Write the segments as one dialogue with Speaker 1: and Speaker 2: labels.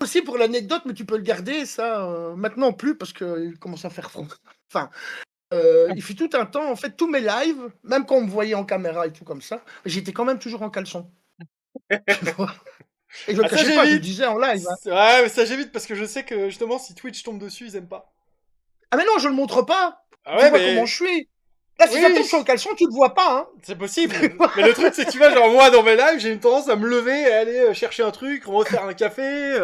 Speaker 1: aussi pour l'anecdote, mais tu peux le garder ça, maintenant plus parce qu'il commence à faire froid. Enfin, il fut tout un temps, en fait, tous mes lives, même quand on me voyait en caméra et tout comme ça, j'étais quand même toujours en caleçon. Tu vois? Et je le
Speaker 2: Ah ça
Speaker 1: cachais pas, je le
Speaker 2: j'évite.
Speaker 1: disais en live, hein.
Speaker 2: Ouais, mais ça j'évite parce que je sais que justement si Twitch tombe dessus, ils aiment pas.
Speaker 1: Ah mais non, je le montre pas!
Speaker 2: Ah
Speaker 1: Tu
Speaker 2: ouais,
Speaker 1: vois comment
Speaker 2: mais
Speaker 1: je suis. Là, si ça
Speaker 2: oui,
Speaker 1: tombe sur le caleçon, tu le vois pas, hein.
Speaker 2: c'est
Speaker 1: Tu
Speaker 2: possible.
Speaker 1: vois?
Speaker 2: Mais le truc c'est que tu vois, genre moi dans mes lives, j'ai une tendance à me lever et aller chercher un truc, refaire un café.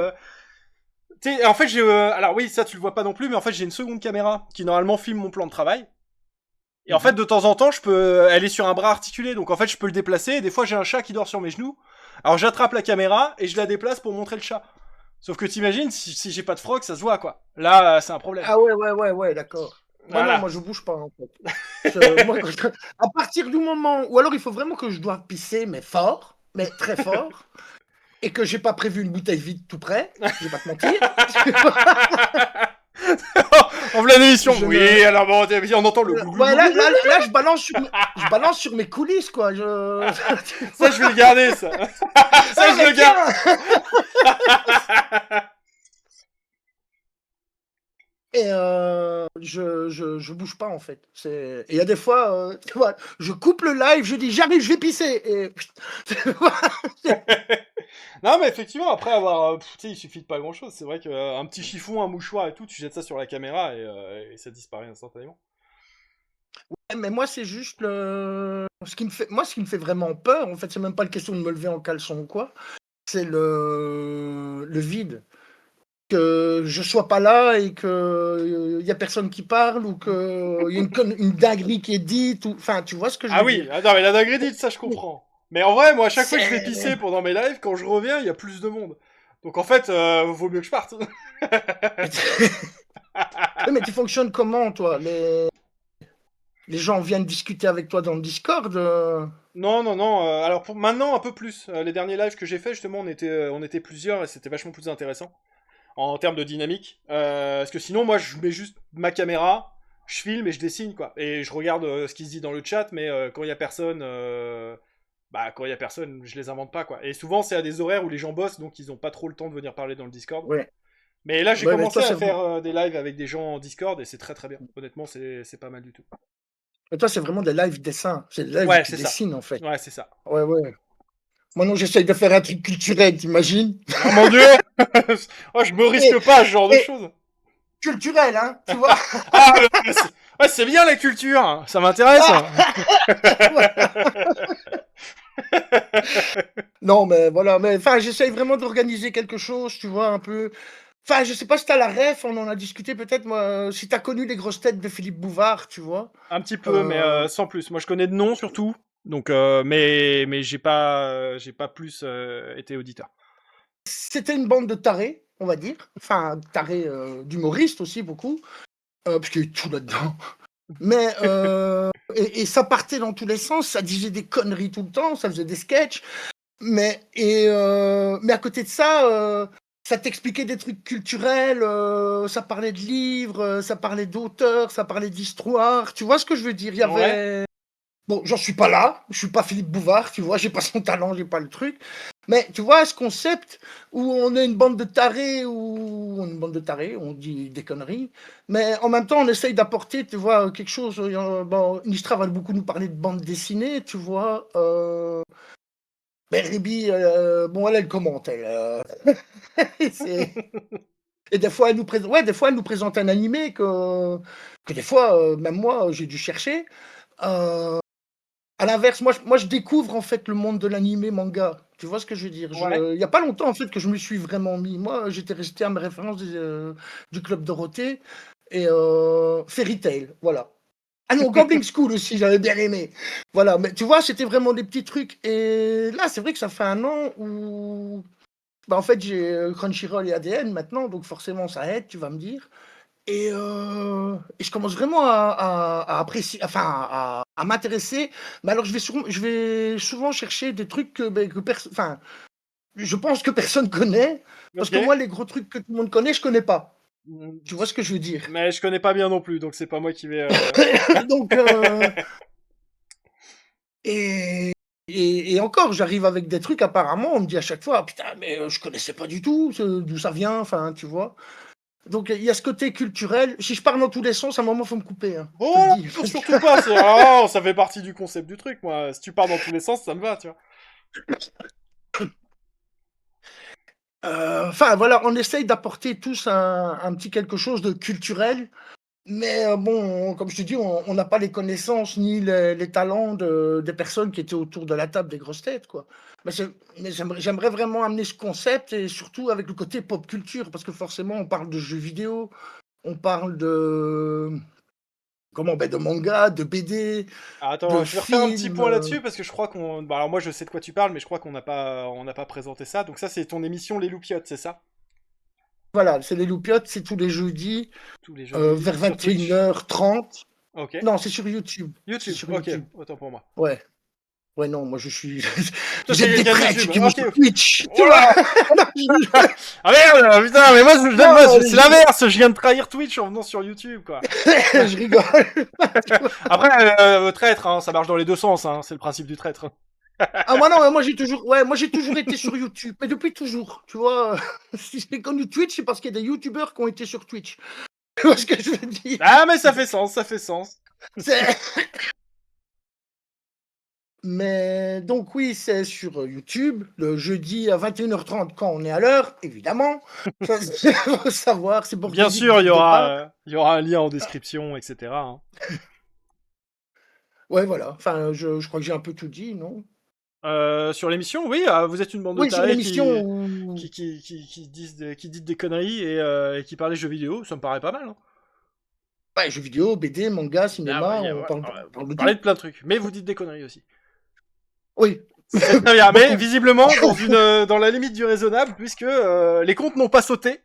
Speaker 2: Tu sais, en fait j'ai, alors oui, ça tu le vois pas non plus, mais en fait j'ai une seconde caméra qui normalement filme mon plan de travail. Et en fait,
Speaker 1: Mmh.
Speaker 2: de temps en temps, elle est sur un bras articulé, donc en fait, je peux le déplacer. Et des fois, j'ai un chat qui dort sur mes genoux. Alors, j'attrape la caméra et je la déplace pour montrer le chat. Sauf que t'imagines, si j'ai pas de froc, ça se voit, quoi. Là, c'est un problème.
Speaker 1: Ah ouais, ouais, ouais, ouais, d'accord. Moi non,
Speaker 2: Voilà.
Speaker 1: moi je bouge pas, en fait. Moi, à partir du moment ou alors il faut vraiment que je dois pisser, mais fort, mais très fort, et que j'ai pas prévu une bouteille vide tout près, je vais pas te mentir.
Speaker 2: En pleine émission.
Speaker 1: Je ne
Speaker 2: Oui, alors bon, on entend le
Speaker 1: Ouais,
Speaker 2: glouglou.
Speaker 1: là, je balance sur mes coulisses, quoi, je tu
Speaker 2: Ça,
Speaker 1: vois?
Speaker 2: je vais le garder, ça. Ça,
Speaker 1: «Ah
Speaker 2: je
Speaker 1: mais
Speaker 2: le garde.
Speaker 1: tiens!» Et je bouge pas, en fait. C'est et il y a des fois, tu vois, je coupe le live, je dis: «J'arrive, je vais pisser» et tu vois?
Speaker 2: Non, mais effectivement, après avoir, tu sais, il suffit de pas grand-chose. C'est vrai qu'un petit chiffon, un mouchoir et tout, tu jettes ça sur la caméra et ça disparaît instantanément.
Speaker 1: Mais moi, c'est juste le ce qui me fait vraiment peur, en fait, c'est même pas une question de me lever en caleçon ou quoi, c'est le vide. Que je sois pas là et que, y a personne qui parle ou qu'il y a une dinguerie qui est dite ou enfin, tu vois ce que je
Speaker 2: Ah
Speaker 1: veux
Speaker 2: oui,
Speaker 1: dire?
Speaker 2: ah non, mais la dinguerie, ça je comprends. Mais en vrai, moi, à chaque fois que je vais
Speaker 1: C'est
Speaker 2: pisser pendant mes lives, quand je reviens, il y a plus de monde. Donc en fait, vaut mieux que je parte.
Speaker 1: mais tu fonctionnes comment toi? Les gens viennent discuter avec toi dans le Discord,
Speaker 2: Non, non, non. Alors pour maintenant, un peu plus. Les derniers lives que j'ai fait, justement, on était plusieurs et c'était vachement plus intéressant en termes de dynamique. Parce que sinon, moi, je mets juste ma caméra, je filme et je dessine, quoi. Et je regarde ce qui se dit dans le chat, mais quand il y a personne, quand il y a personne, je les invente pas, quoi. Et souvent, c'est à des horaires où les gens bossent, donc ils ont pas trop le temps de venir parler dans le Discord.
Speaker 1: ouais.
Speaker 2: Mais là, j'ai
Speaker 1: Ouais, mais
Speaker 2: commencé
Speaker 1: toi,
Speaker 2: à
Speaker 1: c'est
Speaker 2: faire des lives avec des gens en Discord et c'est très très bien. Honnêtement, c'est pas mal du tout.
Speaker 1: vraiment des lives dessins. C'est des lives où
Speaker 2: Ouais,
Speaker 1: tu
Speaker 2: c'est ça.
Speaker 1: dessines, en fait.
Speaker 2: Ouais, c'est ça.
Speaker 1: Ouais, ouais. Moi non, j'essaye de faire un truc culturel, tu imagines?
Speaker 2: Oh mon dieu. Oh, je me
Speaker 1: Et
Speaker 2: risque pas à ce genre de
Speaker 1: et
Speaker 2: choses.
Speaker 1: culturel, hein, tu vois?
Speaker 2: Ah, ouais, c'est bien la culture, ça m'intéresse.
Speaker 1: Voilà. Non, mais voilà, mais enfin, j'essaye vraiment d'organiser quelque chose, tu vois, un peu. Enfin, je sais pas si tu as la ref, on en a discuté peut-être, moi, si tu as connu les grosses têtes de Philippe Bouvard, tu vois?
Speaker 2: Un petit peu, mais
Speaker 1: Heu,
Speaker 2: sans plus. Moi, je connais de nom surtout, donc mais j'ai pas plus été auditeur.
Speaker 1: C'était une bande de tarés, on va dire, enfin tarés, d'humoristes aussi beaucoup, parce qu'il y a eu tout là-dedans. Mais et ça partait dans tous les sens, ça disait des conneries tout le temps, ça faisait des sketchs. Mais à côté de ça, ça t'expliquait des trucs culturels, ça parlait de livres, ça parlait d'auteurs, ça parlait d'histoire. Tu vois ce que je veux dire? Il y
Speaker 2: Ouais.
Speaker 1: avait bon, j'en suis pas là, je suis pas Philippe Bouvard, tu vois? J'ai pas son talent, j'ai pas le truc. Mais tu vois ce concept où on est une bande de tarés, on dit des conneries, mais en même temps on essaye d'apporter, tu vois, quelque chose, bon, Nistra va beaucoup nous parler de bande dessinée, tu vois? Mais Ribi, bon, elle commente, elle, c'est et des fois, des fois, elle nous présente un animé que des fois, même moi, j'ai dû chercher. Heu, à l'inverse, moi, je découvre, en fait, le monde de l'animé manga. Tu vois ce que je veux dire?
Speaker 2: Ouais.
Speaker 1: Il y a pas longtemps, en fait, que je me suis vraiment mis. Moi, j'étais resté à mes références du Club Dorothée et Fairy Tail, voilà. Ah non, Goblin School aussi, j'avais bien aimé. Voilà, mais tu vois, c'était vraiment des petits trucs et là, c'est vrai que ça fait un an où bah, en fait, j'ai, Crunchyroll et ADN maintenant, donc forcément ça aide, tu vas me dire et je commence vraiment à apprécier enfin à m'intéresser, mais alors je vais souvent chercher des trucs que enfin, je pense que personne connaît, parce que
Speaker 2: Ok.
Speaker 1: moi les gros trucs que tout le monde connaît, je connais pas.
Speaker 2: Mm,
Speaker 1: Tu vois ce que je veux dire?
Speaker 2: mais je connais pas bien non plus, donc c'est pas moi qui vais.
Speaker 1: Donc et Et encore, j'arrive avec des trucs, apparemment, on me dit à chaque fois, putain, mais je connaissais pas du tout d'où ça vient, enfin, tu vois. Donc il y a ce côté culturel. Si je parle dans tous les sens, à un moment, faut me couper. Hein, je te le
Speaker 2: Oh,
Speaker 1: dis.
Speaker 2: non, surtout pas. Oh, ça fait partie du concept du truc, moi. Si tu pars dans tous les sens, ça me va, tu vois.
Speaker 1: Enfin, voilà, on essaye d'apporter tous un petit quelque chose de culturel. Mais bon, comme je te dis, on n'a pas les connaissances ni les talents des personnes qui étaient autour de la table des grosses têtes, quoi. Mais j'aimerais vraiment amener ce concept et surtout avec le côté pop culture, parce que forcément, on parle de jeux vidéo, on parle de de manga, de BD,
Speaker 2: Attends,
Speaker 1: de
Speaker 2: je vais refaire un petit
Speaker 1: films.
Speaker 2: point là-dessus parce que je crois qu'on. Bah, alors moi, je sais de quoi tu parles, mais je crois on n'a pas présenté ça. Donc ça, c'est ton émission Les Loupiottes, c'est ça?
Speaker 1: Voilà, c'est les loupiottes, c'est tous les jeudis
Speaker 2: Tous les jeudis
Speaker 1: vers
Speaker 2: sur Twitch.
Speaker 1: 21h30.
Speaker 2: Ok.
Speaker 1: Non, c'est sur YouTube. C'est
Speaker 2: YouTube.
Speaker 1: sur
Speaker 2: Ok.
Speaker 1: YouTube.
Speaker 2: Autant pour moi.
Speaker 1: Ouais. Ouais, non, moi je suis.
Speaker 2: Toi,
Speaker 1: Vous
Speaker 2: t'es
Speaker 1: êtes des
Speaker 2: quelqu'un de
Speaker 1: prêtres
Speaker 2: YouTube.
Speaker 1: qui vont
Speaker 2: Ok.
Speaker 1: sur
Speaker 2: Ok.
Speaker 1: Twitch. Tu
Speaker 2: Oh
Speaker 1: vois.
Speaker 2: là. Ah merde, putain, mais moi,
Speaker 1: Non,
Speaker 2: c'est l'inverse. Je viens de trahir Twitch en venant sur YouTube, quoi.
Speaker 1: je rigole.
Speaker 2: Après, traître, hein, ça marche dans les deux sens. Hein, c'est le principe du traître.
Speaker 1: Ah, moi non, moi j'ai toujours été sur YouTube, mais depuis toujours. Tu vois, si j'ai connu Twitch, c'est parce qu'il y a des YouTubeurs qui ont été sur Twitch. Tu vois ce que je veux dire?
Speaker 2: Ah, mais ça fait sens, ça fait sens.
Speaker 1: C'est- Mais donc oui, c'est sur YouTube, le jeudi à 21h30 quand on est à l'heure, évidemment. Ça, faut savoir, c'est pour
Speaker 2: Bien
Speaker 1: que
Speaker 2: sûr,
Speaker 1: vous pas.
Speaker 2: il y aura un lien en description, etc. Hein.
Speaker 1: Ouais, voilà. Enfin, je crois que j'ai un peu tout dit, non?
Speaker 2: Sur l'émission, oui, vous êtes une bande de
Speaker 1: Oui, sur
Speaker 2: tarés
Speaker 1: l'émission où...
Speaker 2: qui disent des conneries et qui parlent des jeux vidéo, ça me paraît pas mal. Hein.
Speaker 1: Ouais, jeux vidéo, BD, manga,
Speaker 2: Ah ouais,
Speaker 1: cinéma, on
Speaker 2: ouais,
Speaker 1: on parle
Speaker 2: vous
Speaker 1: de
Speaker 2: parlez
Speaker 1: tout.
Speaker 2: de plein de trucs, mais vous dites des conneries aussi.
Speaker 1: Oui,
Speaker 2: C'est très bien, mais
Speaker 1: beaucoup.
Speaker 2: visiblement dans la limite du raisonnable, puisque les comptes n'ont pas sauté.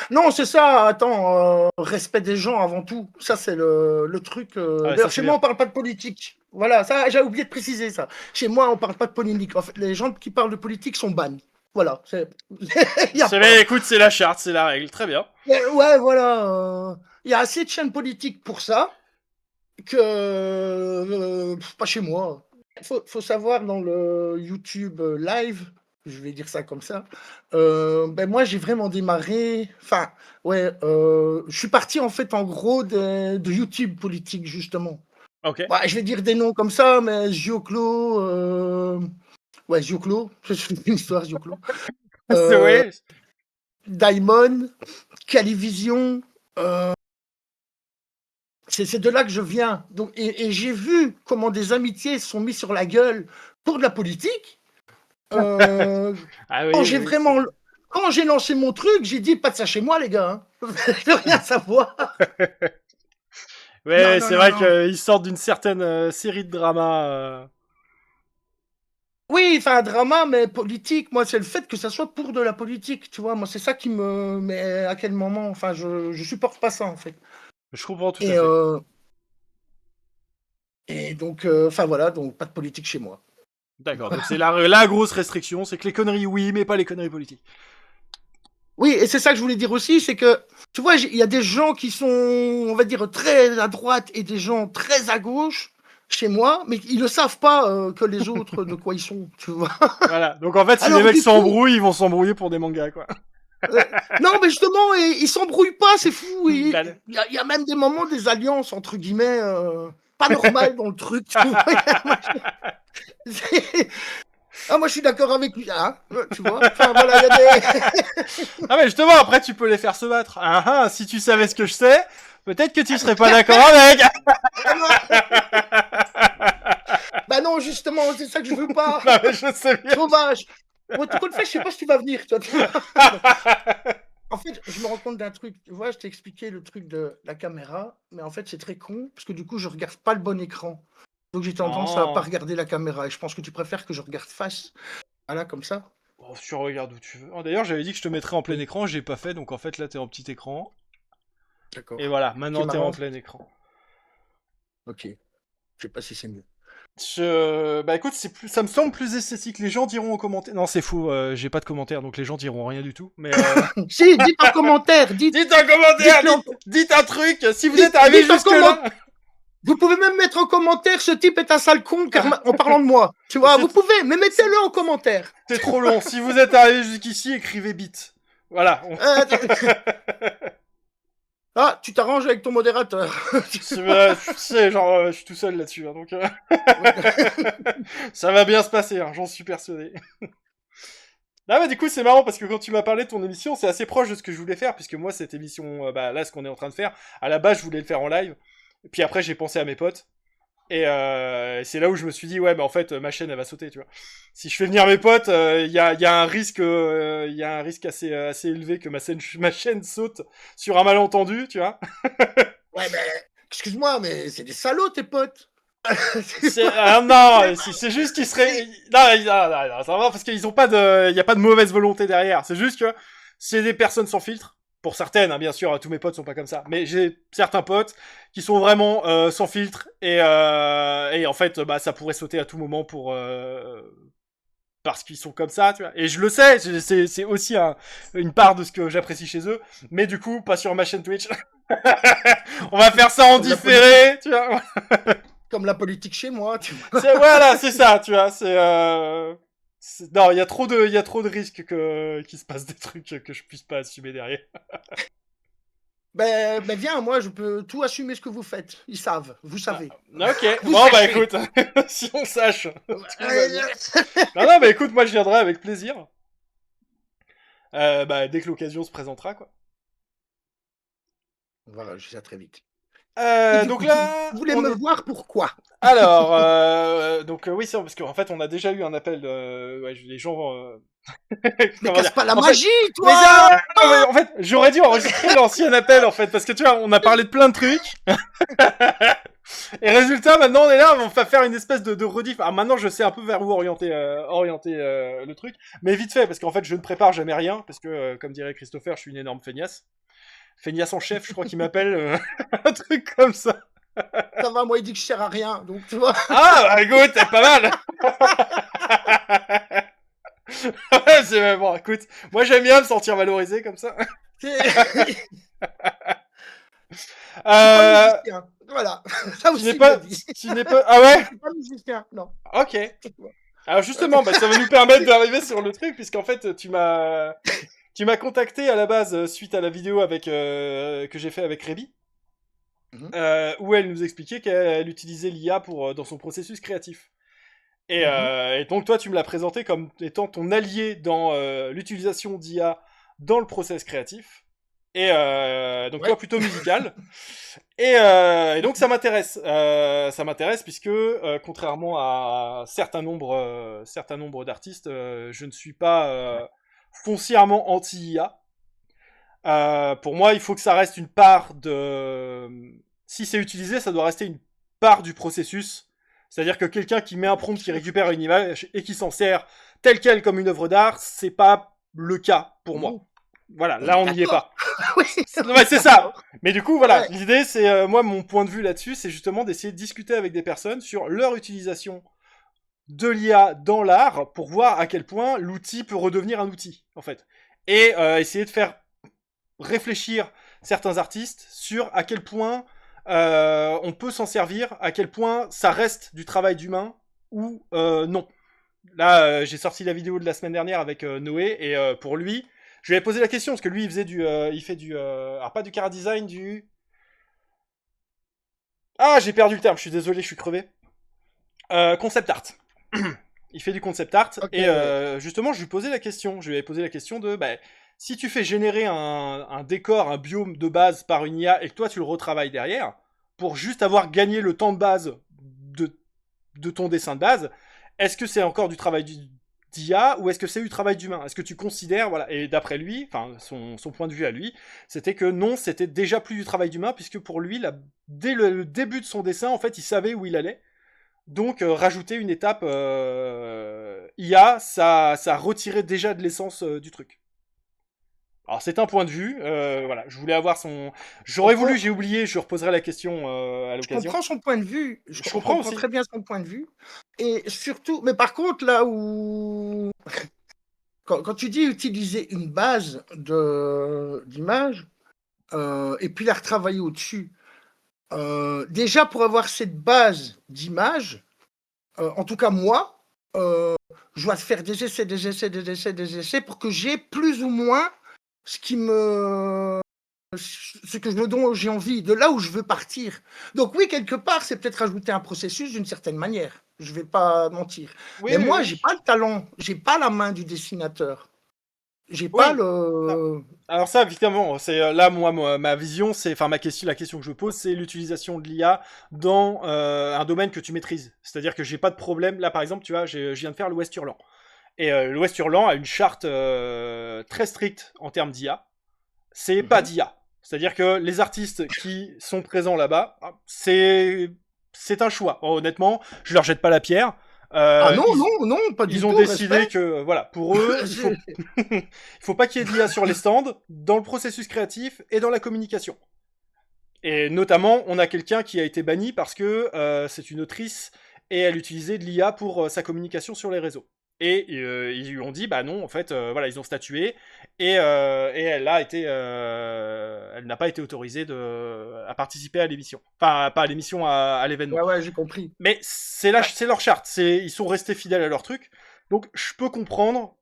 Speaker 1: Non, c'est ça, attends, respect des gens avant tout. Ça, c'est le truc.
Speaker 2: Ah ouais, ça
Speaker 1: D'ailleurs,
Speaker 2: c'est
Speaker 1: chez moi,
Speaker 2: bien.
Speaker 1: on parle pas de politique. Voilà, ça, j'ai oublié de préciser ça. Chez moi, on parle pas de politique. En fait, les gens qui parlent de politique sont bannis. Voilà, y a pas.
Speaker 2: Mais écoute, c'est la charte, c'est la règle, très bien.
Speaker 1: Ouais, voilà. Il y a assez de chaînes politiques pour ça que pas chez moi. Faut savoir dans le YouTube live, je vais dire ça comme ça. Moi j'ai vraiment démarré. Enfin, ouais, je suis parti en fait en gros de YouTube politique justement.
Speaker 2: Ok.
Speaker 1: Ouais, je vais dire des noms comme ça, mais Gioclo, ouais Gioclo, c'est une histoire Gioclo.
Speaker 2: Ouais.
Speaker 1: Daimon, Calivision. C'est de là que je viens. Donc, et j'ai vu comment des amitiés se sont mis sur la gueule pour de la politique. Euh,
Speaker 2: Ah
Speaker 1: quand
Speaker 2: oui,
Speaker 1: j'ai
Speaker 2: oui.
Speaker 1: vraiment, quand j'ai lancé mon truc, j'ai dit pas de ça chez moi, les gars. Hein. Je veux rien savoir. Non,
Speaker 2: Ouais,
Speaker 1: non,
Speaker 2: c'est
Speaker 1: non,
Speaker 2: vrai
Speaker 1: non.
Speaker 2: qu'ils sortent d'une certaine série de dramas.
Speaker 1: Oui, enfin, un drama, mais politique, moi, c'est le fait que ça soit pour de la politique, tu vois. Moi, c'est ça qui me. Mais à quel moment? Enfin, je supporte pas ça, en fait.
Speaker 2: Je comprends tout à
Speaker 1: Et,
Speaker 2: fait.
Speaker 1: euh, et donc, enfin, voilà, donc pas de politique chez moi.
Speaker 2: D'accord, donc c'est la grosse restriction, c'est que les conneries, oui, mais pas les conneries politiques.
Speaker 1: Oui, et c'est ça que je voulais dire aussi, c'est que, tu vois, il y a des gens qui sont, on va dire, très à droite et des gens très à gauche chez moi, mais ils ne savent pas que les autres de quoi ils sont, tu vois.
Speaker 2: Voilà, donc en fait, si les
Speaker 1: Alors
Speaker 2: mecs
Speaker 1: du coup,
Speaker 2: s'embrouillent, ils vont s'embrouiller pour des mangas, quoi.
Speaker 1: euh, non, mais justement, ils s'embrouillent pas, c'est fou.
Speaker 2: Bah,
Speaker 1: Il y a même des moments, des alliances, entre guillemets, pas normales dans le truc, tu vois. Ah, moi, je suis d'accord avec lui, hein, tu vois. Enfin, voilà, il y a des...
Speaker 2: Ah mais justement, après tu peux les faire se battre. Ah ah, si tu savais ce que je sais, peut-être que tu serais pas d'accord avec.
Speaker 1: Bah non, justement, c'est ça que je veux pas.
Speaker 2: Non mais je sais bien.
Speaker 1: Sauvage. Bon, tout compte fait, je sais pas si tu vas venir, toi. En fait, je me rends compte d'un truc. Tu vois, je t'ai expliqué le truc de la caméra, mais en fait, c'est très con, parce que du coup, je regarde pas le bon écran. Donc, j'ai tendance à pas
Speaker 2: Oh.
Speaker 1: regarder la caméra. Et je pense que tu préfères que je regarde face. Voilà, comme ça.
Speaker 2: Oh, tu regardes où tu veux. Oh, d'ailleurs, j'avais dit que je te mettrais en plein
Speaker 1: Oui.
Speaker 2: écran, j'ai pas fait, donc en fait là t'es en petit écran. Et
Speaker 1: D'accord.
Speaker 2: voilà,
Speaker 1: Qui
Speaker 2: maintenant t'es en
Speaker 1: m'arrange.
Speaker 2: plein écran.
Speaker 1: Ok. Je sais pas si c'est mieux.
Speaker 2: Bah écoute, ça me semble plus esthétique. Les gens diront en commentaire. Non, c'est fou, j'ai pas de commentaires, donc les gens diront rien du tout. Mais
Speaker 1: Si, dites en commentaire. Dites,
Speaker 2: dites un commentaire,
Speaker 1: dites,
Speaker 2: dites un truc. Si vous êtes arrivé
Speaker 1: dites en
Speaker 2: jusque là,
Speaker 1: Vous pouvez même mettre en commentaire ce type est un sale con en parlant de moi. Tu vois, vous pouvez, mais mettez-le en commentaire.
Speaker 2: C'est trop long. Si vous êtes arrivé jusqu'ici, écrivez bit. Voilà.
Speaker 1: Ah, tu t'arranges avec ton modérateur.
Speaker 2: Tu sais, genre, je suis tout seul là-dessus, hein, donc ça va bien se passer, hein, j'en suis persuadé. Ah bah du coup c'est marrant parce que quand tu m'as parlé de ton émission, c'est assez proche de ce que je voulais faire, puisque moi cette émission, là ce qu'on est en train de faire, à la base je voulais le faire en live, et puis après j'ai pensé à mes potes, et c'est là où je me suis dit ouais mais en fait ma chaîne elle va sauter, tu vois. Si je fais venir mes potes, il y a un risque, assez élevé que ma chaîne saute sur un malentendu, tu vois.
Speaker 1: Ouais mais excuse-moi, mais c'est des salauds tes potes.
Speaker 2: Non, c'est juste qu'ils seraient. Non, ça va parce qu'ils ont pas de, il y a pas de mauvaise volonté derrière. C'est juste que c'est des personnes sans filtre. Pour certaines, hein, bien sûr, tous mes potes sont pas comme ça. Mais j'ai certains potes qui sont vraiment sans filtre et en fait, bah ça pourrait sauter à tout moment parce qu'ils sont comme ça, tu vois. Et je le sais, c'est aussi une part de ce que j'apprécie chez eux. Mais du coup, pas sur ma chaîne Twitch. On va faire ça en différé, tu vois.
Speaker 1: Comme la politique chez moi, tu vois.
Speaker 2: Voilà, c'est ça, tu vois. Non, il y a trop de risques qu'il se passe des trucs que je puisse pas assumer derrière.
Speaker 1: Ben viens, moi je peux tout assumer ce que vous faites. Ils savent, vous savez.
Speaker 2: Ok,
Speaker 1: Vous
Speaker 2: bon bah
Speaker 1: sachez.
Speaker 2: écoute, si on sache. Non, bah écoute, moi je viendrai avec plaisir. Dès que l'occasion se présentera, quoi.
Speaker 1: Voilà, je dis ça très vite.
Speaker 2: Donc
Speaker 1: Coup,
Speaker 2: là,
Speaker 1: vous voulez me voir pourquoi?
Speaker 2: Alors, oui, c'est parce qu'en fait, on a déjà eu un appel. Les gens.
Speaker 1: Mais
Speaker 2: Comment
Speaker 1: casse
Speaker 2: dire
Speaker 1: pas la
Speaker 2: En fait,
Speaker 1: magie,
Speaker 2: mais
Speaker 1: toi!
Speaker 2: en fait, j'aurais dû enregistrer l'ancien appel, en fait, parce que tu vois, on a parlé de plein de trucs. Et résultat, maintenant, on est là, on va faire une espèce de rediff. Alors maintenant, je sais un peu vers où orienter le truc, mais vite fait, parce qu'en fait, je ne prépare jamais rien, parce que, comme dirait Christopher, je suis une énorme feignasse. Feignasse en chef, je crois qu'il m'appelle, un truc comme ça.
Speaker 1: Ça va, moi il dit que je sers à rien, donc tu vois.
Speaker 2: Ah, bah écoute, c'est pas mal. Ouais, c'est bon, écoute, moi j'aime bien me sentir valorisé comme ça.
Speaker 1: Pas musicien. Voilà, ça
Speaker 2: Tu n'es
Speaker 1: aussi il me l'a
Speaker 2: pas,
Speaker 1: dit.
Speaker 2: tu n'es pas, ah ouais.
Speaker 1: Je suis pas musicien, non.
Speaker 2: Ok. Alors justement, ça va nous permettre d'arriver sur le truc, puisqu'en fait, tu m'as contacté à la base suite à la vidéo que j'ai fait avec Rébi, où elle nous expliquait qu'elle utilisait l'IA dans son processus créatif. Et donc toi, tu me l'as présenté comme étant ton allié dans l'utilisation d'IA dans le process créatif. Et donc toi, plutôt musical. Et donc ça m'intéresse. Ça m'intéresse puisque, contrairement à certains nombres d'artistes, je ne suis pas foncièrement anti-IA. Pour moi, il faut que ça reste une part de... Si c'est utilisé, ça doit rester une part du processus. C'est-à-dire que quelqu'un qui met un prompt, qui récupère une image et qui s'en sert telle quelle comme une œuvre d'art, c'est pas le cas pour moi. Voilà, là on n'y est pas.
Speaker 1: Oui,
Speaker 2: c'est ça. Mais du coup, voilà,
Speaker 1: ouais.
Speaker 2: l'idée c'est, moi mon point de vue là-dessus, c'est justement d'essayer de discuter avec des personnes sur leur utilisation de l'IA dans l'art pour voir à quel point l'outil peut redevenir un outil, en fait. Et essayer de faire réfléchir certains artistes sur à quel point on peut s'en servir, à quel point ça reste du travail d'humain ou non. Là, j'ai sorti la vidéo de la semaine dernière avec Noé, et pour lui, je lui ai posé la question, parce que lui, il fait du... alors pas du chara design, du... Ah, j'ai perdu le terme, je suis désolé, je suis crevé. Concept art. Il fait du concept art,
Speaker 1: Okay,
Speaker 2: et justement, je lui posais la question. Je lui avais posé la question de... si tu fais générer un décor, un biome de base par une IA, et que toi, tu le retravailles derrière, pour juste avoir gagné le temps de base de ton dessin de base, est-ce que c'est encore du travail d'IA ou est-ce que c'est du travail d'humain? Est-ce que tu considères, voilà, et d'après lui, enfin son point de vue à lui, c'était que non, c'était déjà plus du travail d'humain, puisque pour lui, dès le début de son dessin, en fait, il savait où il allait. Donc rajouter une étape IA, ça retirait déjà de l'essence du truc. Alors c'est un point de vue, voilà, je voulais avoir son... J'aurais voulu, j'ai oublié, je reposerai la question à l'occasion.
Speaker 1: Je comprends son point de vue,
Speaker 2: Je comprends aussi.
Speaker 1: très bien son point de vue, et surtout, mais par contre là où... Quand tu dis utiliser une base d'image, et puis la retravailler au-dessus, Déjà, pour avoir cette base d'image, en tout cas moi, je dois faire des essais, des essais, des essais, des essais pour que j'ai plus ou moins ce qui me ce que je dont j'ai envie, de là où je veux partir. Donc oui, quelque part, c'est peut-être ajouter un processus d'une certaine manière. Je vais pas mentir.
Speaker 2: Oui,
Speaker 1: Mais
Speaker 2: oui,
Speaker 1: moi,
Speaker 2: oui.
Speaker 1: j'ai pas le talent, j'ai pas la main du dessinateur. J'ai pas
Speaker 2: Oui. Ah,
Speaker 1: le.
Speaker 2: alors ça, évidemment, c'est là, moi, ma vision, c'est, enfin, ma question, la question que je pose, c'est l'utilisation de l'IA dans un domaine que tu maîtrises. C'est-à-dire que j'ai pas de problème. Là, par exemple, tu vois, je viens de faire l'Ouest Hurlant. Et l'Ouest Hurlant a une charte très stricte en termes d'IA. C'est pas
Speaker 1: Mhm.
Speaker 2: d'IA. C'est-à-dire que les artistes qui sont présents là-bas, c'est un choix. Honnêtement, je leur jette pas la pierre.
Speaker 1: Ah
Speaker 2: Euh,
Speaker 1: non,
Speaker 2: ils,
Speaker 1: non, non, pas du
Speaker 2: ils ont
Speaker 1: tout,
Speaker 2: décidé
Speaker 1: respect.
Speaker 2: que, voilà, pour eux, il faut, il faut pas qu'il y ait d'IA sur les stands, dans le processus créatif et dans la communication. Et notamment, on a quelqu'un qui a été banni parce que c'est une autrice et elle utilisait de l'IA pour sa communication sur les réseaux. Et ils lui ont dit, bah non, en fait, voilà, ils ont statué et elle n'a pas été autorisée à participer à l'émission. Enfin, pas à l'émission, à l'événement.
Speaker 1: Ouais, ouais, j'ai compris.
Speaker 2: Mais
Speaker 1: Bah,
Speaker 2: c'est leur charte. Ils sont restés fidèles à leur truc. Donc je peux comprendre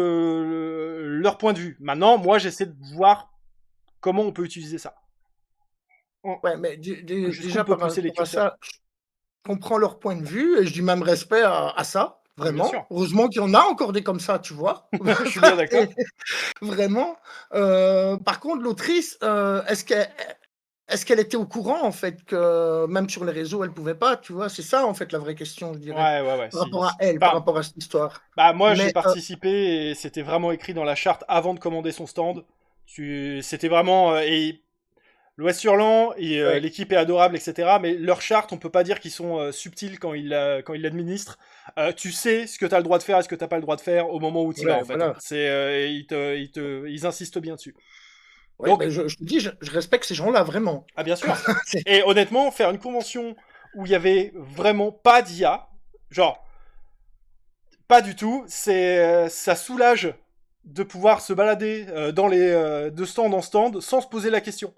Speaker 2: leur point de vue. Maintenant, moi, j'essaie de voir comment on peut utiliser ça.
Speaker 1: ouais, mais
Speaker 2: Jusqu'où on
Speaker 1: déjà
Speaker 2: peut
Speaker 1: par
Speaker 2: pousser les
Speaker 1: rapport à
Speaker 2: curseurs.
Speaker 1: ça, je comprends leur point de vue et je dis même respect à ça,
Speaker 2: Ah, bien
Speaker 1: vraiment.
Speaker 2: sûr.
Speaker 1: Heureusement qu'il y en a encore des comme ça, tu vois.
Speaker 2: Je suis bien d'accord.
Speaker 1: Vraiment. Par contre, l'autrice, est-ce qu'elle était au courant, en fait, que même sur les réseaux, elle pouvait pas, tu vois? C'est ça, en fait, la vraie question, je dirais,
Speaker 2: Ouais, ouais, ouais.
Speaker 1: par rapport à elle, par
Speaker 2: Enfin,
Speaker 1: rapport à cette histoire.
Speaker 2: bah moi j'ai
Speaker 1: Mais
Speaker 2: participé et c'était vraiment écrit dans la charte avant de commander son stand. C'était vraiment et l'Ouest Hurlant et
Speaker 1: ouais,
Speaker 2: l'équipe est adorable, etc. Mais leur charte, on peut pas dire qu'ils sont subtils quand ils l'administrent. Tu sais ce que tu as le droit de faire et ce que t'as pas le droit de faire au moment où tu y vas
Speaker 1: ouais,
Speaker 2: en fait. Hein.
Speaker 1: voilà.
Speaker 2: Ils insistent bien dessus.
Speaker 1: Ouais,
Speaker 2: Donc
Speaker 1: ben, je te dis, je respecte ces gens-là, vraiment.
Speaker 2: ah bien sûr.
Speaker 1: C'est
Speaker 2: Et honnêtement, faire une convention où il y avait vraiment pas d'IA, genre pas du tout, ça soulage de pouvoir se balader de stand en stand sans se poser la question.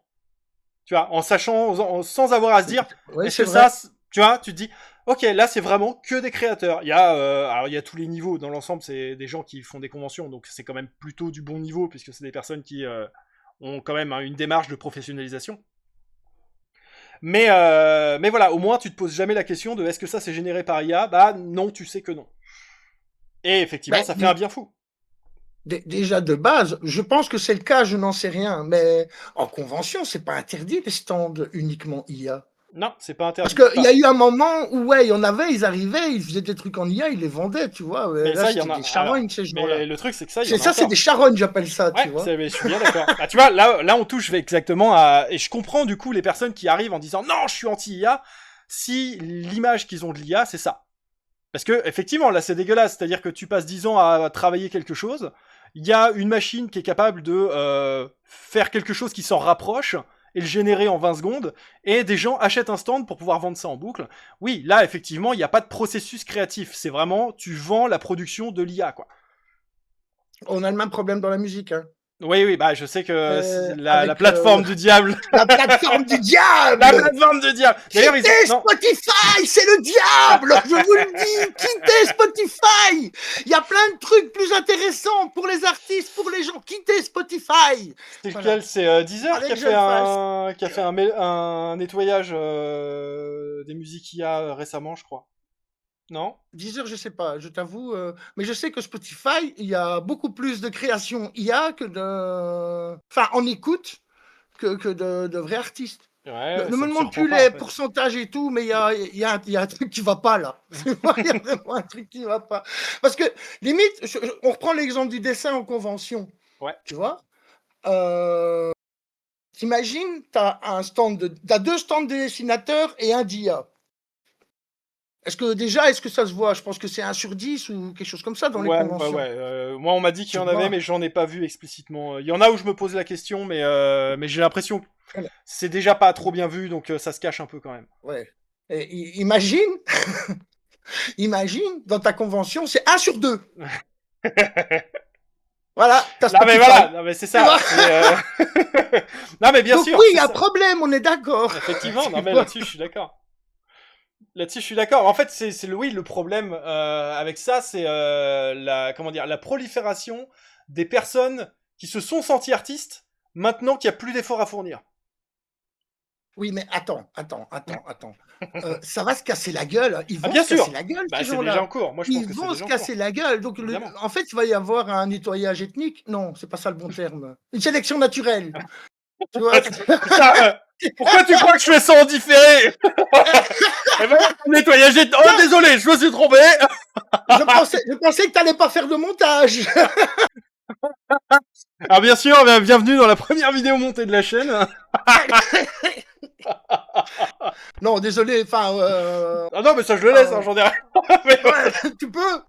Speaker 2: Tu vois, en sachant, sans avoir à se dire,
Speaker 1: oui,
Speaker 2: est-ce
Speaker 1: c'est
Speaker 2: que ça,
Speaker 1: vrai.
Speaker 2: tu vois, tu te dis, ok, là c'est vraiment que des créateurs. Alors il y a tous les niveaux. Dans l'ensemble, c'est des gens qui font des conventions, donc c'est quand même plutôt du bon niveau puisque c'est des personnes qui ont quand même hein, une démarche de professionnalisation. Mais voilà, au moins tu te poses jamais la question de est-ce que ça c'est généré par IA. Bah non, tu sais que non. Et effectivement,
Speaker 1: Ben,
Speaker 2: ça fait un bien fou.
Speaker 1: déjà de base, je pense que c'est le cas, je n'en sais rien, mais en convention, c'est pas interdit les stands uniquement IA.
Speaker 2: Non, c'est pas
Speaker 1: Parce
Speaker 2: interdit.
Speaker 1: qu'il y
Speaker 2: Enfin,
Speaker 1: a eu un moment où, ouais, il y en avait, ils arrivaient, ils faisaient des trucs en IA, ils les vendaient, tu vois.
Speaker 2: mais
Speaker 1: Là,
Speaker 2: ça, il y en
Speaker 1: c'était
Speaker 2: a.
Speaker 1: des charognes,
Speaker 2: Alors,
Speaker 1: ces
Speaker 2: mais
Speaker 1: gens-là.
Speaker 2: le truc, c'est que ça, il y
Speaker 1: C'est
Speaker 2: en a
Speaker 1: ça, c'est des
Speaker 2: encore.
Speaker 1: charognes, j'appelle ça, tu
Speaker 2: Ouais,
Speaker 1: vois.
Speaker 2: je suis bien d'accord. Bah, tu vois, là, on touche exactement à. Et je comprends du coup les personnes qui arrivent en disant non, je suis anti-IA, si l'image qu'ils ont de l'IA, c'est ça. Parce que, effectivement, là, c'est dégueulasse. C'est-à-dire que tu passes 10 ans à travailler quelque chose, il y a une machine qui est capable de faire quelque chose qui s'en rapproche et le générer en 20 secondes, et des gens achètent un stand pour pouvoir vendre ça en boucle. Oui, là, effectivement, il n'y a pas de processus créatif. C'est vraiment, tu vends la production de l'IA, quoi.
Speaker 1: On a le même problème dans la musique, hein.
Speaker 2: Oui, oui, bah je sais que c'est la
Speaker 1: Avec
Speaker 2: plateforme du diable.
Speaker 1: la plateforme du
Speaker 2: La
Speaker 1: diable.
Speaker 2: plateforme du diable. D'ailleurs, ils ont.
Speaker 1: Quittez
Speaker 2: Non.
Speaker 1: Spotify, c'est le diable, je vous le dis, quittez Spotify. Il y a plein de trucs plus intéressants pour les artistes, pour les gens. Quittez Spotify.
Speaker 2: C'est
Speaker 1: Voilà.
Speaker 2: lequel? C'est Deezer
Speaker 1: Fallait que je le fasse.
Speaker 2: qui a fait un nettoyage des musiques IA récemment, je crois. Non?
Speaker 1: 10 heures, je sais pas, je t'avoue, mais je sais que Spotify, il y a beaucoup plus de créations IA que de, enfin, en écoute que de vrais artistes.
Speaker 2: Ouais, ouais,
Speaker 1: Ne
Speaker 2: ça
Speaker 1: me
Speaker 2: me
Speaker 1: demande
Speaker 2: surprend
Speaker 1: plus
Speaker 2: pas en
Speaker 1: les
Speaker 2: fait.
Speaker 1: pourcentages et tout, mais il y a un truc qui va pas là. Tu vois, il y a vraiment un truc qui va pas. Parce que limite, on reprend l'exemple du dessin en convention,
Speaker 2: Ouais.
Speaker 1: tu vois. Euh, T'imagines, t'as deux stands de dessinateurs et un d'IA. Est-ce que ça se voit? Je pense que c'est 1 sur 10 ou quelque chose comme ça dans les
Speaker 2: Ouais, ouais,
Speaker 1: conventions.
Speaker 2: ouais. Moi, on m'a dit qu'il y
Speaker 1: Tu
Speaker 2: en avait,
Speaker 1: vois?
Speaker 2: mais j'en ai pas vu explicitement. Il y en a où je me pose la question, mais j'ai l'impression que c'est déjà pas trop bien vu, donc ça se cache un peu quand même.
Speaker 1: Ouais. Et imagine, imagine, dans ta convention, c'est 1 sur 2. Voilà, t'as
Speaker 2: Non mais
Speaker 1: Spotify.
Speaker 2: voilà, non mais c'est
Speaker 1: Tu
Speaker 2: ça.
Speaker 1: vois
Speaker 2: Non mais bien
Speaker 1: Donc
Speaker 2: sûr.
Speaker 1: oui, il
Speaker 2: c'est
Speaker 1: y a
Speaker 2: ça.
Speaker 1: problème, on est d'accord.
Speaker 2: Effectivement,
Speaker 1: Tu
Speaker 2: non mais
Speaker 1: vois
Speaker 2: là-dessus je suis d'accord. Là-dessus je suis d'accord. En fait, c'est le problème avec ça, c'est la comment dire la prolifération des personnes qui se sont senties artistes maintenant qu'il n'y a plus d'efforts à fournir.
Speaker 1: Oui, mais attends. Ça va se casser la gueule. Ils
Speaker 2: Ah
Speaker 1: vont
Speaker 2: bien
Speaker 1: se casser
Speaker 2: sûr.
Speaker 1: la gueule,
Speaker 2: Bah
Speaker 1: ces
Speaker 2: c'est déjà en
Speaker 1: gens-là.
Speaker 2: cours. Moi je pense
Speaker 1: Ils
Speaker 2: que c'est
Speaker 1: vont se
Speaker 2: déjà en cours.
Speaker 1: casser la gueule. Donc,
Speaker 2: Évidemment.
Speaker 1: en fait, il va y avoir un nettoyage ethnique. Non, c'est pas ça le bon terme. Une sélection naturelle. Tu vois
Speaker 2: Putain, pourquoi tu crois que je fais ça en différé? Eh ben, nettoyage. Oh désolé, je me suis trompé.
Speaker 1: je pensais que t'allais pas faire de montage.
Speaker 2: Alors bien sûr, bienvenue dans la première vidéo montée de la chaîne.
Speaker 1: Non, désolé. Enfin,
Speaker 2: Ah non mais ça je le laisse, hein, j'en ai rien. Mais
Speaker 1: ouais, tu peux.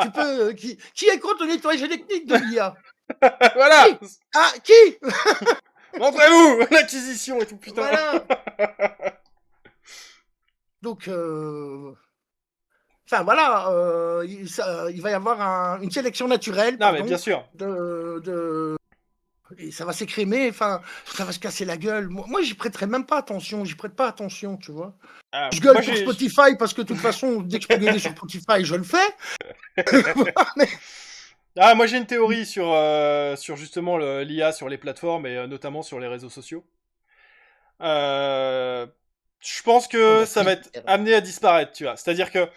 Speaker 1: Tu peux. Qui est contre le nettoyage ethnique de l'IA?
Speaker 2: voilà.
Speaker 1: Qui? Ah, qui?
Speaker 2: Montrez-vous l'acquisition et tout putain.
Speaker 1: Voilà. Donc, enfin voilà, il va y avoir une sélection naturelle,
Speaker 2: Non mais
Speaker 1: pardon,
Speaker 2: bien sûr.
Speaker 1: et ça va s'écrémer, enfin, ça va se casser la gueule. Moi, j'y prêterai même pas attention, j'y prête pas attention, tu vois.
Speaker 2: Ah,
Speaker 1: Je gueule
Speaker 2: moi
Speaker 1: pour
Speaker 2: j'ai.
Speaker 1: Spotify parce que de toute façon, dès que je peux gueuler sur Spotify, je le fais. Mais
Speaker 2: Ah moi j'ai une théorie sur justement l'IA sur les plateformes et notamment sur les réseaux sociaux. Euh, je pense
Speaker 1: on
Speaker 2: que
Speaker 1: a
Speaker 2: ça va
Speaker 1: pris.
Speaker 2: être amené à disparaître, tu vois. C'est-à-dire que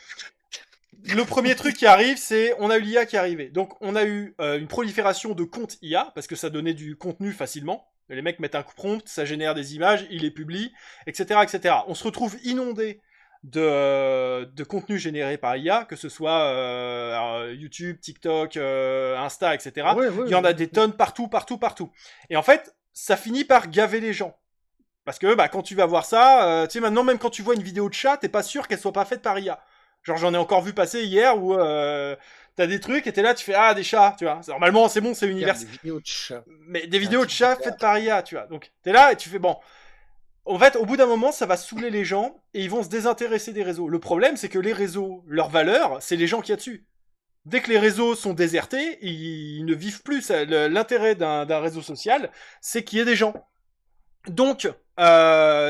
Speaker 2: le premier truc qui arrive, c'est on a eu l'IA qui est arrivée. Donc on a eu une prolifération de comptes IA parce que ça donnait du contenu facilement. Les mecs mettent un prompt, ça génère des images, ils les publient, etc., etc. On se retrouve inondé de contenu généré par IA, que ce soit YouTube, TikTok, Insta, etc.
Speaker 1: Ouais,
Speaker 2: Il y en a
Speaker 1: ouais.
Speaker 2: des tonnes partout, partout, partout. Et en fait, ça finit par gaver les gens. Parce que bah, quand tu vas voir ça, tu sais, maintenant, même quand tu vois une vidéo de chat, t'es pas sûr qu'elle soit pas faite par IA. Genre, j'en ai encore vu passer hier où t'as des trucs et t'es là, tu fais ah, des chats, tu vois. Normalement, c'est bon, c'est
Speaker 1: Regarde
Speaker 2: univers.
Speaker 1: des vidéos de chat.
Speaker 2: Mais des
Speaker 1: C'est un
Speaker 2: vidéos de
Speaker 1: truc de
Speaker 2: chat faites par IA, tu vois. Donc, t'es là et tu fais bon. En fait, au bout d'un moment, ça va saouler les gens et ils vont se désintéresser des réseaux. Le problème, c'est que les réseaux, leur valeur, c'est les gens qu'il y a dessus. Dès que les réseaux sont désertés, ils ne vivent plus. L'intérêt d'un réseau social, c'est qu'il y ait des gens. Donc,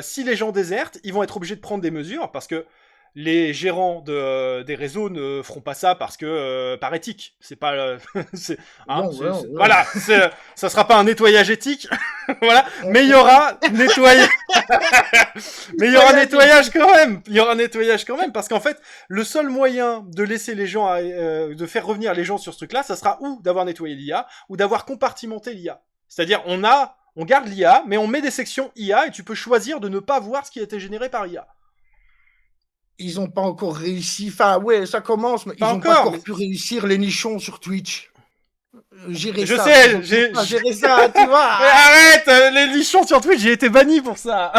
Speaker 2: si les gens désertent, ils vont être obligés de prendre des mesures parce que les gérants des réseaux ne feront pas ça parce que par éthique. C'est pas, hein,
Speaker 1: Ouais.
Speaker 2: voilà, ça sera pas un nettoyage éthique, voilà. Mais il y aura nettoyage, mais il y aura nettoyage quand même. Il y aura nettoyage quand même parce qu'en fait, le seul moyen de laisser les gens, de faire revenir les gens sur ce truc-là, ça sera ou d'avoir nettoyé l'IA ou d'avoir compartimenté l'IA. C'est-à-dire, on garde l'IA, mais on met des sections IA et tu peux choisir de ne pas voir ce qui a été généré par IA.
Speaker 1: Ils ont pas encore réussi. Enfin, ouais, ça commence, mais
Speaker 2: Pas
Speaker 1: ils ont
Speaker 2: encore,
Speaker 1: pas encore
Speaker 2: mais-
Speaker 1: pu réussir les nichons sur Twitch. Gérer
Speaker 2: Je
Speaker 1: ça.
Speaker 2: sais,
Speaker 1: Ils ont pas géré ça, tu vois.
Speaker 2: Mais arrête, les lichons sur Twitch, j'ai été banni pour ça.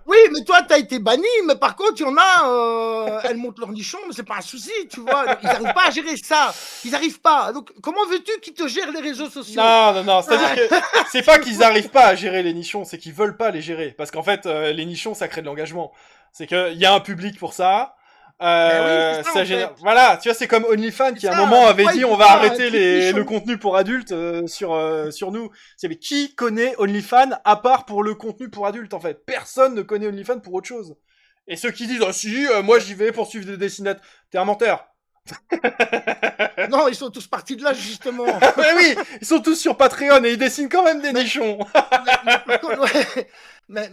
Speaker 1: Oui, mais toi, t'as été banni, mais par contre, il y en a, elles montent leur nichon, mais c'est pas un souci, tu vois. Ils n'arrivent pas à gérer ça. Ils n'arrivent pas. Donc, comment veux-tu qu'ils te gèrent les réseaux sociaux?
Speaker 2: Non, c'est-à-dire que c'est pas qu'ils arrivent pas à gérer les nichons, c'est qu'ils veulent pas les gérer. Parce qu'en fait, les nichons, ça crée de l'engagement. C'est qu'il y a un public pour ça.
Speaker 1: Ben oui, c'est ça, en
Speaker 2: génère...
Speaker 1: fait.
Speaker 2: Voilà, tu vois, c'est comme OnlyFans qui à un
Speaker 1: ça,
Speaker 2: moment avait
Speaker 1: pourquoi
Speaker 2: dit
Speaker 1: ils
Speaker 2: on
Speaker 1: font
Speaker 2: va
Speaker 1: pas un
Speaker 2: arrêter
Speaker 1: truc nichon?
Speaker 2: le contenu pour adultes sur nous. Mais qui connaît OnlyFans à part pour le contenu pour adultes en fait? Personne ne connaît OnlyFans pour autre chose. Et ceux qui disent ah si, moi j'y vais pour suivre des dessinateurs, t'es un menteur.
Speaker 1: Non, ils sont tous partis de là, justement.
Speaker 2: Mais oui, ils sont tous sur Patreon et ils dessinent quand même des nichons.
Speaker 1: Par contre, ouais. Mais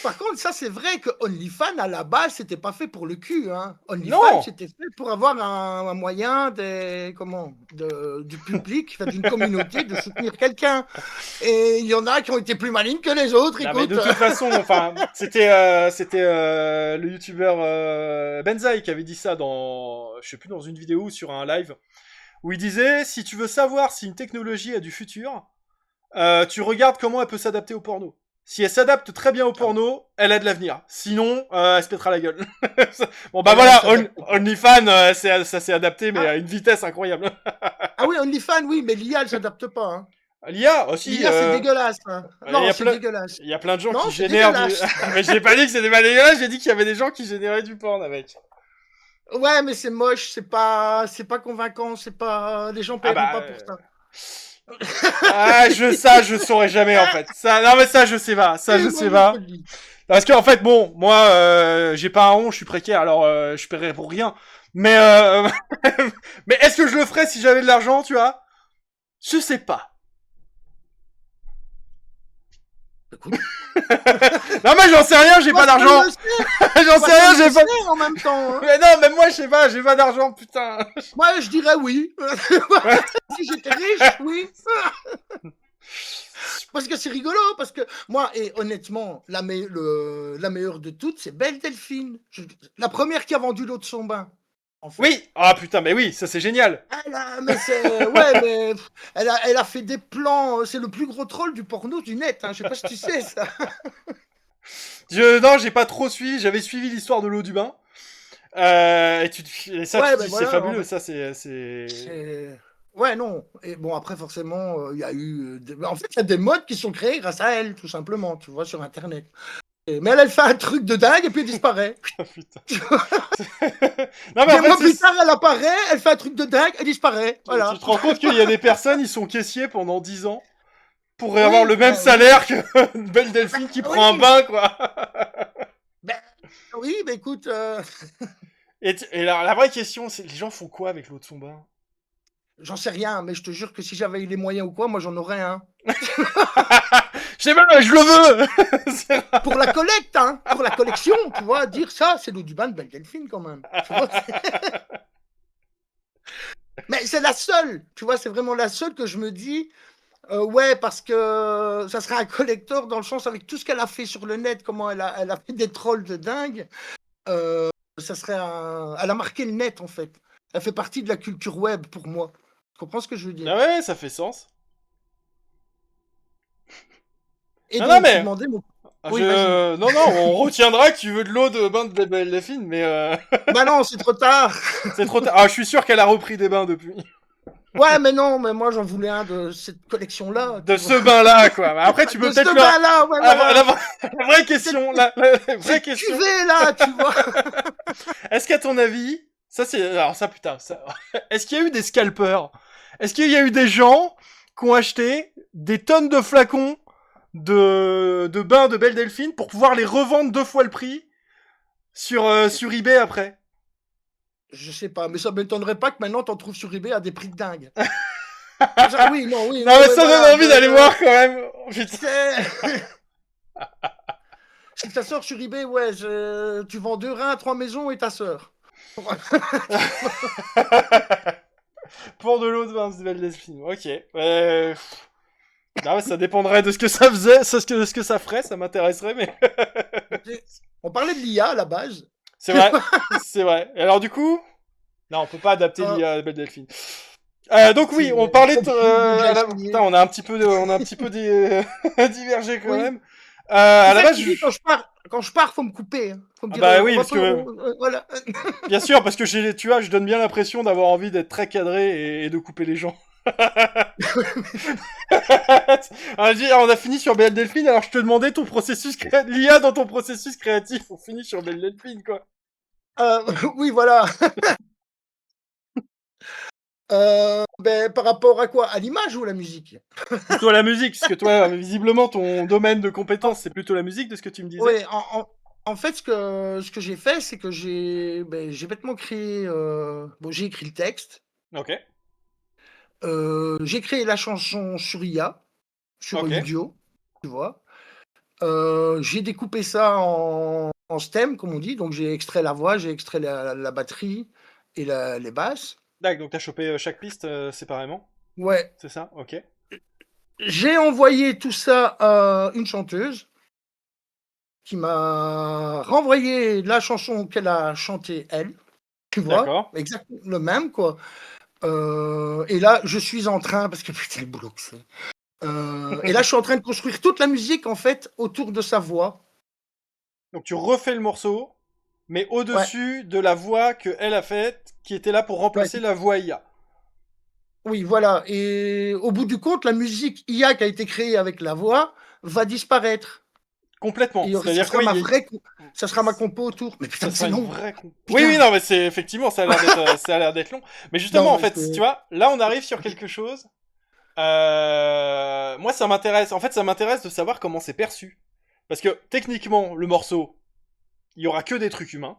Speaker 1: par contre, ça c'est vrai que OnlyFans à la base c'était pas fait pour le cul, hein.
Speaker 2: Non.
Speaker 1: OnlyFans c'était fait pour avoir un moyen du public, enfin, d'une communauté de soutenir quelqu'un. Et il y en a qui ont été plus malignes que les autres.
Speaker 2: Non, mais
Speaker 1: Écoute,
Speaker 2: de toute façon, enfin, c'était le youtubeur Benzaï qui avait dit ça dans, je sais plus, dans une vidéo ou sur un live, où il disait si tu veux savoir si une technologie a du futur, tu regardes comment elle peut s'adapter au porno. Si elle s'adapte très bien au porno, elle a de l'avenir. Sinon, elle se pètera la gueule. Bon bah voilà, OnlyFans, ça s'est adapté, mais à une vitesse incroyable.
Speaker 1: ah oui, OnlyFans, oui, mais l'IA elle s'adapte pas. Hein.
Speaker 2: L'IA aussi.
Speaker 1: L'IA c'est dégueulasse. Hein. Non, c'est dégueulasse.
Speaker 2: Il y a plein de gens
Speaker 1: Non,
Speaker 2: qui
Speaker 1: c'est
Speaker 2: génèrent du.
Speaker 1: dégueulasse.
Speaker 2: Mais j'ai pas dit que c'était pas dégueulasse, j'ai dit qu'il y avait des gens qui généraient du porn avec.
Speaker 1: Ouais, mais c'est moche, c'est pas convaincant, c'est pas, les gens paieront pas pour ça.
Speaker 2: Ah, je saurais jamais, en fait. Ça, non, mais ça, je sais pas. Ça, je sais pas. Parce qu'en fait, bon, moi, j'ai pas un rond, je suis précaire, alors je paierais pour rien. Mais, mais est-ce que je le ferais si j'avais de l'argent, tu vois? Je sais pas. Non, mais j'en sais rien, j'ai pas d'argent. J'en sais rien, j'ai pas.
Speaker 1: En même temps. Hein.
Speaker 2: Mais non, mais moi, je sais pas, j'ai pas d'argent, putain.
Speaker 1: Moi, je dirais oui. Si j'étais riche, oui. Parce que c'est rigolo, parce que moi, et honnêtement, la meilleure de toutes, c'est Belle Delphine. La première qui a vendu l'eau de son bain. En fait.
Speaker 2: Oui, ah putain, mais oui, ça c'est génial.
Speaker 1: Mais c'est, ouais, mais elle a fait des plans. C'est le plus gros troll du porno du net. Hein. Je sais pas si tu sais ça.
Speaker 2: Non, j'ai pas trop suivi. J'avais suivi l'histoire de l'eau du bain. Et ça,
Speaker 1: Ouais,
Speaker 2: tu dis,
Speaker 1: voilà,
Speaker 2: c'est fabuleux.
Speaker 1: en fait,
Speaker 2: Ça, c'est.
Speaker 1: Ouais, non. Et bon, après, forcément, il y a eu. En fait, il y a des modes qui sont créés grâce à elle, tout simplement, tu vois, sur Internet. Mais elle fait un truc de dingue et puis elle disparaît.
Speaker 2: Oh, putain. Non, mais
Speaker 1: Des mois
Speaker 2: en fait,
Speaker 1: plus tard, elle apparaît, elle fait un truc de dingue, elle disparaît. Voilà.
Speaker 2: Tu te rends compte qu'il y a des personnes, ils sont caissiers pendant 10 ans pour avoir le même salaire que une Belle Delphine qui prend un bain, quoi.
Speaker 1: Oui, mais écoute.
Speaker 2: Et la vraie question, c'est les gens font quoi avec l'eau de son bain?
Speaker 1: J'en sais rien, mais je te jure que si j'avais eu les moyens ou quoi, moi j'en aurais un.
Speaker 2: Je sais pas, je le veux.
Speaker 1: Pour la collecte, hein, pour la collection, tu vois, dire ça, c'est l'eau du bain de Belle Delphine quand même. Tu vois, mais c'est la seule, tu vois, c'est vraiment la seule que je me dis, ouais, parce que ça serait un collector dans le sens avec tout ce qu'elle a fait sur le net, comment elle a fait des trolls de dingue, ça serait elle a marqué le net en fait. Elle fait partie de la culture web pour moi. Tu comprends ce que je veux dire?
Speaker 2: Ah ouais, ça fait sens.
Speaker 1: Et
Speaker 2: non,
Speaker 1: donc,
Speaker 2: non, mais...
Speaker 1: tu demandais mon...
Speaker 2: Oui, non, on retiendra que tu veux de l'eau de bain de Belle Delphine, mais...
Speaker 1: Bah non, c'est trop tard.
Speaker 2: C'est trop tard. Ah, je suis sûr qu'elle a repris des bains depuis.
Speaker 1: Ouais, mais non, mais moi j'en voulais un de cette collection-là.
Speaker 2: De ce bain-là, quoi. Après, tu peux peut-être...
Speaker 1: De ce bain-là, ouais,
Speaker 2: la vraie question, la vraie question...
Speaker 1: Cuvée, là, tu vois.
Speaker 2: Est-ce qu'à ton avis... Ça, c'est... Alors ça, putain, ça... Est-ce qu'il y a eu des scalpers? Est-ce qu'il y a eu des gens qui ont acheté des tonnes de flacons de bains de Belle Delphine pour pouvoir les revendre 2 fois le prix sur eBay après?
Speaker 1: Je sais pas, mais ça m'étonnerait pas que maintenant t'en trouves sur eBay à des prix de dingue. Oui, non, oui.
Speaker 2: Non, mais ça donne envie d'aller voir quand même.
Speaker 1: Si ça sort sur eBay, ouais, tu vends 2 reins, 3 maisons et ta sœur.
Speaker 2: Pour de l'eau de bain de Belle Delphine, ok. Non, mais ça dépendrait de ce que ça faisait, de ce que ça ferait, ça m'intéresserait, mais...
Speaker 1: On parlait de l'IA à la base.
Speaker 2: C'est vrai, c'est vrai. Et alors du coup... Non, on peut pas adapter l'IA à Belle Delphine. Donc oui, on parlait de... Putain, on a un petit peu divergé quand même. À la base,
Speaker 1: quand je pars, faut me couper. Hein. Faut me dire,
Speaker 2: bah oui, parce que...
Speaker 1: voilà.
Speaker 2: Bien sûr, parce que tu vois, je donne bien l'impression d'avoir envie d'être très cadré et de couper les gens. On a fini sur Belle Delphine, alors je te demandais ton processus l'IA dans ton processus créatif. On finit sur Belle Delphine, quoi.
Speaker 1: Oui, voilà. Par rapport à quoi? À l'image ou à la musique?
Speaker 2: Plutôt à la musique, parce que toi, visiblement, ton domaine de compétence, c'est plutôt la musique, de ce que tu me disais.
Speaker 1: Oui, en fait, ce que j'ai fait, c'est que j'ai bêtement créé... Bon, j'ai écrit le texte.
Speaker 2: Ok.
Speaker 1: J'ai créé la chanson sur IA, sur Udio, tu vois. J'ai découpé ça en stem, comme on dit. Donc, j'ai extrait la voix, j'ai extrait la batterie et les basses.
Speaker 2: D'accord, donc t'as chopé chaque piste séparément?
Speaker 1: Ouais.
Speaker 2: C'est ça? Ok.
Speaker 1: J'ai envoyé tout ça à une chanteuse qui m'a renvoyé la chanson qu'elle a chantée, elle. Tu vois?
Speaker 2: D'accord.
Speaker 1: Exactement le même, quoi. Et là, je suis en train, parce que putain, le boulot que c'est. Et là, je suis en train de construire toute la musique, en fait, autour de sa voix.
Speaker 2: Donc tu refais le morceau, mais au-dessus de la voix qu'elle a faite, qui était là pour remplacer la voix IA.
Speaker 1: Oui, voilà. Et au bout du compte, la musique IA qui a été créée avec la voix va disparaître.
Speaker 2: Complètement.
Speaker 1: C'est-à-dire que ça sera ma compo autour. Mais putain, c'est long.
Speaker 2: Oui, non, mais effectivement, ça a l'air d'être long. Mais justement, en fait, tu vois, là, on arrive sur quelque chose Moi, ça m'intéresse. En fait, ça m'intéresse de savoir comment c'est perçu. Parce que techniquement, le morceau, il y aura que des trucs humains.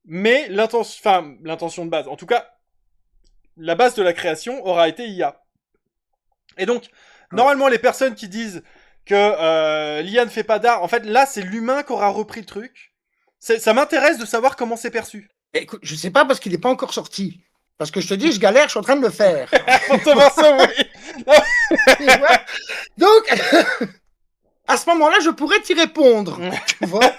Speaker 2: Mais l'intention de base, en tout cas, la base de la création aura été IA. Et donc,
Speaker 1: Ouais.
Speaker 2: normalement, les personnes qui disent que l'IA ne fait pas d'art, en fait, là, c'est l'humain qui aura repris le truc. Ça m'intéresse de savoir comment c'est perçu.
Speaker 1: Écoute, je sais pas parce qu'il n'est pas encore sorti. Parce que je te dis, je galère, je suis en train de le faire.
Speaker 2: Pour te voir ça, oui.
Speaker 1: Tu vois. Donc, à ce moment-là, je pourrais t'y répondre. Tu vois.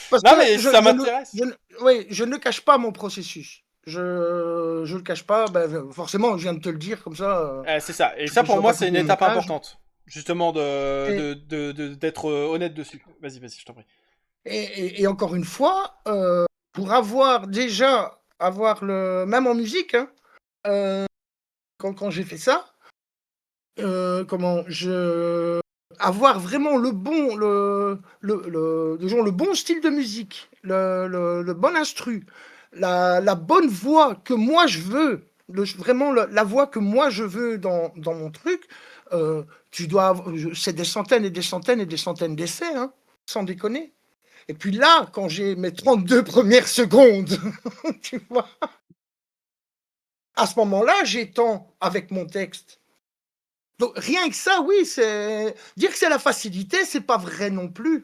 Speaker 1: Parce que
Speaker 2: Non, mais ça m'intéresse.
Speaker 1: oui, je ne cache pas mon processus. Je le cache pas. Ben, forcément, je viens de te le dire comme ça.
Speaker 2: C'est ça. Et
Speaker 1: Tu
Speaker 2: ça,
Speaker 1: ne
Speaker 2: pour
Speaker 1: dois
Speaker 2: moi,
Speaker 1: pas
Speaker 2: c'est une
Speaker 1: couper au
Speaker 2: étape
Speaker 1: montage.
Speaker 2: importante. Justement,
Speaker 1: Et,
Speaker 2: d'être honnête dessus. Vas-y, vas-y, je t'en prie.
Speaker 1: et encore une fois, pour avoir déjà même en musique, hein, quand j'ai fait ça, comment avoir vraiment disons, le bon style de musique, le bon instru, la bonne voix que moi je veux, vraiment la voix que moi je veux dans mon truc, euh, c'est des centaines et des centaines et des centaines d'essais, hein, sans déconner. Et puis là, quand j'ai mes 32 premières secondes, tu vois, à ce moment-là, j'étends avec mon texte. Donc rien que ça, oui, c'est dire que c'est la facilité, c'est pas vrai non plus.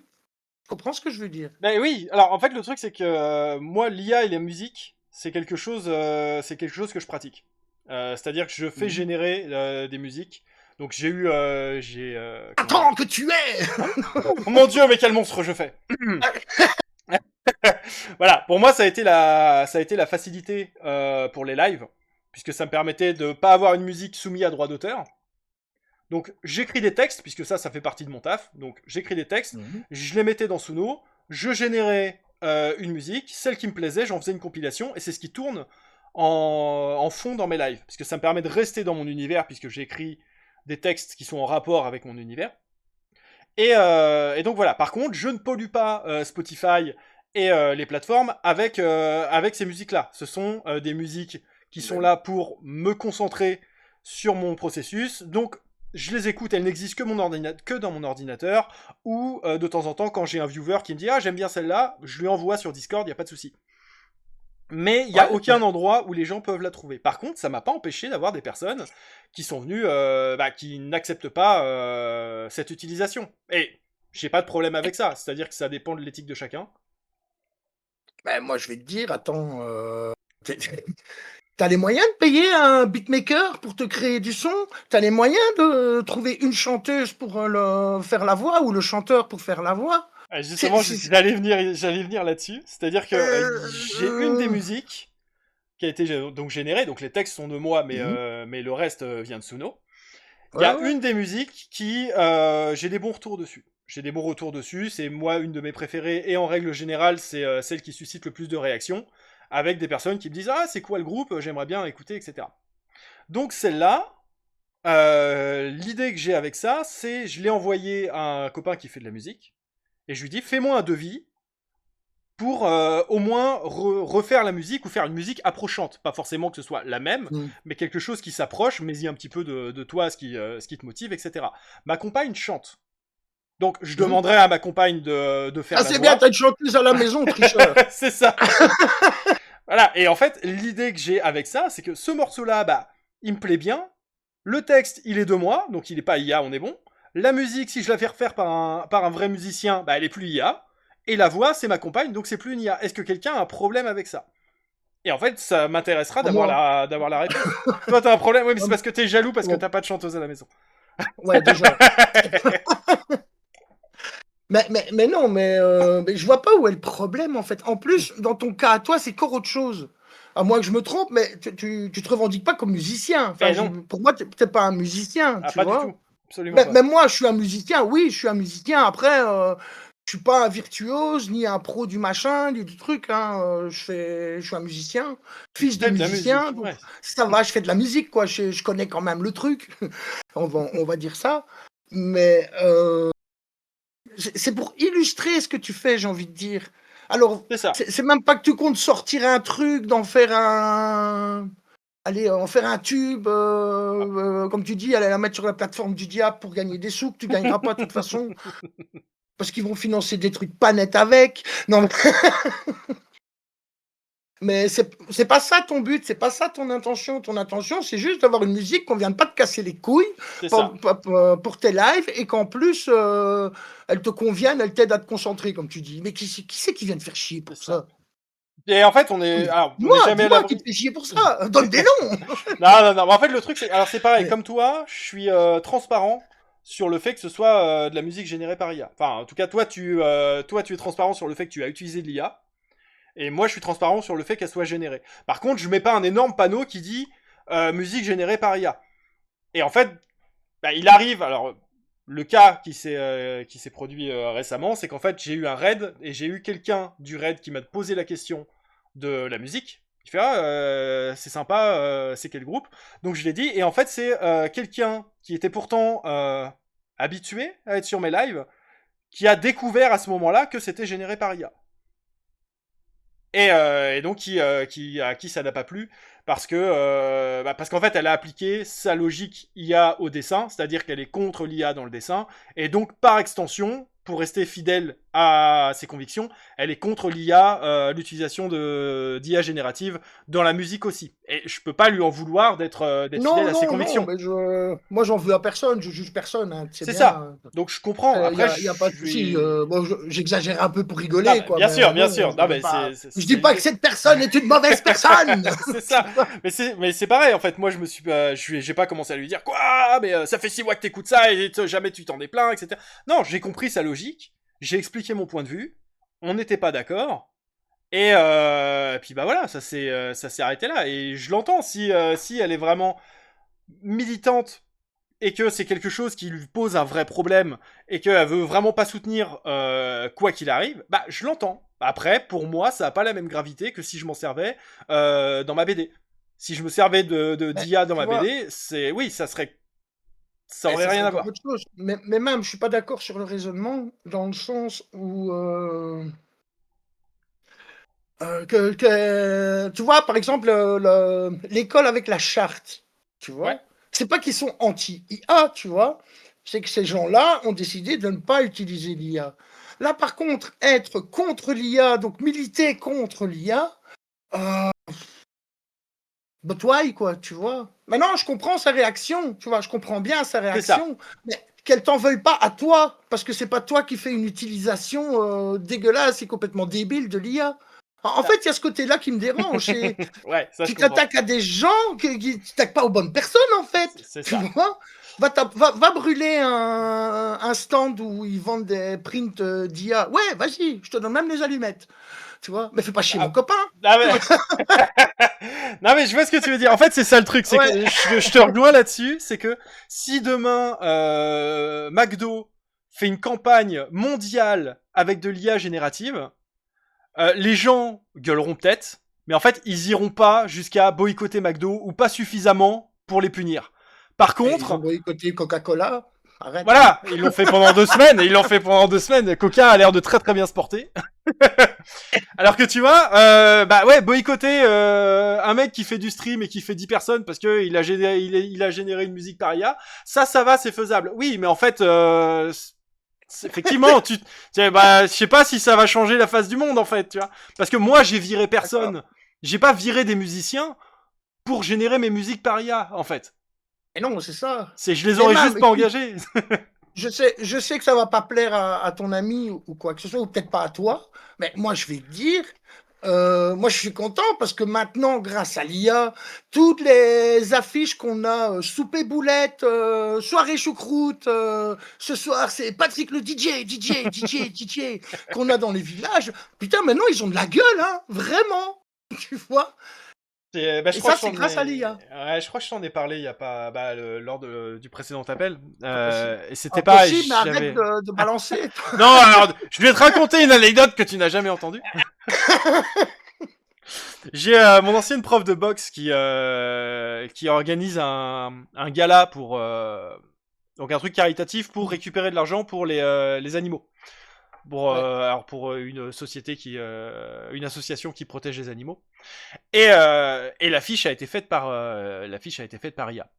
Speaker 1: Tu comprends ce que je veux dire?
Speaker 2: Ben oui, alors en fait, le truc, c'est que moi, l'IA et la musique, c'est quelque chose que je pratique. C'est-à-dire que je fais
Speaker 1: Mhm.
Speaker 2: générer des musiques. Donc comment dire?
Speaker 1: Attends que tu es.
Speaker 2: Oh mon dieu, mais quel monstre je fais! Voilà, pour moi, ça a été la facilité pour les lives, puisque ça me permettait de pas avoir une musique soumise à droit d'auteur. Donc j'écris des textes, puisque ça fait partie de mon taf. Donc j'écris des textes,
Speaker 1: Mhm.
Speaker 2: je les mettais dans Suno, je générais une musique, celle qui me plaisait, j'en faisais une compilation, et c'est ce qui tourne en fond dans mes lives, puisque ça me permet de rester dans mon univers, puisque j'écris des textes qui sont en rapport avec mon univers. Et donc voilà, par contre, je ne pollue pas Spotify et les plateformes avec ces musiques-là. Ce sont des musiques qui sont
Speaker 1: Ouais.
Speaker 2: là pour me concentrer sur mon processus. Donc, je les écoute, elles n'existent que dans mon ordinateur, ou de temps en temps, quand j'ai un viewer qui me dit « Ah, j'aime bien celle-là », je lui envoie sur Discord, il n'y a pas de souci. Mais il n'y a
Speaker 1: Ouais,
Speaker 2: aucun endroit où les gens peuvent la trouver. Par contre, ça m'a pas empêché d'avoir des personnes qui sont venues, qui n'acceptent pas cette utilisation. Et j'ai pas de problème avec ça. C'est-à-dire que ça dépend de l'éthique de chacun.
Speaker 1: ben, moi je vais te dire, attends, t'as les moyens de payer un beatmaker pour te créer du son? T'as les moyens de trouver une chanteuse pour faire la voix ou le chanteur pour faire la voix? C'est,
Speaker 2: Justement,
Speaker 1: c'est-
Speaker 2: j'allais venir là-dessus. C'est-à-dire que j'ai une des
Speaker 1: euh,
Speaker 2: musiques qui a été donc générée. Donc les textes sont de moi,
Speaker 1: mhm.
Speaker 2: mais le reste vient de Suno. Il y
Speaker 1: Ouais,
Speaker 2: a
Speaker 1: ouais.
Speaker 2: une des musiques qui j'ai des bons retours dessus. J'ai des bons retours dessus, c'est moi une de mes préférées et en règle générale c'est celle qui suscite le plus de réactions avec des personnes qui me disent ah c'est quoi le groupe, j'aimerais bien écouter etc. Donc celle-là, l'idée que j'ai avec ça c'est je l'ai envoyé à un copain qui fait de la musique et je lui dis fais-moi un devis pour au moins refaire la musique ou faire une musique approchante. Pas forcément que ce soit la même,
Speaker 1: Mm.
Speaker 2: mais quelque chose qui s'approche, mais il y a un petit peu de toi, ce qui te motive, etc. Ma compagne chante. Donc je
Speaker 1: Mhm.
Speaker 2: demanderai à ma compagne de faire
Speaker 1: Ah,
Speaker 2: la
Speaker 1: c'est bien,
Speaker 2: voix.
Speaker 1: t'as une chanteuse à la maison, tricheur.
Speaker 2: C'est ça. Voilà. Et en fait, l'idée que j'ai avec ça, c'est que ce morceau-là, bah, il me plaît bien. Le texte, il est de moi, donc il est pas IA, on est bon. La musique, si je la fais refaire par un vrai musicien, bah, elle est plus IA. Et la voix, c'est ma compagne, donc c'est plus une IA. Est-ce que quelqu'un a un problème avec ça? Et en fait, ça m'intéressera
Speaker 1: Pas moi.
Speaker 2: d'avoir la réponse. Toi, t'as un problème? Oui, mais c'est
Speaker 1: Hum,
Speaker 2: parce que t'es jaloux parce que
Speaker 1: bon,
Speaker 2: t'as pas de chanteuse à la maison.
Speaker 1: ouais, déjà. Mais non, mais je vois pas où est le problème en fait. En plus, dans ton cas à toi, c'est encore autre chose. À moins que je me trompe, mais tu te revendiques pas comme musicien. Enfin,
Speaker 2: Mais non,
Speaker 1: pour moi, t'es pas un musicien,
Speaker 2: ah,
Speaker 1: tu
Speaker 2: pas du
Speaker 1: vois.
Speaker 2: tout. Absolument pas.
Speaker 1: Même moi, je suis un musicien. Oui, je suis un musicien. Après, je suis pas un virtuose, ni un pro du machin, ni du truc. Hein. Je suis un musicien,
Speaker 2: Tu
Speaker 1: fils de
Speaker 2: fais de la
Speaker 1: musicien.
Speaker 2: musique,
Speaker 1: Donc
Speaker 2: ouais.
Speaker 1: ça va, je fais de la musique, quoi. Je connais quand même le truc. On va dire ça. Mais c'est pour illustrer ce que tu fais, j'ai envie de dire. Alors,
Speaker 2: C'est ça.
Speaker 1: c'est même pas que tu comptes sortir un truc, d'en faire un. aller en faire un tube, comme tu dis, aller la mettre sur la plateforme du diable pour gagner des sous que tu gagneras pas de toute façon, parce qu'ils vont financer des trucs pas nets avec. Non, mais c'est pas ça ton but, c'est pas ça ton intention. Ton intention, c'est juste d'avoir une musique qu'on vient pas te casser les couilles
Speaker 2: C'est ça.
Speaker 1: pour tes lives et qu'en plus, elle te convienne, elle t'aide à te concentrer, comme tu dis. Mais qui c'est qui vient te faire chier pour
Speaker 2: C'est
Speaker 1: ça?
Speaker 2: ça. Et en fait, on n'est jamais à
Speaker 1: Dis-moi qui
Speaker 2: l'abri.
Speaker 1: te fait chier pour ça. Donne des noms.
Speaker 2: Non, non, non. Mais en fait, le truc, alors c'est pareil.
Speaker 1: Mais-
Speaker 2: Comme toi, je suis transparent sur le fait que ce soit de la musique générée par IA. Enfin, en tout cas, toi, tu es transparent sur le fait que tu as utilisé de l'IA. Et moi, je suis transparent sur le fait qu'elle soit générée. Par contre, je mets pas un énorme panneau qui dit musique générée par IA. Et en fait, bah, il arrive. Alors, le cas qui s'est produit récemment, c'est qu'en fait, j'ai eu un raid et j'ai eu quelqu'un du raid qui m'a posé la question de la musique. Il fait c'est sympa, c'est quel groupe? Donc je l'ai dit et en fait c'est quelqu'un qui était pourtant habitué à être sur mes lives qui a découvert à ce moment-là que c'était généré par IA. Et donc à qui ça n'a pas plu parce qu'en fait elle a appliqué sa logique IA au dessin, c'est-à-dire qu'elle est contre l'IA dans le dessin et donc par extension pour rester fidèle à ses convictions, elle est contre l'IA, l'utilisation d'IA générative dans la musique aussi. Et je peux pas lui en vouloir d'être fidèle
Speaker 1: Non,
Speaker 2: à ses
Speaker 1: non, non,
Speaker 2: convictions.
Speaker 1: mais moi j'en veux à personne, je juge personne, hein, c'est
Speaker 2: C'est
Speaker 1: bien.
Speaker 2: ça. Donc je comprends.
Speaker 1: Il
Speaker 2: Après,
Speaker 1: y a pas de
Speaker 2: je
Speaker 1: souci.
Speaker 2: lui...
Speaker 1: Bon, j'exagère un peu pour
Speaker 2: Non,
Speaker 1: rigoler,
Speaker 2: mais
Speaker 1: quoi,
Speaker 2: bien sûr,
Speaker 1: mais
Speaker 2: bien
Speaker 1: non,
Speaker 2: sûr.
Speaker 1: je
Speaker 2: Non,
Speaker 1: veux
Speaker 2: mais
Speaker 1: pas. Je dis
Speaker 2: c'est
Speaker 1: pas que
Speaker 2: l'idée.
Speaker 1: cette personne est une mauvaise personne.
Speaker 2: C'est ça. Mais c'est pareil en fait. Moi je me suis j'ai pas commencé à lui dire quoi, mais ça fait 6 mois que t'écoutes ça et jamais tu t'en es plaint, etc. Non, j'ai compris sa logique. J'ai expliqué mon point de vue. On n'était pas d'accord. Et puis bah voilà, ça s'est arrêté là. Et je l'entends si elle est vraiment militante et que c'est quelque chose qui lui pose un vrai problème et qu'elle veut vraiment pas soutenir quoi qu'il arrive, bah je l'entends. Après, pour moi, ça a pas la même gravité que si je m'en servais dans ma BD. Si je me servais
Speaker 1: Mais,
Speaker 2: d'IA dans
Speaker 1: tu
Speaker 2: ma
Speaker 1: vois,
Speaker 2: BD, oui, ça aurait
Speaker 1: ça
Speaker 2: rien
Speaker 1: serait
Speaker 2: à
Speaker 1: encore
Speaker 2: voir.
Speaker 1: autre chose. Mais même, je suis pas d'accord sur le raisonnement, dans le sens où tu vois, par exemple, l'école avec la charte, tu
Speaker 2: Ouais,
Speaker 1: vois, c'est pas qu'ils sont anti-IA, tu vois, c'est que ces gens-là ont décidé de ne pas utiliser l'IA. Là, par contre, être contre l'IA, donc militer contre l'IA, but why, quoi, tu vois. Maintenant, je comprends sa réaction, tu vois, je comprends bien sa
Speaker 2: c'est ça.
Speaker 1: réaction, mais qu'elle t'en veuille pas à toi, parce que c'est pas toi qui fais une utilisation dégueulasse et complètement débile de l'IA. En
Speaker 2: Ah.
Speaker 1: fait, il y a ce côté-là qui me dérange, c'est
Speaker 2: Ouais, ça je
Speaker 1: tu
Speaker 2: comprends.
Speaker 1: t'attaques à des gens qui t'attaquent pas aux bonnes personnes, en fait,
Speaker 2: C'est
Speaker 1: tu
Speaker 2: ça.
Speaker 1: vois. Va brûler un stand où ils vendent des prints d'IA. Ouais, vas-y, je te donne même les allumettes, tu vois. Mais fais pas chier mon
Speaker 2: Ah,
Speaker 1: copain.
Speaker 2: ah, mais... non mais je vois ce que tu veux dire. En fait, c'est ça le truc, c'est
Speaker 1: Ouais.
Speaker 2: que je te rejoins là-dessus, c'est que si demain McDo fait une campagne mondiale avec de l'IA générative, les gens gueuleront peut-être, mais en fait, ils iront pas jusqu'à boycotter McDo ou pas suffisamment pour les punir. Par
Speaker 1: Et ils ont
Speaker 2: contre,
Speaker 1: boycotté Coca-Cola. Arrête.
Speaker 2: voilà, ils l'ont fait pendant 2 semaines, et ils l'ont fait pendant 2 semaines. Coca a l'air de très très bien se porter. Alors que tu vois, bah ouais, boycotter un mec qui fait du stream et qui fait 10 personnes parce que il a généré une musique par IA, ça va, c'est faisable. Oui, mais en fait, effectivement, bah, je sais pas si ça va changer la face du monde en fait, tu vois. Parce que moi, j'ai viré
Speaker 1: D'accord.
Speaker 2: personne. J'ai pas viré des musiciens pour générer mes musiques par IA, en fait.
Speaker 1: Et non, c'est ça.
Speaker 2: Je les
Speaker 1: Et
Speaker 2: aurais
Speaker 1: même,
Speaker 2: juste pas
Speaker 1: écoute,
Speaker 2: engagés.
Speaker 1: je sais que ça va pas plaire à ton ami ou quoi que ce soit, ou peut-être pas à toi, mais moi je vais te dire, moi je suis content parce que maintenant, grâce à l'IA, toutes les affiches qu'on a, souper boulette, soirée choucroute, ce soir c'est Patrick le DJ, qu'on a dans les villages, putain maintenant ils ont de la gueule, hein, vraiment, tu vois.
Speaker 2: Bah, je
Speaker 1: Et
Speaker 2: crois
Speaker 1: ça
Speaker 2: que je
Speaker 1: c'est
Speaker 2: t'en
Speaker 1: grâce à
Speaker 2: ai...
Speaker 1: l'IA.
Speaker 2: Ouais, je crois que je t'en ai parlé il y a pas... Bah, lors du précédent appel.
Speaker 1: Impossible.
Speaker 2: Et c'était pas...
Speaker 1: Impossible, mais arrête
Speaker 2: J'avais...
Speaker 1: de balancer.
Speaker 2: Non, alors, je vais te raconter une anecdote que tu n'as jamais entendue. J'ai mon ancienne prof de boxe qui organise un gala pour... donc un truc caritatif pour récupérer de l'argent pour les animaux. pour une société une association qui protège les animaux. Et l'affiche a été faite par IA.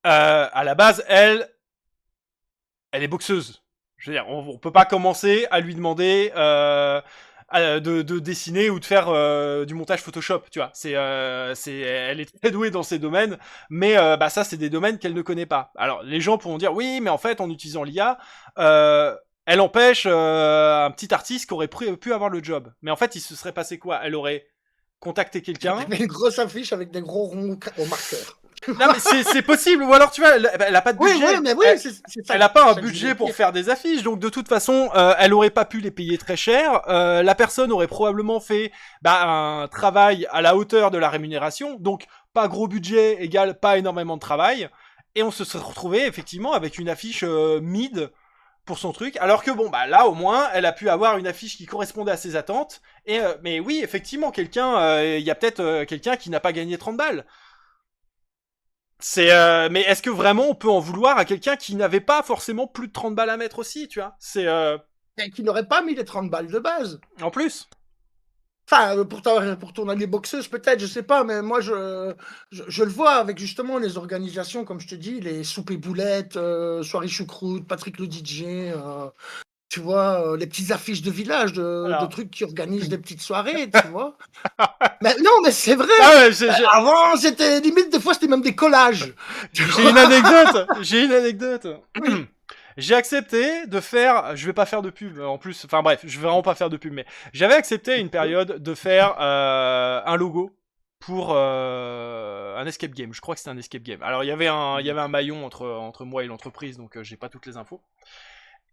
Speaker 2: À la base, elle est boxeuse. Je veux dire, on peut pas commencer à lui demander de dessiner ou de faire du montage Photoshop, tu vois. Elle est très douée dans ces domaines, mais ça, c'est des domaines qu'elle ne connaît pas. Alors, les gens pourront dire, oui, mais en fait, en utilisant l'IA, elle empêche un petit artiste qui aurait pu avoir le job. Mais en fait, il se serait passé quoi? Elle aurait contacté quelqu'un.
Speaker 1: Une grosse affiche avec des gros ronds au marqueur.
Speaker 2: Non, mais c'est possible. Ou alors, tu vois, elle a pas de budget. Elle a pas un budget pour faire des affiches. Donc, de toute façon, elle aurait pas pu les payer très cher. La personne aurait probablement fait un travail à la hauteur de la rémunération. Donc, pas gros budget égale pas énormément de travail. Et on se serait retrouvé effectivement avec une affiche mid pour son truc. Alors que là, au moins, elle a pu avoir une affiche qui correspondait à ses attentes. Et mais oui, effectivement, il y a peut-être quelqu'un qui n'a pas gagné 30 balles. Mais est-ce que vraiment on peut en vouloir à quelqu'un qui n'avait pas forcément plus de 30 balles à mettre aussi, tu vois?
Speaker 1: Et qui n'aurait pas mis les 30 balles de base.
Speaker 2: En plus.
Speaker 1: Enfin, pour ton année boxeuse, peut-être, je sais pas, mais moi, je le vois avec justement les organisations, comme je te dis, les soupes boulettes, soirée choucroute, Patrick le DJ, tu vois, les petites affiches de village, de trucs qui organisent des petites soirées, tu vois. Mais non, mais c'est vrai. Avant, c'était limite, des fois, c'était même des collages.
Speaker 2: J'ai une anecdote. J'ai accepté de faire, je vais pas faire de pub en plus, enfin bref, je vais vraiment pas faire de pub, mais j'avais accepté à une période de faire un logo pour un escape game. Je crois que c'était un escape game. Alors il y avait un maillon entre moi et l'entreprise, donc j'ai pas toutes les infos.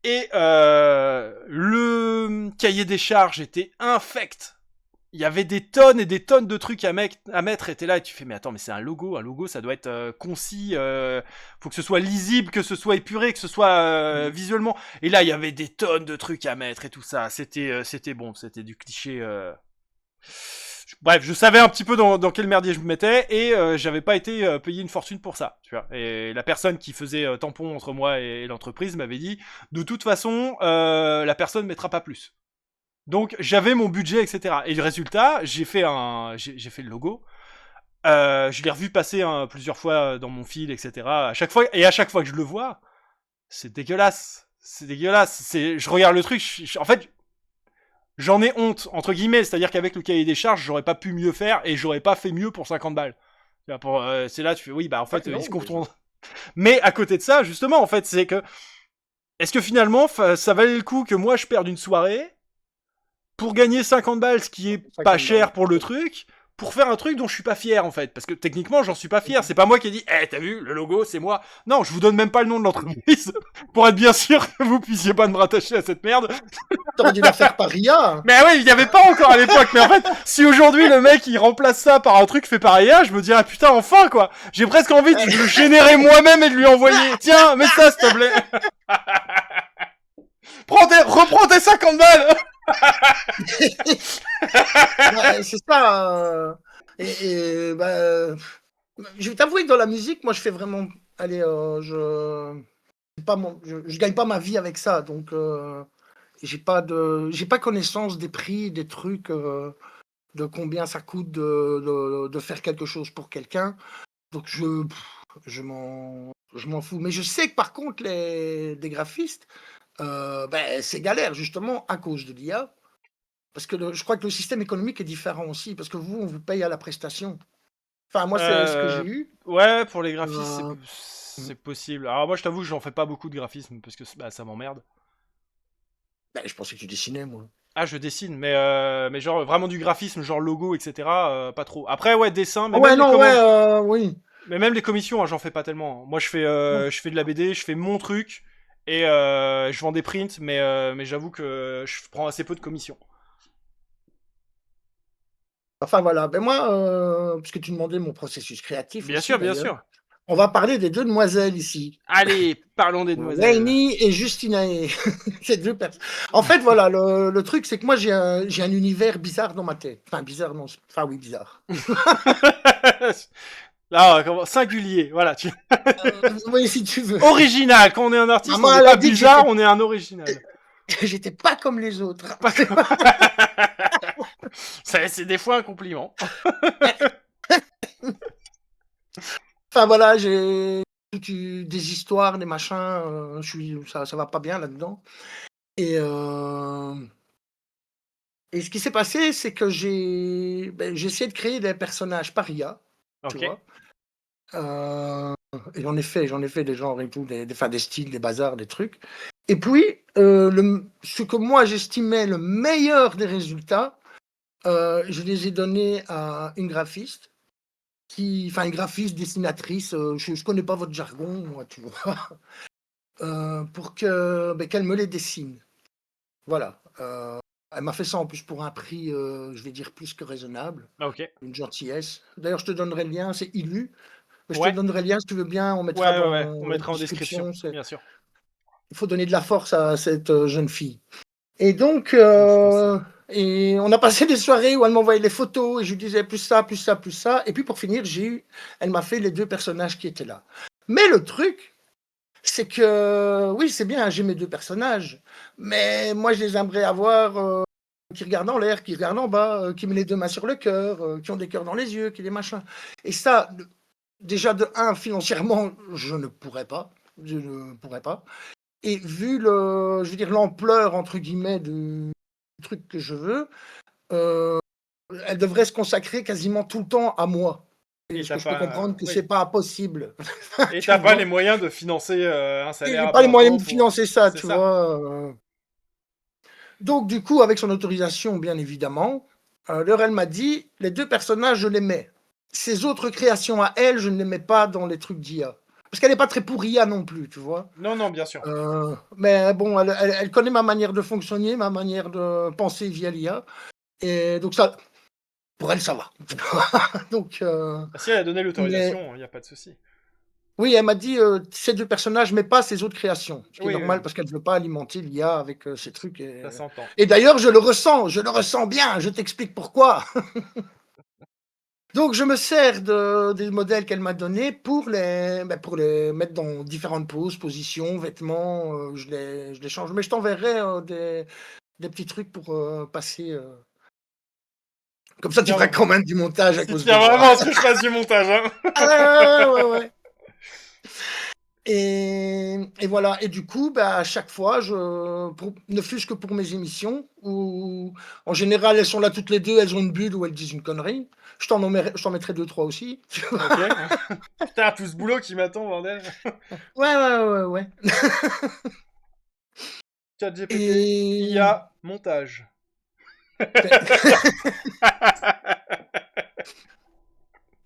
Speaker 2: Et le cahier des charges était infect. Il y avait des tonnes et des tonnes de trucs à mettre, et t'es là et tu fais, mais attends, mais c'est un logo ça doit être concis, faut que ce soit lisible, que ce soit épuré, que ce soit visuellement. Et là, il y avait des tonnes de trucs à mettre et tout ça. C'était bon, c'était du cliché. Bref, je savais un petit peu dans quel merdier je me mettais, et j'avais pas été payé une fortune pour ça, tu vois. Et la personne qui faisait tampon entre moi et l'entreprise m'avait dit, de toute façon, la personne mettra pas plus. Donc j'avais mon budget, etc. Et le résultat, j'ai fait le logo. Je l'ai revu passer plusieurs fois dans mon fil, etc. À chaque fois que je le vois, c'est dégueulasse. Je regarde le truc, en fait, j'en ai honte, entre guillemets. C'est-à-dire qu'avec le cahier des charges, j'aurais pas pu mieux faire, et j'aurais pas fait mieux pour 50 balles. C'est là, tu fais, oui, en fait, ils se contournent. Mais à côté de ça, justement, en fait, c'est que, est-ce que finalement, ça valait le coup que moi je perde une soirée pour gagner 50 balles, ce qui est pas cher pour le truc, pour faire un truc dont je suis pas fier, en fait. Parce que techniquement, j'en suis pas fier. C'est pas moi qui ai dit, t'as vu, le logo, c'est moi. Non, je vous donne même pas le nom de l'entreprise, pour être bien sûr que vous puissiez pas me rattacher à cette merde.
Speaker 1: T'aurais dû la faire par IA.
Speaker 2: Mais oui, il y avait pas encore à l'époque. Mais en fait, si aujourd'hui le mec il remplace ça par un truc fait par IA, je me dirais, putain, enfin, quoi. J'ai presque envie de le générer moi-même et de lui envoyer. Tiens, mets ça, s'il te plaît. Reprends tes 50 balles.
Speaker 1: C'est ça. Je vais t'avouer que dans la musique, moi, je fais vraiment. Allez, je gagne pas ma vie avec ça, donc j'ai pas connaissance des prix, des trucs, de combien ça coûte de faire quelque chose pour quelqu'un. Donc je m'en fous. Mais je sais que par contre, des graphistes, c'est galère justement à cause de l'IA. Parce que je crois que le système économique est différent aussi, parce que on vous paye à la prestation. Enfin, moi, c'est ce que j'ai eu.
Speaker 2: Ouais, pour les graphistes, c'est possible. Alors moi, je t'avoue que j'en fais pas beaucoup de graphisme, parce que ça m'emmerde.
Speaker 1: Je pensais que tu dessinais, moi.
Speaker 2: Ah, je dessine, mais genre vraiment du graphisme, genre logo, etc., pas trop. Après, ouais, dessin, mais
Speaker 1: oui.
Speaker 2: Mais même les commissions, j'en fais pas tellement. Moi, je fais de la BD, je fais mon truc, et je vends des prints, mais j'avoue que je prends assez peu de commissions.
Speaker 1: Enfin voilà, moi, puisque tu demandais mon processus créatif.
Speaker 2: Bien sûr.
Speaker 1: On va parler des deux demoiselles ici.
Speaker 2: Allez, parlons des demoiselles.
Speaker 1: Lainey et Justinae. Ces deux personnes. En fait, voilà, le truc, c'est que moi, j'ai un univers bizarre dans ma tête. Enfin, bizarre, non. Enfin, oui, bizarre.
Speaker 2: Là, singulier, voilà.
Speaker 1: Oui, si tu veux.
Speaker 2: Original, quand on est un artiste, on n'est pas bizarre, on est un original.
Speaker 1: J'étais pas comme les autres.
Speaker 2: C'est des fois un compliment.
Speaker 1: Enfin voilà, j'ai des histoires, des machins, ça va pas bien là-dedans. Et, ce qui s'est passé, c'est que j'ai essayé de créer des personnages par IA, tu
Speaker 2: Ok.
Speaker 1: vois. Et j'en ai fait des genres et tout, des styles, des bazars, des trucs. Et puis, ce que moi j'estimais le meilleur des résultats, je les ai donnés à une graphiste, une graphiste, dessinatrice, je connais pas votre jargon, moi, tu vois, pour qu'elle me les dessine. Voilà. Elle m'a fait ça en plus pour un prix, je vais dire, plus que raisonnable,
Speaker 2: Ok.
Speaker 1: une gentillesse. D'ailleurs, je te donnerai le lien, c'est Ilu. Je te
Speaker 2: Ouais.
Speaker 1: donnerai le lien si tu veux bien, on mettra
Speaker 2: Ouais.
Speaker 1: dans
Speaker 2: On
Speaker 1: la
Speaker 2: mettra en description,
Speaker 1: description.
Speaker 2: bien sûr.
Speaker 1: Il faut donner de la force à cette jeune fille. Et donc,
Speaker 2: Oui, je pense.
Speaker 1: et on a passé des soirées où elle m'envoyait les photos et je lui disais plus ça, plus ça, plus ça. Et puis pour finir, elle m'a fait les 2 personnages qui étaient là. Mais le truc, c'est que, oui, c'est bien, j'ai mes 2 personnages, mais moi, je les aimerais avoir qui regardent en l'air, qui regardent en bas, qui met les 2 mains sur le cœur, qui ont des cœurs dans les yeux, qui des machins. Et ça, déjà de un, financièrement, je ne pourrais pas. Je ne pourrais pas. Et vu je veux dire, l'ampleur, entre guillemets, du truc que je veux, euh, elle devrait se consacrer quasiment tout le temps à moi. Et
Speaker 2: Et
Speaker 1: ce
Speaker 2: t'as
Speaker 1: que je peux
Speaker 2: pas.
Speaker 1: comprendre que
Speaker 2: Oui.
Speaker 1: c'est pas possible.
Speaker 2: Et
Speaker 1: Tu
Speaker 2: t'as pas
Speaker 1: vois.
Speaker 2: les moyens de financer un
Speaker 1: Et
Speaker 2: salaire
Speaker 1: j'ai
Speaker 2: à
Speaker 1: pas les
Speaker 2: plein
Speaker 1: moyens
Speaker 2: temps
Speaker 1: de
Speaker 2: pour.
Speaker 1: financer ça,
Speaker 2: C'est
Speaker 1: tu
Speaker 2: ça.
Speaker 1: vois. Donc, du coup, avec son autorisation, bien évidemment, alors elle m'a dit, les 2 personnages, je les mets. Ces autres créations à elle, je ne les mets pas dans les trucs d'IA. Parce qu'elle n'est pas très pour IA non plus, tu vois.
Speaker 2: Non, non, bien sûr.
Speaker 1: Mais bon, elle connaît ma manière de fonctionner, ma manière de penser via l'IA. Et donc, ça, pour elle, ça va. Donc,
Speaker 2: Bah, si elle a donné
Speaker 1: mais
Speaker 2: l'autorisation, il n'y a pas de souci.
Speaker 1: oui, elle m'a dit ces 2 personnages, mais pas ces autres créations. Ce qui est
Speaker 2: Oui, oui,
Speaker 1: normal parce qu'elle ne veut pas alimenter l'IA avec ces trucs.
Speaker 2: ça s'entend.
Speaker 1: Et d'ailleurs, je le ressens bien. Je t'explique pourquoi. Donc, je me sers des modèles qu'elle m'a donnés pour les mettre dans différentes poses, positions, vêtements. Je les change. Mais je t'enverrai des petits trucs pour passer. Comme ça, tu feras
Speaker 2: Tiens,
Speaker 1: quand même du montage à
Speaker 2: tu
Speaker 1: cause de
Speaker 2: tiens
Speaker 1: moi.
Speaker 2: vraiment à ce que je fasse du montage, hein.
Speaker 1: Ah, ouais, ouais, ouais, ouais. Et voilà. Et du coup, bah, à chaque fois, ne fût-ce que pour mes émissions, où en général, elles sont là toutes les deux, elles ont une bulle où elles disent une connerie. Je t'en mettrai 2, 3 aussi.
Speaker 2: Ok. Putain, tout ce boulot qui m'attend, bordel.
Speaker 1: Ouais, ouais, ouais, ouais.
Speaker 2: ChatGPT,
Speaker 1: Et,
Speaker 2: IA, montage.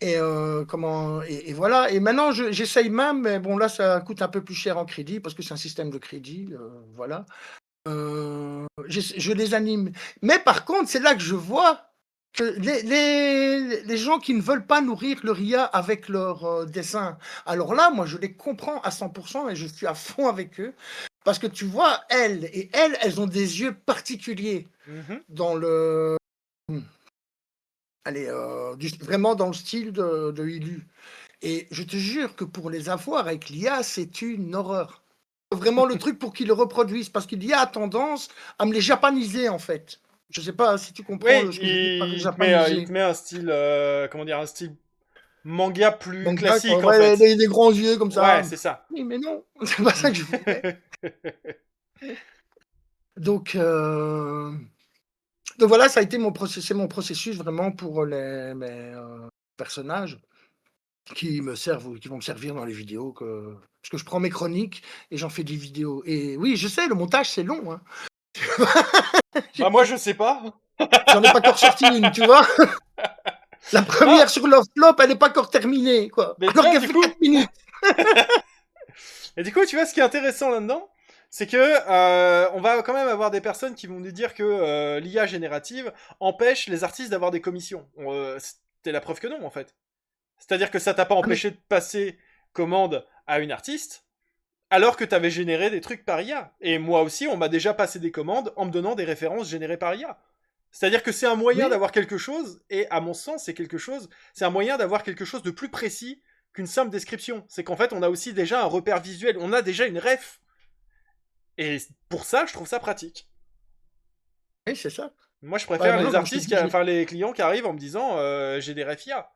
Speaker 1: et voilà. Et maintenant, j'essaye même, mais bon, là, ça coûte un peu plus cher en crédit parce que c'est un système de crédit. Voilà. Je les anime. Mais par contre, c'est là que je vois que les gens qui ne veulent pas nourrir leur IA avec leur dessin, alors là, moi, je les comprends à 100% et je suis à fond avec eux. Parce que tu vois, elles ont des yeux particuliers
Speaker 2: Mhm.
Speaker 1: dans le. Allez, vraiment dans le style de Ilu. Et je te jure que pour les avoir avec l'IA, c'est une horreur. Vraiment le truc pour qu'ils le reproduisent, parce qu'il y a tendance à me les japaniser en fait. Je sais pas si tu comprends
Speaker 2: Oui,
Speaker 1: ce que je veux dire par
Speaker 2: il
Speaker 1: japaniser.
Speaker 2: te met un style, comment dire, un style manga plus
Speaker 1: Manga, quoi.
Speaker 2: classique en
Speaker 1: Ouais,
Speaker 2: fait.
Speaker 1: les grands yeux comme
Speaker 2: Ouais,
Speaker 1: ça.
Speaker 2: c'est ça.
Speaker 1: Oui, mais non, c'est pas ça que je voulais. Donc, donc voilà, ça a été c'est mon processus vraiment pour mes personnages qui me servent, qui vont me servir dans les vidéos. Parce que je prends mes chroniques et j'en fais des vidéos. Et oui, je sais, le montage c'est long. Hein.
Speaker 2: Bah moi je sais pas.
Speaker 1: J'en ai pas encore sorti une, tu vois. La
Speaker 2: Non,
Speaker 1: première sur Love Flop, elle n'est pas encore terminée, quoi.
Speaker 2: mais tu
Speaker 1: Alors
Speaker 2: vois
Speaker 1: qu'elle
Speaker 2: du
Speaker 1: fait
Speaker 2: coup,
Speaker 1: 4 minutes.
Speaker 2: et du coup tu vois ce qui est intéressant là-dedans, c'est que on va quand même avoir des personnes qui vont nous dire que l'IA générative empêche les artistes d'avoir des commissions. C'était la preuve que non en fait. C'est-à-dire que ça t'a pas
Speaker 1: Ah, mais
Speaker 2: empêché de passer commande à une artiste, alors que t'avais généré des trucs par IA. Et moi aussi, on m'a déjà passé des commandes en me donnant des références générées par IA. C'est-à-dire que c'est un moyen
Speaker 1: oui,
Speaker 2: d'avoir quelque chose, et à mon sens, c'est un moyen d'avoir quelque chose de plus précis qu'une simple description. C'est qu'en fait, on a aussi déjà un repère visuel, on a déjà une ref. Et pour ça, je trouve ça pratique.
Speaker 1: Oui, c'est ça.
Speaker 2: Moi, je
Speaker 1: Bah,
Speaker 2: préfère
Speaker 1: maintenant,
Speaker 2: les
Speaker 1: comme je te
Speaker 2: artistes,
Speaker 1: dis,
Speaker 2: enfin les clients qui arrivent en me disant j'ai des refs IA.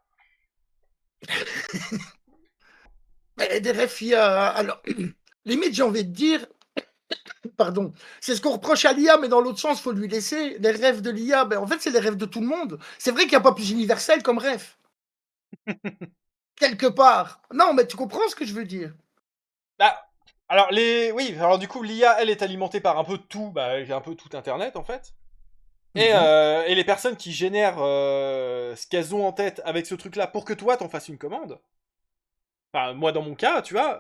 Speaker 1: des refs, alors, limite, j'ai envie de dire, pardon, c'est ce qu'on reproche à l'IA, mais dans l'autre sens, il faut lui laisser. Les rêves de l'IA, ben, en fait, c'est les rêves de tout le monde. C'est vrai qu'il n'y a pas plus universel comme rêve, quelque part. Non, mais tu comprends ce que je veux dire.
Speaker 2: Bah, alors oui, alors du coup l'IA elle est alimentée par un peu de tout, bah un peu tout Internet en fait.
Speaker 1: Mhm.
Speaker 2: Et les personnes qui génèrent ce qu'elles ont en tête avec ce truc-là pour que toi t'en fasses une commande. Enfin, moi dans mon cas, tu vois,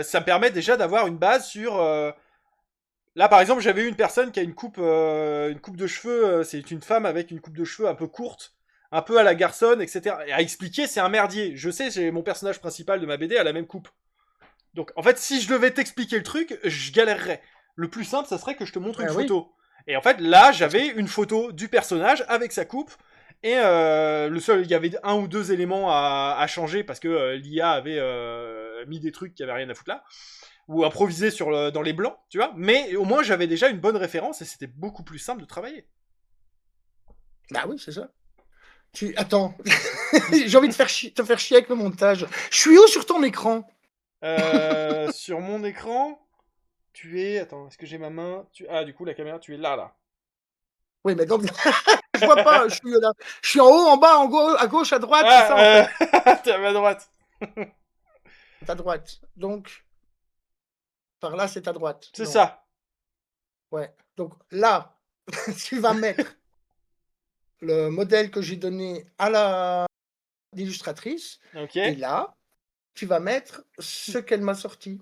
Speaker 2: ça me permet déjà d'avoir une base sur. Là, par exemple, j'avais eu une personne qui a une coupe de cheveux. C'est une femme avec une coupe de cheveux un peu courte, un peu à la garçonne, etc. Et à expliquer, c'est un merdier. Je sais, j'ai mon personnage principal de ma BD a la même coupe. Donc, en fait, si je devais t'expliquer le truc, je galérerais. Le plus simple, ça serait que je te montre une
Speaker 1: Ben oui.
Speaker 2: photo. Et en fait, là, j'avais une photo du personnage avec sa coupe. Et il y avait un ou deux éléments à changer parce que l'IA avait mis des trucs qui avaient rien à foutre là, ou improvisé dans les blancs, tu vois. Mais au moins, j'avais déjà une bonne référence et c'était beaucoup plus simple de travailler.
Speaker 1: Bah oui, c'est ça. Attends, j'ai envie de te faire chier avec le montage. Je suis où sur ton écran?
Speaker 2: Sur mon écran, tu es. Attends, est-ce que j'ai ma main Ah, du coup, la caméra, tu es là, là.
Speaker 1: Oui, mais donc, je vois pas, je suis là. Je suis en haut, en bas, à gauche, à droite, c'est ça en
Speaker 2: Ah,
Speaker 1: fait.
Speaker 2: t'es à ma droite.
Speaker 1: À droite. Donc, par là, c'est à droite.
Speaker 2: C'est
Speaker 1: Non.
Speaker 2: ça.
Speaker 1: Ouais. Donc là, tu vas mettre le modèle que j'ai donné à l'illustratrice.
Speaker 2: Ok.
Speaker 1: Et là, tu vas mettre ce qu'elle m'a sorti.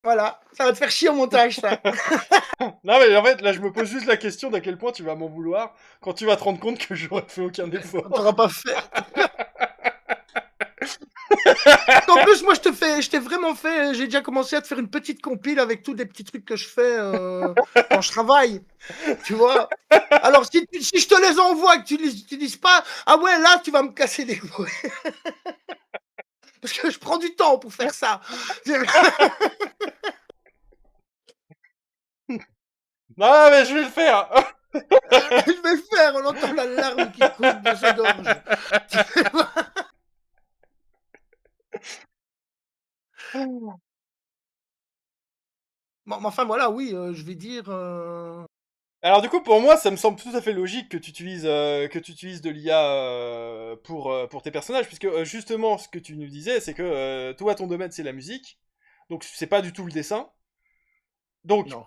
Speaker 1: Voilà. Ça va te faire chier au montage, ça.
Speaker 2: Non, mais en fait, là, je me pose juste la question d'à quel point tu vas m'en vouloir quand tu vas te rendre compte que j'aurais fait aucun
Speaker 1: T'auras
Speaker 2: effort.
Speaker 1: pas fait. En plus, moi, je t'ai vraiment fait. J'ai déjà commencé à te faire une petite compile avec tous les petits trucs que je fais quand je travaille. Tu vois. Alors, si je te les envoie et que tu dises pas, ah ouais, là, tu vas me casser les couilles. Parce que je prends du temps pour faire ça.
Speaker 2: Non, mais je vais le faire.
Speaker 1: Je vais le faire, on entend la larme qui coule de sa gorge. Bon, enfin, voilà, oui, je vais dire.
Speaker 2: Alors du coup, pour moi, ça me semble tout à fait logique que tu utilises de l'IA pour tes personnages, puisque justement, ce que tu nous disais, c'est que toi, ton domaine, c'est la musique, donc c'est pas du tout le dessin. Donc,
Speaker 1: Non,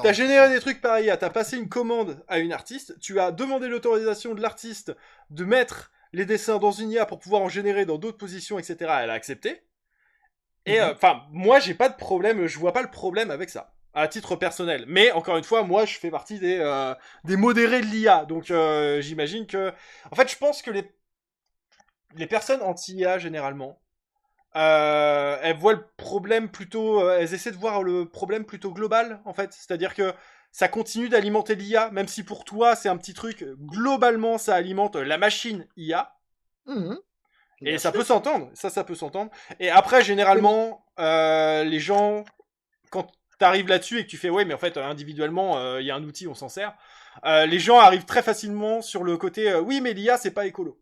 Speaker 2: t'as
Speaker 1: non,
Speaker 2: généré
Speaker 1: non.
Speaker 2: des trucs par IA, t'as passé une commande à une artiste, tu as demandé l'autorisation de l'artiste de mettre les dessins dans une IA pour pouvoir en générer dans d'autres positions, etc. Elle a accepté. Et
Speaker 1: Mhm.
Speaker 2: enfin, moi, j'ai pas de problème, je vois pas le problème avec ça, à titre personnel. Mais encore une fois, moi, je fais partie des modérés de l'IA, donc j'imagine que, en fait, je pense que les personnes anti-IA généralement, elles voient le problème plutôt, elles essaient de voir le problème plutôt global, en fait. C'est-à-dire que ça continue d'alimenter l'IA, même si pour toi c'est un petit truc. Globalement, ça alimente la machine IA.
Speaker 1: Mhm.
Speaker 2: Et
Speaker 1: Bien
Speaker 2: ça
Speaker 1: sûr.
Speaker 2: peut s'entendre, ça peut s'entendre. Et après,
Speaker 1: Oui, mais
Speaker 2: généralement, les gens, quand t'arrives là-dessus et que tu fais, ouais, mais en fait, individuellement, il y a un outil, on s'en sert, les gens arrivent très facilement sur le côté, oui, mais l'IA, c'est pas écolo.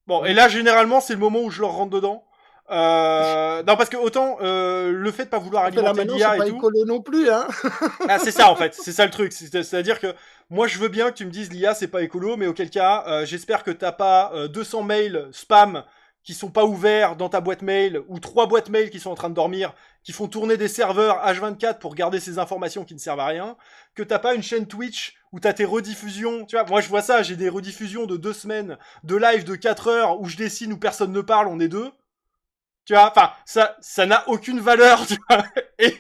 Speaker 2: Bon, et
Speaker 1: oui.
Speaker 2: là, généralement, c'est le moment où je leur rentre dedans. Non, parce que autant le fait de pas vouloir
Speaker 1: On fait là
Speaker 2: alimenter
Speaker 1: maintenant, c'est
Speaker 2: l'IA et
Speaker 1: pas
Speaker 2: tout,
Speaker 1: écolo non plus, hein.
Speaker 2: ah, c'est ça en fait, c'est ça le truc. C'est-à-dire que moi je veux bien que tu me dises l'IA c'est pas écolo, mais auquel cas j'espère que t'as pas 200 mails spam qui sont pas ouverts dans ta boîte mail ou 3 boîtes mail qui sont en train de dormir, qui font tourner des serveurs H24 pour garder ces informations qui ne servent à rien, que t'as pas une chaîne Twitch où t'as tes rediffusions. Tu vois, moi je vois ça, j'ai des rediffusions de 2 semaines de live de 4 heures où je dessine où personne ne parle, on est deux. Tu vois, enfin, ça n'a aucune valeur, tu vois. Et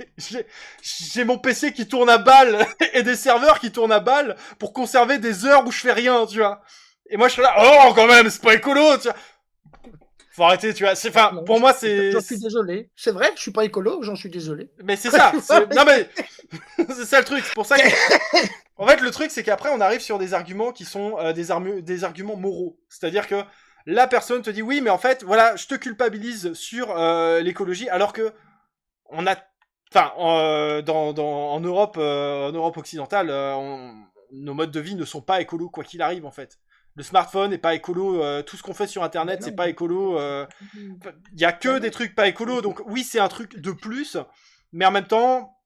Speaker 2: j'ai mon PC qui tourne à balle et des serveurs qui tournent à balle pour conserver des heures où je fais rien, tu vois. Et moi, je suis là, oh, quand même, c'est pas écolo, tu vois. Faut arrêter, tu vois. Enfin,
Speaker 1: Non,
Speaker 2: pour moi,
Speaker 1: j'en suis désolé. C'est vrai que je suis pas écolo, j'en suis désolé.
Speaker 2: mais c'est
Speaker 1: Tu
Speaker 2: ça.
Speaker 1: vois,
Speaker 2: Non, mais, c'est ça le truc. C'est pour ça que, en fait, le truc, c'est qu'après, on arrive sur des arguments qui sont des arguments moraux. C'est-à-dire que la personne te dit, oui, mais en fait, voilà, je te culpabilise sur l'écologie, alors que on a Enfin, en Europe occidentale, nos modes de vie ne sont pas écolos quoi qu'il arrive en fait. Le smartphone n'est pas écolo, tout ce qu'on fait sur
Speaker 1: Ben
Speaker 2: internet c'est
Speaker 1: non.
Speaker 2: pas écolo. Il y a que
Speaker 1: Ben
Speaker 2: des
Speaker 1: non.
Speaker 2: trucs pas écolos, donc oui c'est un truc de plus, mais en même temps,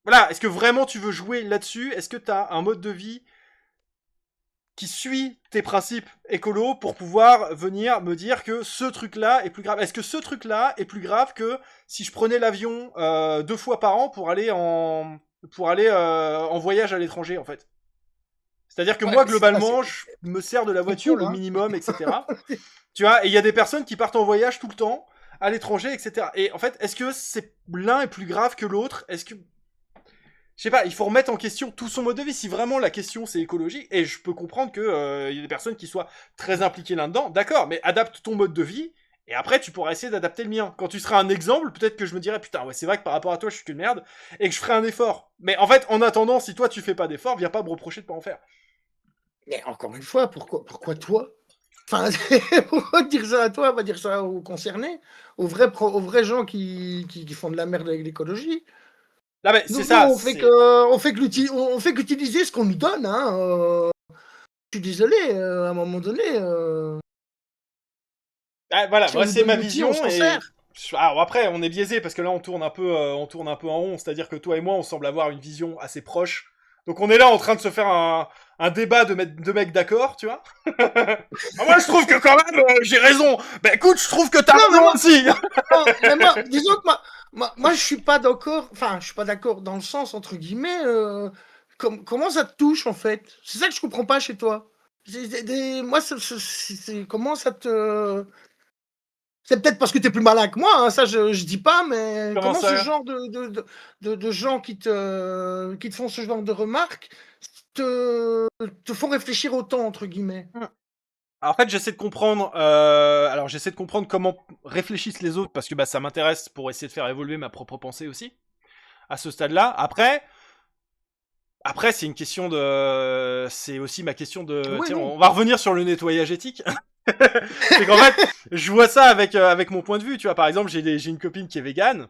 Speaker 2: voilà, est-ce que vraiment tu veux jouer là-dessus? Est-ce que t'as un mode de vie qui suit tes principes écolos pour pouvoir venir me dire que ce truc-là est plus grave? Est-ce que ce truc-là est plus grave que si je prenais l'avion 2 fois par an pour aller en voyage à l'étranger en fait? C'est-à-dire que
Speaker 1: Ouais,
Speaker 2: moi
Speaker 1: c'est ça,
Speaker 2: globalement je me sers de la
Speaker 1: c'est
Speaker 2: voiture
Speaker 1: cool,
Speaker 2: le
Speaker 1: hein.
Speaker 2: minimum, etc. Tu vois, et il y a des personnes qui partent en voyage tout le temps à l'étranger, etc. Et en fait, est-ce que c'est l'un est plus grave que l'autre? Est-ce que je sais pas, il faut remettre en question tout son mode de vie. Si vraiment la question c'est écologique, et je peux comprendre que y a des personnes qui soient très impliquées là-dedans, d'accord, mais adapte ton mode de vie, et après tu pourras essayer d'adapter le mien. Quand tu seras un exemple, peut-être que je me dirais, putain, ouais, c'est vrai que par rapport à toi, je suis qu'une merde, et que je ferai un effort. Mais en fait, en attendant, si toi tu fais pas d'effort, viens pas me reprocher de pas en faire.
Speaker 1: Mais encore une fois, pourquoi toi? Enfin, pourquoi dire ça à toi, pas dire ça aux concernés, aux vrais gens qui font de la merde avec l'écologie.
Speaker 2: Là, mais c'est
Speaker 1: Nous,
Speaker 2: ça, c'est.
Speaker 1: on fait qu'utiliser ce qu'on nous donne. Hein, je suis désolé, à un moment donné,
Speaker 2: Ah, voilà,
Speaker 1: si on
Speaker 2: moi
Speaker 1: nous
Speaker 2: c'est
Speaker 1: donne
Speaker 2: ma
Speaker 1: l'outil, on
Speaker 2: vision
Speaker 1: s'en
Speaker 2: et
Speaker 1: sert.
Speaker 2: alors après on est biaisé parce que là on tourne un peu en rond, c'est-à-dire que toi et moi on semble avoir une vision assez proche. Donc on est là en train de se faire un débat de mecs d'accord, tu vois. Ah, moi je trouve que quand même j'ai raison. Ben écoute, je trouve que t'as
Speaker 1: Non,
Speaker 2: raison aussi.
Speaker 1: mais moi, disons que moi, je suis pas d'accord. Enfin, je suis pas d'accord dans le sens entre guillemets. Comment ça te touche en fait? C'est ça que je comprends pas chez toi. Moi, comment ça te. C'est peut-être parce que tu es plus malin que moi, hein, ça je dis pas, mais
Speaker 2: Comment
Speaker 1: comment ce
Speaker 2: ça?
Speaker 1: genre de gens qui te font ce genre de remarques te font réfléchir autant, entre guillemets?
Speaker 2: Alors, en fait, j'essaie de comprendre. Alors, j'essaie de comprendre comment réfléchissent les autres parce que bah, ça m'intéresse pour essayer de faire évoluer ma propre pensée aussi à ce stade-là. Après, c'est une question de. C'est aussi ma question de.
Speaker 1: Oui,
Speaker 2: Tiens,
Speaker 1: non.
Speaker 2: on va revenir sur le nettoyage éthique. C'est qu'en fait, je vois ça avec mon point de vue. Tu vois, par exemple, j'ai une copine qui est végane.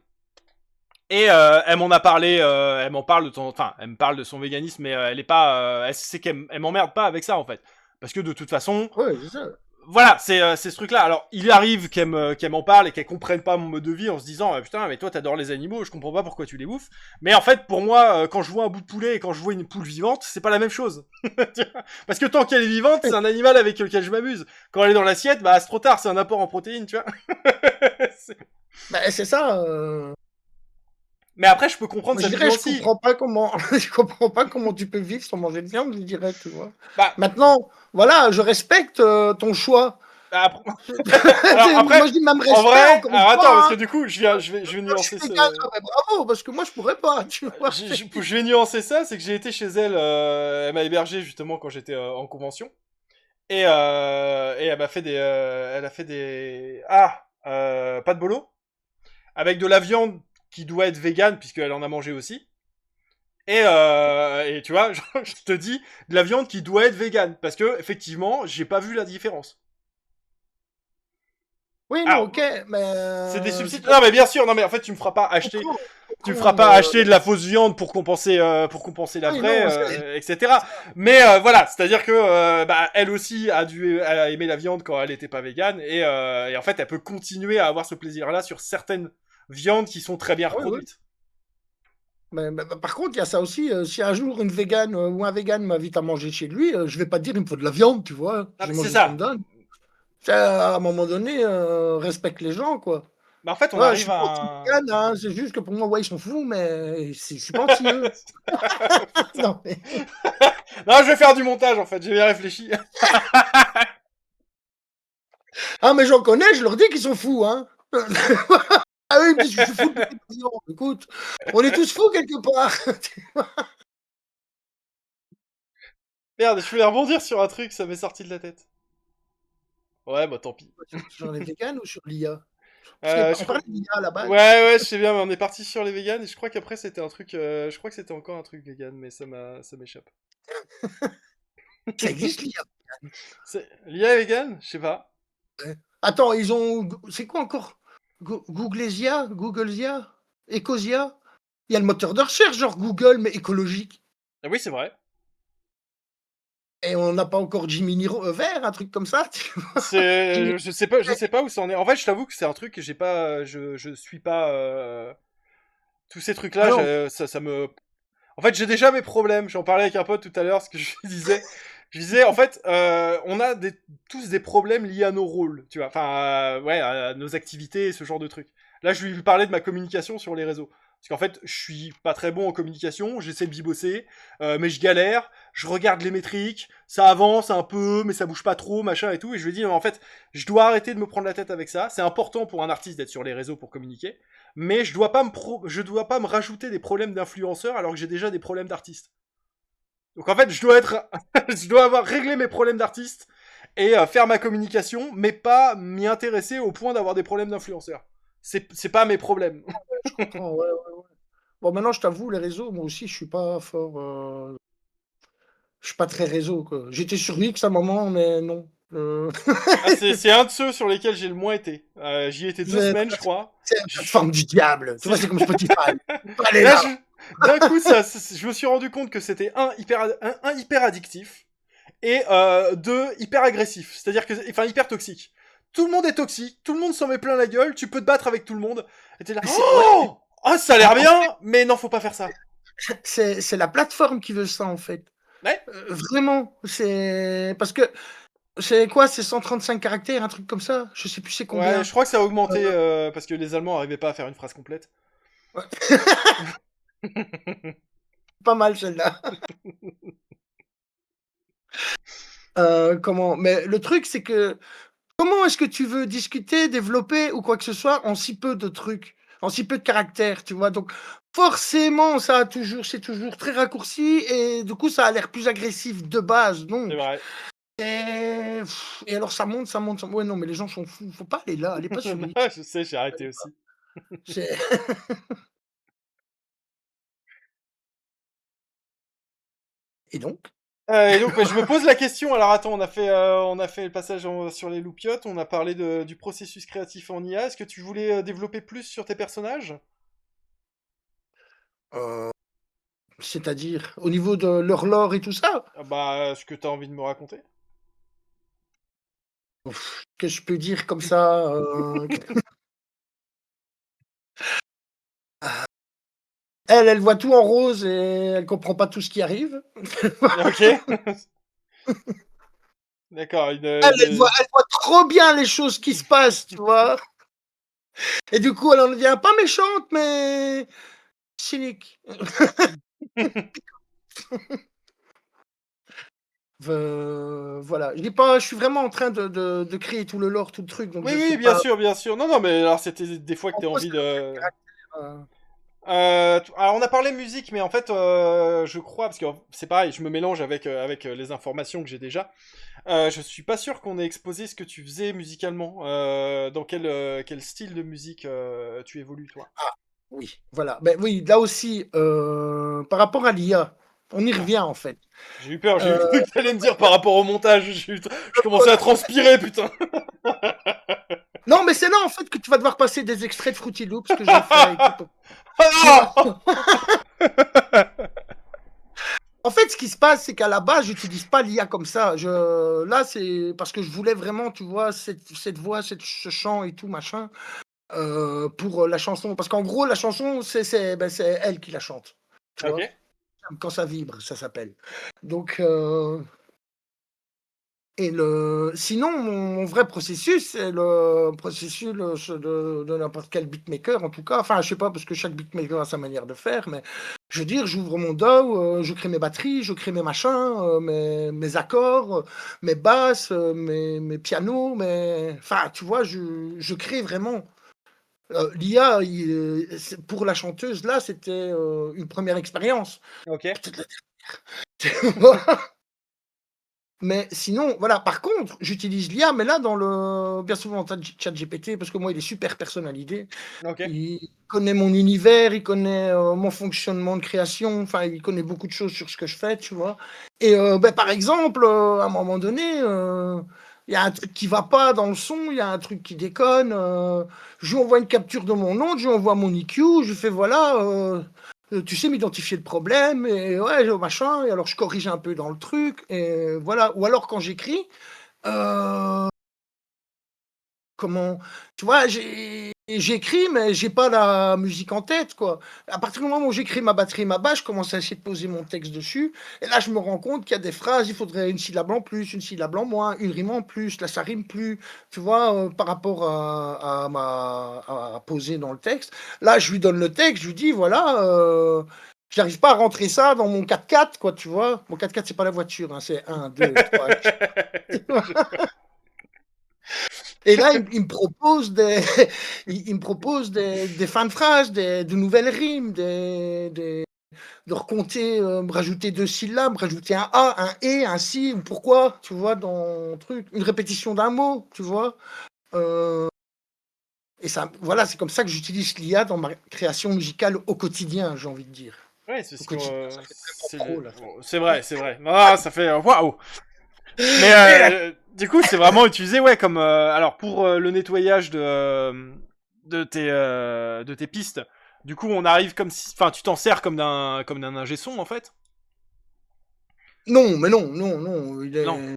Speaker 2: Et elle m'en a parlé, elle m'en parle de temps, enfin, elle me parle de son véganisme, mais elle est pas, elle sait qu'elle m'emmerde pas avec ça en fait, parce que de toute façon,
Speaker 1: Ouais, c'est ça.
Speaker 2: voilà, c'est ce truc-là. Alors, il arrive qu'elle m'en parle et qu'elle comprenne pas mon mode de vie en se disant putain, mais toi t'adores les animaux, je comprends pas pourquoi tu les bouffes. Mais en fait, pour moi, quand je vois un bout de poulet et quand je vois une poule vivante, c'est pas la même chose. Parce que tant qu'elle est vivante, c'est un animal avec lequel je m'amuse. Quand elle est dans l'assiette, bah c'est trop tard, c'est un apport en protéines, tu vois.
Speaker 1: Bah, c'est ça.
Speaker 2: Mais après, je peux comprendre
Speaker 1: Moi,
Speaker 2: sa
Speaker 1: je dirais,
Speaker 2: vision aussi.
Speaker 1: je comprends pas comment tu peux vivre sans manger de viande, je dirais, tu vois.
Speaker 2: Bah,
Speaker 1: Maintenant, voilà, je respecte ton choix.
Speaker 2: après, alors après,
Speaker 1: Moi, je dis même
Speaker 2: en
Speaker 1: respect,
Speaker 2: vrai,
Speaker 1: encore une
Speaker 2: alors attends, parce
Speaker 1: fois.
Speaker 2: que
Speaker 1: Hein.
Speaker 2: du coup, je vais
Speaker 1: Moi, je suis
Speaker 2: nuancer
Speaker 1: vegan,
Speaker 2: ce,
Speaker 1: ouais, bravo, parce que moi, je pourrais pas, tu vois.
Speaker 2: je vais nuancer ça, c'est que j'ai été chez elle, elle m'a hébergé justement quand j'étais en convention, et elle m'a fait elle a fait pas de bolo, avec de la viande qui doit être végane puisqu'elle en a mangé aussi, et tu vois, je te dis, de la viande qui doit être végane, parce que effectivement, j'ai pas vu la différence.
Speaker 1: Oui, non,
Speaker 2: Alors,
Speaker 1: ok, mais
Speaker 2: c'est des
Speaker 1: c'est
Speaker 2: substituts.
Speaker 1: pas
Speaker 2: Non, mais bien sûr, non, mais en fait,
Speaker 1: je
Speaker 2: tu me feras
Speaker 1: comprends,
Speaker 2: pas acheter de la fausse viande pour compenser la
Speaker 1: oui,
Speaker 2: vraie,
Speaker 1: non,
Speaker 2: etc. Mais voilà, c'est-à-dire que bah, elle aussi elle a aimé la viande quand elle n'était pas végane, et en fait, elle peut continuer à avoir ce plaisir-là sur certaines viandes qui sont très bien
Speaker 1: oui, oui.
Speaker 2: reproduites.
Speaker 1: Mais par contre, il y a ça aussi. Si un jour une végane ou un végane m'invite à manger chez lui, je vais pas dire il me faut de la viande, tu vois.
Speaker 2: Ah,
Speaker 1: Je
Speaker 2: mais
Speaker 1: vais
Speaker 2: c'est
Speaker 1: manger ce qu'on me
Speaker 2: ça.
Speaker 1: donne. Ça, à un moment donné, respecte les gens, quoi.
Speaker 2: Mais en fait, on
Speaker 1: Ouais, je
Speaker 2: arrive
Speaker 1: suis pas
Speaker 2: à un...
Speaker 1: anti-vegan, hein, c'est juste que pour moi, ouais, ils sont fous, mais je suis pas anti eux. Non, mais...
Speaker 2: Non, je vais faire du montage, en fait, j'ai bien réfléchi.
Speaker 1: Ah, mais j'en connais, je leur dis qu'ils sont fous, hein. Ah oui, ils me disent que je suis fou de viande. Écoute, on est tous fous quelque part.
Speaker 2: Merde, je voulais rebondir sur un truc, ça m'est sorti de la tête. Ouais, bah tant pis.
Speaker 1: Sur les véganes ou sur l'IA? Parce qu'on parlait d'IA à la
Speaker 2: Ouais,
Speaker 1: base.
Speaker 2: ouais, je sais bien, mais on est parti sur les véganes et je crois qu'après c'était un truc. Je crois que c'était encore un truc vegan, mais ça m'échappe.
Speaker 1: Ça existe l'IA.
Speaker 2: L'IA est vegan? Je sais pas.
Speaker 1: Ouais. Attends, ils ont. C'est quoi encore? Googlesia? Googlesia? Ecosia. Il y a le moteur de recherche, genre Google, mais écologique.
Speaker 2: Ah oui, c'est vrai.
Speaker 1: Et on n'a pas encore Jiminy vert, un truc comme ça. Jiminy-
Speaker 2: Je sais pas où ça en est. En fait, je t'avoue que c'est un truc que j'ai pas, je suis pas tous ces
Speaker 1: Ah
Speaker 2: trucs-là.
Speaker 1: non,
Speaker 2: Ça me. En fait, j'ai déjà mes problèmes. J'en parlais avec un pote tout à l'heure, ce que je disais. Je disais, en fait, on a tous des problèmes liés à nos rôles, tu vois. Enfin, ouais, à nos activités et ce genre de trucs. Là, je lui parlais de ma communication sur les réseaux. Parce qu'en fait, je suis pas très bon en communication, j'essaie de bibosser, mais je galère, je regarde les métriques, ça avance un peu, mais ça bouge pas trop, machin et tout, et je lui dis, non, en fait, je dois arrêter de me prendre la tête avec ça, c'est important pour un artiste d'être sur les réseaux pour communiquer, mais je dois pas me rajouter des problèmes d'influenceur alors que j'ai déjà des problèmes d'artiste. Donc en fait, je dois avoir réglé mes problèmes d'artiste et faire ma communication, mais pas m'y intéresser au point d'avoir des problèmes d'influenceur. C'est pas mes problèmes.
Speaker 1: je comprends. Ouais, ouais, ouais. Bon, maintenant, je t'avoue, les réseaux, moi aussi, je suis pas fort. Je suis pas très réseau, quoi. J'étais sur X à un moment, mais non.
Speaker 2: Ah, c'est un de ceux sur lesquels j'ai le moins été. J'y étais 2 semaines, je crois.
Speaker 1: C'est la
Speaker 2: Je-
Speaker 1: plateforme du diable. Tu
Speaker 2: c'est-
Speaker 1: vois, c'est comme Spotify. Faut pas aller
Speaker 2: Là,
Speaker 1: là.
Speaker 2: d'un coup, je me suis rendu compte que c'était un hyper addictif et deux hyper agressif. C'est-à-dire que, enfin, hyper toxique. Tout le monde est toxique, tout le monde s'en met plein la gueule, tu peux te battre avec tout le monde. Et t'es là,
Speaker 1: Ouais,
Speaker 2: oh, ah, ça a l'air bien, mais non, faut pas faire ça.
Speaker 1: c'est la plateforme qui veut ça, en fait.
Speaker 2: Ouais.
Speaker 1: Vraiment. C'est parce que c'est quoi? C'est 135 caractères, un truc comme ça? Je sais plus c'est
Speaker 2: Ouais,
Speaker 1: combien.
Speaker 2: je crois que ça a augmenté parce que les Allemands arrivaient pas à faire une phrase complète.
Speaker 1: Ouais. Pas mal celle-là. Comment? Mais le truc, c'est que comment est-ce que tu veux discuter, développer ou quoi que ce soit en si peu de trucs, en si peu de caractères, tu vois? Donc forcément, c'est toujours très raccourci et du coup, ça a l'air plus agressif de base,
Speaker 2: C'est
Speaker 1: donc
Speaker 2: vrai.
Speaker 1: et alors ça monte, ça monte, ça ouais, non, mais les gens sont fous, faut pas aller là, allez pas sur X.
Speaker 2: Je sais, j'ai arrêté aussi.
Speaker 1: C'est et donc?
Speaker 2: Et donc, ouais, je me pose la question. Alors, attends, on a fait le passage sur les loupiotes. On a parlé du processus créatif en IA. Est-ce que tu voulais développer plus sur tes personnages?
Speaker 1: Heu, c'est-à-dire au niveau de leur lore et tout ça?
Speaker 2: Ah bah, ce que t'as envie de me raconter?
Speaker 1: Que je peux dire comme ça, elle voit tout en rose et elle comprend pas tout ce qui arrive.
Speaker 2: Ok. D'accord.
Speaker 1: Elle voit trop bien les choses qui se passent, tu vois? Et du coup, elle en devient pas méchante, mais cynique. Voilà. Je dis pas, je suis vraiment en train de créer tout le lore, tout le truc, donc
Speaker 2: Oui,
Speaker 1: je sais
Speaker 2: oui, bien
Speaker 1: pas.
Speaker 2: sûr, bien sûr. Non, non, mais alors c'était des fois que
Speaker 1: En
Speaker 2: t'as
Speaker 1: gros,
Speaker 2: envie
Speaker 1: c'est le trait de
Speaker 2: de.
Speaker 1: caractère.
Speaker 2: Alors on a parlé musique, mais en fait, je crois, parce que c'est pareil, je me mélange avec les informations que j'ai déjà. Je suis pas sûr qu'on ait exposé ce que tu faisais musicalement. Dans quel style de musique tu évolues, toi?
Speaker 1: Oui, voilà. Ben oui, là aussi, par rapport à l'IA, on y
Speaker 2: Ah,
Speaker 1: revient en fait.
Speaker 2: j'ai eu peur, j'ai eu
Speaker 1: Euh,
Speaker 2: cru que t'allais me dire par rapport au montage. Je commençais à transpirer, putain.
Speaker 1: non, mais c'est là en fait que tu vas devoir passer des extraits de Fruity Loops que j'ai fait. Écoute,
Speaker 2: Ah.
Speaker 1: en fait, ce qui se passe, c'est qu'à la base, j'utilise pas l'IA comme ça. Là, c'est parce que je voulais vraiment, tu vois, cette voix, ce chant et tout, machin, pour la chanson. Parce qu'en gros, la chanson, c'est elle qui la chante. Tu
Speaker 2: Ok,
Speaker 1: vois, quand ça vibre, ça s'appelle. Donc, sinon, mon vrai processus, c'est le processus de n'importe quel beatmaker, en tout cas. Enfin, je sais pas, parce que chaque beatmaker a sa manière de faire, mais je veux dire, j'ouvre mon DAW, je crée mes batteries, je crée mes machins, mes accords, mes basses, mes pianos, enfin, tu vois, je crée vraiment. L'IA, pour la chanteuse, là, c'était une première expérience.
Speaker 2: ok.
Speaker 1: Peut-être la dernière. Mais sinon, voilà, par contre, j'utilise l'IA, mais là, bien souvent dans ChatGPT, parce que moi, il est super personnalisé.
Speaker 2: Ok.
Speaker 1: Il connaît mon univers, il connaît mon fonctionnement de création, enfin, il connaît beaucoup de choses sur ce que je fais, tu vois. Et par exemple, à un moment donné, il y a un truc qui va pas dans le son, il y a un truc qui déconne. Je lui envoie une capture de mon nom, je lui envoie mon EQ, je lui fais voilà, tu sais m'identifier le problème, et ouais, machin, et alors je corrige un peu dans le truc, et voilà. Ou alors quand j'écris, euh, comment, tu vois, j'écris, mais j'ai pas la musique en tête, quoi. À partir du moment où j'écris ma batterie, ma basse, je commence à essayer de poser mon texte dessus, et là, je me rends compte qu'il y a des phrases, il faudrait une syllabe en plus, une syllabe en moins, une rime en plus, là, ça rime plus, tu vois, par rapport à poser dans le texte. Là, je lui donne le texte, je lui dis, voilà, j'arrive pas à rentrer ça dans mon 4x4, quoi, tu vois. Mon 4x4, c'est pas la voiture, hein, c'est un 2 3 Et là, il me propose il me propose des fins de phrases, de nouvelles rimes, de recompter, rajouter 2 syllabes, rajouter un A, un et, un si, pourquoi, tu vois, dans le truc, une répétition d'un mot, tu vois. Euh, et ça, voilà, c'est comme ça que j'utilise l'IA dans ma création musicale au quotidien, j'ai envie de dire.
Speaker 2: Ouais, c'est
Speaker 1: Au
Speaker 2: ce
Speaker 1: quotidien, ça fait vraiment
Speaker 2: c'est
Speaker 1: pro, là.
Speaker 2: c'est vrai, c'est vrai. Ah, ça fait waouh. Mais
Speaker 1: Et là,
Speaker 2: du coup, c'est vraiment utilisé, ouais, comme alors pour le nettoyage de tes pistes. Du coup, on arrive comme si, enfin, tu t'en sers comme d'un ingé son en fait.
Speaker 1: non, mais non, non, non,
Speaker 2: Non.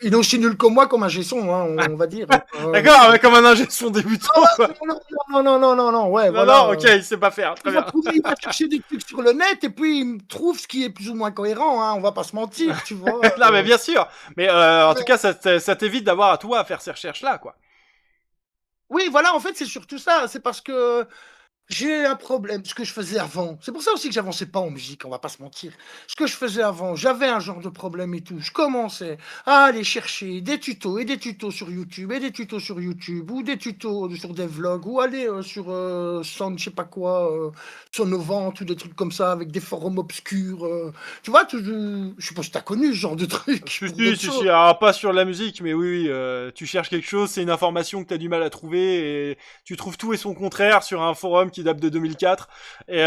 Speaker 1: il est aussi nul que moi comme un son, hein, on va dire.
Speaker 2: D'accord, mais comme un ingé son débutant quoi.
Speaker 1: Non, non, non, non, non, non, ouais,
Speaker 2: Non, non,
Speaker 1: voilà.
Speaker 2: ok, il sait pas faire, très bien.
Speaker 1: Il va chercher des trucs sur le net et puis il me trouve ce qui est plus ou moins cohérent, hein, on va pas se mentir, tu vois.
Speaker 2: Non, mais bien sûr. Mais en tout cas, ça t'évite d'avoir à toi à faire ces recherches là, quoi.
Speaker 1: Oui, voilà, en fait, c'est surtout ça. C'est parce que j'ai un problème, ce que je faisais avant. C'est pour ça aussi que j'avançais pas en musique, on va pas se mentir. Ce que je faisais avant, j'avais un genre de problème et tout. Je commençais à aller chercher des tutos et des tutos sur YouTube et des tutos sur YouTube ou des tutos sur des vlogs ou aller sur Sound, je sais pas quoi, Sonovant ou des trucs comme ça avec des forums obscurs. Tu vois, je suppose que tu as connu ce genre de truc
Speaker 2: Si,
Speaker 1: pour
Speaker 2: si,
Speaker 1: d'autres
Speaker 2: si, si,
Speaker 1: choses.
Speaker 2: alors pas sur la musique, mais oui, oui, tu cherches quelque chose, c'est une information que t'as du mal à trouver, et tu trouves tout et son contraire sur un forum qui date de 2004, et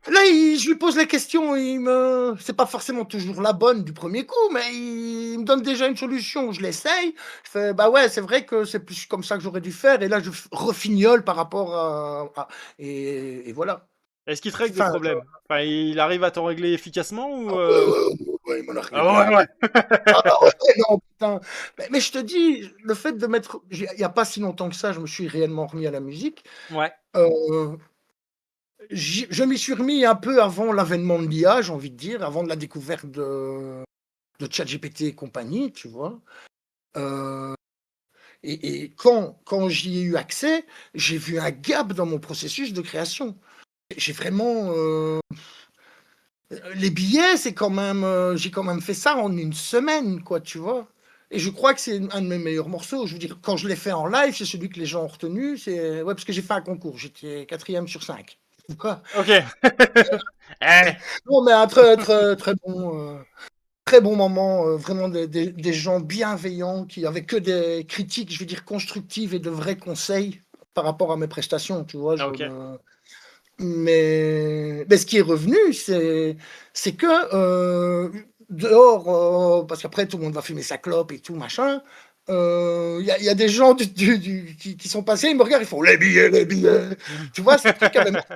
Speaker 1: Là, je lui pose la question, c'est pas forcément toujours la bonne du premier coup, mais il me donne déjà une solution. Je l'essaye. Je fais, bah ouais, c'est vrai que c'est plus comme ça que j'aurais dû faire. Et là, je refignole par rapport et voilà.
Speaker 2: est-ce qu'il te règle des
Speaker 1: Enfin,
Speaker 2: problèmes? Enfin, il arrive à t'en régler efficacement ou
Speaker 1: ouais, ouais, ouais, il m'en a réglé
Speaker 2: Ah ouais,
Speaker 1: plein.
Speaker 2: ouais.
Speaker 1: Ah ouais, non, putain. Mais je te dis, le fait de mettre. Il n'y a pas si longtemps que ça, je me suis réellement remis à la musique.
Speaker 2: Ouais,
Speaker 1: Euh, je m'y suis remis un peu avant l'avènement de l'IA, j'ai envie de dire, avant de la découverte de ChatGPT et compagnie, tu vois. Euh, et quand j'y ai eu accès, j'ai vu un gap dans mon processus de création. J'ai vraiment. Les billets, c'est quand même. J'ai quand même fait ça en une semaine, quoi, tu vois. Et je crois que c'est un de mes meilleurs morceaux. Je veux dire, quand je l'ai fait en live, c'est celui que les gens ont retenu. Ouais, parce que j'ai fait un concours. J'étais 4e sur 5. Tu vois.
Speaker 2: ok. Eh,
Speaker 1: Non, mais un très, très, très bon. Très bon moment, vraiment des gens bienveillants qui avaient que des critiques, je veux dire, constructives et de vrais conseils par rapport à mes prestations, tu vois.
Speaker 2: ok.
Speaker 1: Mais ce qui est revenu, c'est que dehors, parce qu'après tout le monde va fumer sa clope et tout, machin, y a des gens qui sont passés, ils me regardent, ils font les billets, les billets. Tu vois, ce truc avait marqué.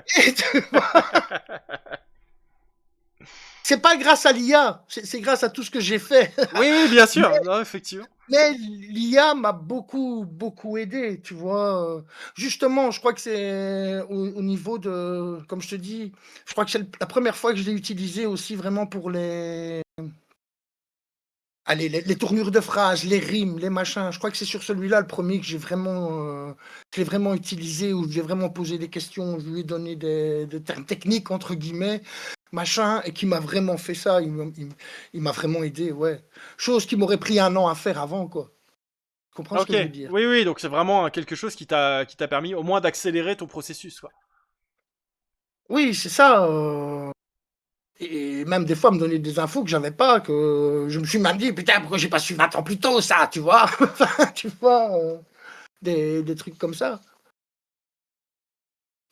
Speaker 1: C'est pas grâce à l'IA, c'est grâce à tout ce que j'ai fait.
Speaker 2: Oui, bien sûr, non, effectivement.
Speaker 1: Mais l'IA m'a beaucoup, beaucoup aidé, tu vois. Justement, je crois que c'est au niveau de, comme je te dis, je crois que c'est la première fois que je l'ai utilisé aussi vraiment pour les tournures de phrases, les rimes, les machins. Je crois que c'est sur celui-là le premier que j'ai vraiment utilisé, où j'ai vraiment posé des questions, je lui ai donné des termes techniques, entre guillemets, machin, et qui m'a vraiment fait ça. Il m'a vraiment aidé, ouais. Chose qui m'aurait pris un an à faire avant, quoi. Tu comprends ce
Speaker 2: Ok,
Speaker 1: que je veux dire?
Speaker 2: oui, oui, donc c'est vraiment quelque chose qui t'a permis au moins d'accélérer ton processus, quoi.
Speaker 1: Oui, c'est ça. Et même des fois, me donner des infos que j'avais pas, que je me suis même dit, putain, pourquoi j'ai pas su 20 ans plus tôt, ça, tu vois? Tu vois, des trucs comme ça.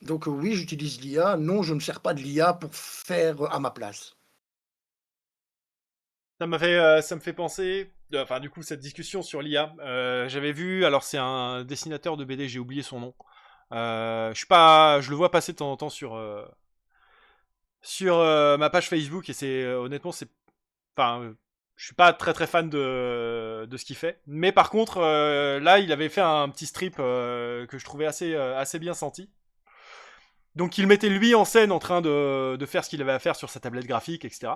Speaker 1: Donc, oui, j'utilise l'IA. Non, je ne me sers pas de l'IA pour faire à ma place.
Speaker 2: Ça me fait penser, enfin du coup cette discussion sur l'IA. J'avais vu, alors c'est un dessinateur de BD, j'ai oublié son nom. Je le vois passer de temps en temps sur ma page Facebook et c'est honnêtement c'est, enfin, je suis pas très très fan de ce qu'il fait. Mais par contre, là, il avait fait un petit strip que je trouvais assez bien senti. Donc il mettait lui en scène en train de faire ce qu'il avait à faire sur sa tablette graphique, etc.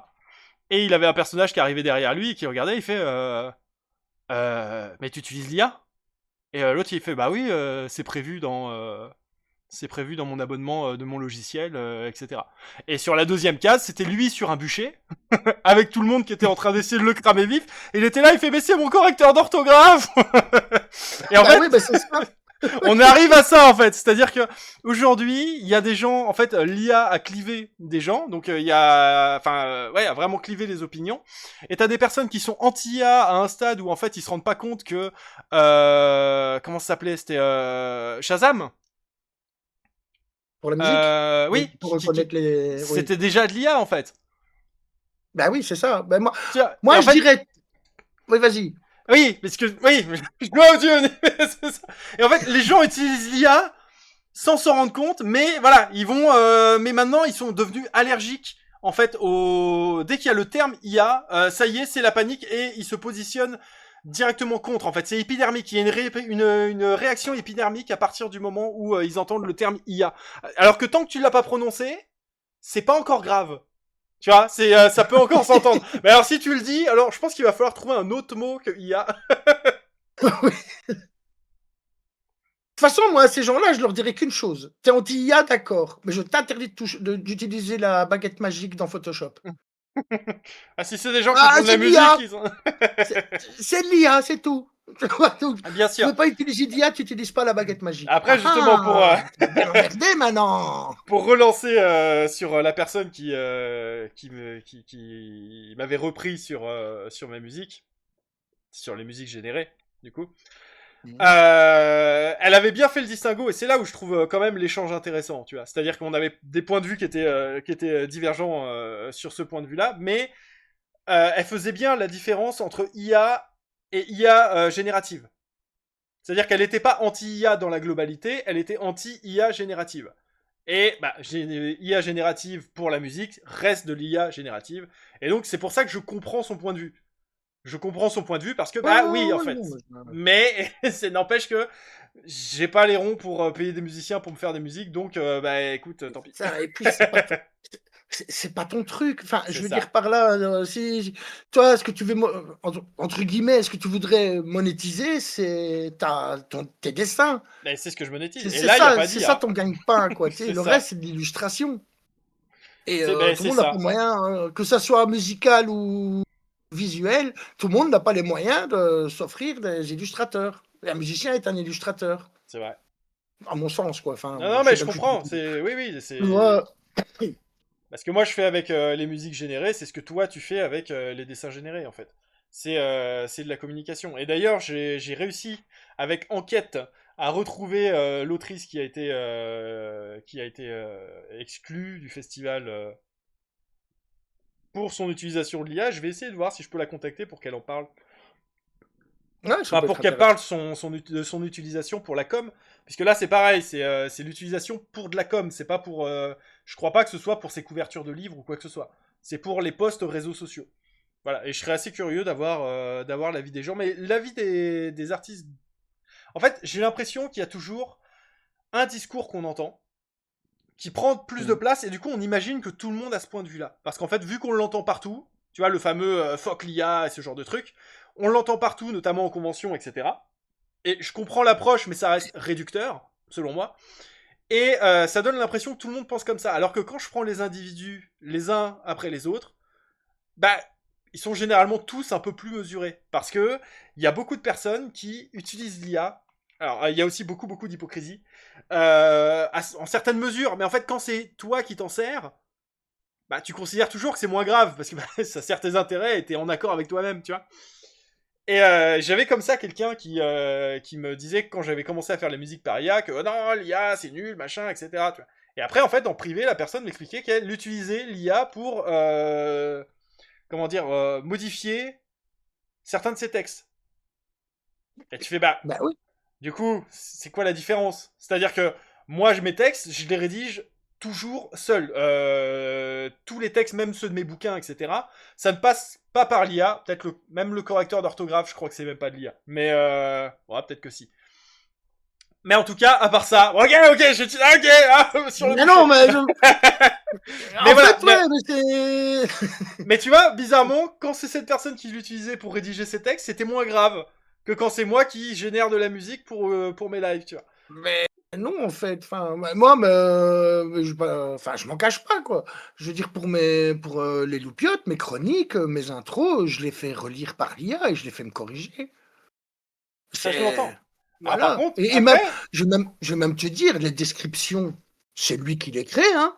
Speaker 2: Et il avait un personnage qui arrivait derrière lui et qui regardait, il fait mais tu utilises l'IA? Et l'autre il fait bah oui, c'est prévu dans mon abonnement de mon logiciel, etc. Et sur la deuxième case, c'était lui sur un bûcher, avec tout le monde qui était en train d'essayer de le cramer vif. Et il était là, il fait mais c'est mon correcteur d'orthographe. Et en
Speaker 1: Bah
Speaker 2: fait,
Speaker 1: oui, bah c'est ça.
Speaker 2: on arrive à ça en fait, c'est-à-dire que aujourd'hui, il y a des gens, en fait, l'IA a clivé des gens, donc il y a, enfin, ouais, a vraiment clivé les opinions. Et t'as des personnes qui sont anti-IA à un stade où en fait ils se rendent pas compte que, comment ça s'appelait, c'était Shazam.
Speaker 1: Pour la musique,
Speaker 2: Oui,
Speaker 1: pour reconnaître les. Oui.
Speaker 2: c'était déjà de l'IA en fait.
Speaker 1: Bah oui, c'est ça. Bah, moi,
Speaker 2: Tu vois, et
Speaker 1: moi
Speaker 2: en
Speaker 1: je
Speaker 2: fait,
Speaker 1: dirais. Oui, vas-y.
Speaker 2: oui, parce que, oui, je dois au Dieu, c'est ça. Et en fait, les gens utilisent l'IA sans s'en rendre compte, mais voilà, ils vont, mais maintenant ils sont devenus allergiques en fait dès qu'il y a le terme IA, ça y est, c'est la panique et ils se positionnent directement contre. En fait, c'est épidermique. Il y a une réaction épidermique à partir du moment où ils entendent le terme IA. Alors que tant que tu l'as pas prononcé, c'est pas encore grave. Tu vois, ça peut encore s'entendre. Mais alors si tu le dis, alors je pense qu'il va falloir trouver un autre mot que IA.
Speaker 1: Oui. De toute façon, moi, à ces gens-là, je leur dirais qu'une chose. T'es anti-IA, d'accord, mais je t'interdis d'utiliser la baguette magique dans Photoshop.
Speaker 2: Ah, si c'est des gens qui
Speaker 1: Ah,
Speaker 2: font de la
Speaker 1: c'est
Speaker 2: musique,
Speaker 1: l'IA.
Speaker 2: ils ont...
Speaker 1: C'est de l'IA, c'est tout. Donc,
Speaker 2: Ah, bien
Speaker 1: tu
Speaker 2: sûr.
Speaker 1: veux pas utiliser d'IA, tu n'utilises pas la baguette magique.
Speaker 2: Après,
Speaker 1: Ah
Speaker 2: justement,
Speaker 1: ah, tu vas bien emmerder maintenant.
Speaker 2: pour relancer sur la personne qui m'avait repris sur ma musique, sur les musiques générées, du coup, elle avait bien fait le distinguo et c'est là où je trouve quand même l'échange intéressant, tu vois. C'est-à-dire qu'on avait des points de vue qui étaient divergents sur ce point de vue-là, mais elle faisait bien la différence entre IA et IA générative. C'est-à-dire qu'elle n'était pas anti-IA dans la globalité, elle était anti-IA générative. Et bah, IA générative pour la musique reste de l'IA générative. Et donc c'est pour ça que je comprends son point de vue. Je comprends son point de vue parce que, bah oui, en
Speaker 1: Ouais,
Speaker 2: fait.
Speaker 1: non,
Speaker 2: Mais ça n'empêche que j'ai pas les ronds pour payer des musiciens pour me faire des musiques, donc bah écoute, tant pis.
Speaker 1: ça, et puis c'est pas ton truc. Enfin, je
Speaker 2: C'est
Speaker 1: veux
Speaker 2: ça.
Speaker 1: dire par là, si toi, ce que tu veux, entre guillemets, ce que tu voudrais monétiser, c'est tes dessins.
Speaker 2: Mais c'est ce que je monétise.
Speaker 1: C'est
Speaker 2: Et
Speaker 1: c'est
Speaker 2: là, il n'y a
Speaker 1: ça,
Speaker 2: pas
Speaker 1: c'est ça
Speaker 2: d'IA.
Speaker 1: ton gagne-pain, quoi. Tu sais,
Speaker 2: C'est
Speaker 1: le
Speaker 2: ça.
Speaker 1: reste, c'est de l'illustration. Et
Speaker 2: Ben,
Speaker 1: tout le
Speaker 2: c'est
Speaker 1: monde n'a pas
Speaker 2: ça.
Speaker 1: moyen, que ça soit musical ou visuel, tout le monde n'a pas les moyens de s'offrir des illustrateurs. Et un musicien est un illustrateur,
Speaker 2: C'est vrai.
Speaker 1: à mon sens, quoi. Enfin,
Speaker 2: Non, non,
Speaker 1: je
Speaker 2: mais
Speaker 1: sais
Speaker 2: je
Speaker 1: pas, je suis
Speaker 2: comprends. Oui, oui,
Speaker 1: tu vois,
Speaker 2: parce que moi, je fais avec les musiques générées, c'est ce que toi, tu fais avec les dessins générés, en fait. C'est de la communication. Et d'ailleurs, j'ai réussi, avec Enquête, à retrouver l'autrice qui a été exclue du festival pour son utilisation de l'IA. Je vais essayer de voir si je peux la contacter pour qu'elle en parle.
Speaker 1: ouais, ça
Speaker 2: Enfin,
Speaker 1: peut
Speaker 2: pour
Speaker 1: être
Speaker 2: qu'elle
Speaker 1: intéressant.
Speaker 2: parle de son utilisation pour la com. Puisque là, c'est pareil, c'est l'utilisation pour de la com. C'est pas pour. Je crois pas que ce soit pour ses couvertures de livres ou quoi que ce soit. C'est pour les posts aux réseaux sociaux. Voilà, et je serais assez curieux d'avoir l'avis des gens. Mais l'avis des artistes. En fait, j'ai l'impression qu'il y a toujours un discours qu'on entend qui prend plus de
Speaker 1: Mhm.
Speaker 2: place et du coup, on imagine que tout le monde a ce point de vue-là. Parce qu'en fait, vu qu'on l'entend partout, tu vois, le fameux fuck l'IA et ce genre de truc, on l'entend partout, notamment en convention, etc. Et je comprends l'approche, mais ça reste réducteur, selon moi. Et ça donne l'impression que tout le monde pense comme ça. Alors que quand je prends les individus les uns après les autres, bah, ils sont généralement tous un peu plus mesurés. Parce que il y a beaucoup de personnes qui utilisent l'IA. Alors, il y a aussi beaucoup, beaucoup d'hypocrisie. En certaines mesures. Mais en fait, quand c'est toi qui t'en sers, bah, tu considères toujours que c'est moins grave. Parce que bah, ça sert tes intérêts et t'es en accord avec toi-même, tu vois. Et j'avais comme ça quelqu'un qui me disait que quand j'avais commencé à faire la musique par IA, que oh non, l'IA c'est nul, machin, etc. Tu vois. Et après, en fait, en privé, la personne m'expliquait qu'elle utilisait l'IA comment dire, modifier certains de ses textes. Et tu fais, bah,
Speaker 1: Bah oui.
Speaker 2: du coup, c'est quoi la différence? C'est-à-dire que moi, mes textes, je les rédige toujours seul. Tous les textes, même ceux de mes bouquins, etc., ça ne passe pas par l'IA. Peut-être même le correcteur d'orthographe, je crois que c'est même pas de l'IA. Mais ouais, peut-être que si. Mais en tout cas, à part ça, ok, sur le
Speaker 1: Mais
Speaker 2: bûcher.
Speaker 1: non, mais
Speaker 2: Mais
Speaker 1: en
Speaker 2: voilà,
Speaker 1: fait, ouais, mais c'est...
Speaker 2: mais tu vois, bizarrement, quand c'est cette personne qui l'utilisait pour rédiger ses textes, c'était moins grave que quand c'est moi qui génère de la musique pour mes lives, tu vois.
Speaker 1: Mais non, en fait, enfin, moi, je m'en cache pas, quoi. Je veux dire, pour les loupiotes, mes chroniques, mes intros, je les fais relire par l'IA et je les fais me corriger.
Speaker 2: Ça, je
Speaker 1: C'est...
Speaker 2: l'entends. Alors par
Speaker 1: Voilà.
Speaker 2: contre,
Speaker 1: Et même,
Speaker 2: après,
Speaker 1: je vais même te dire, les descriptions, c'est lui qui les crée, hein.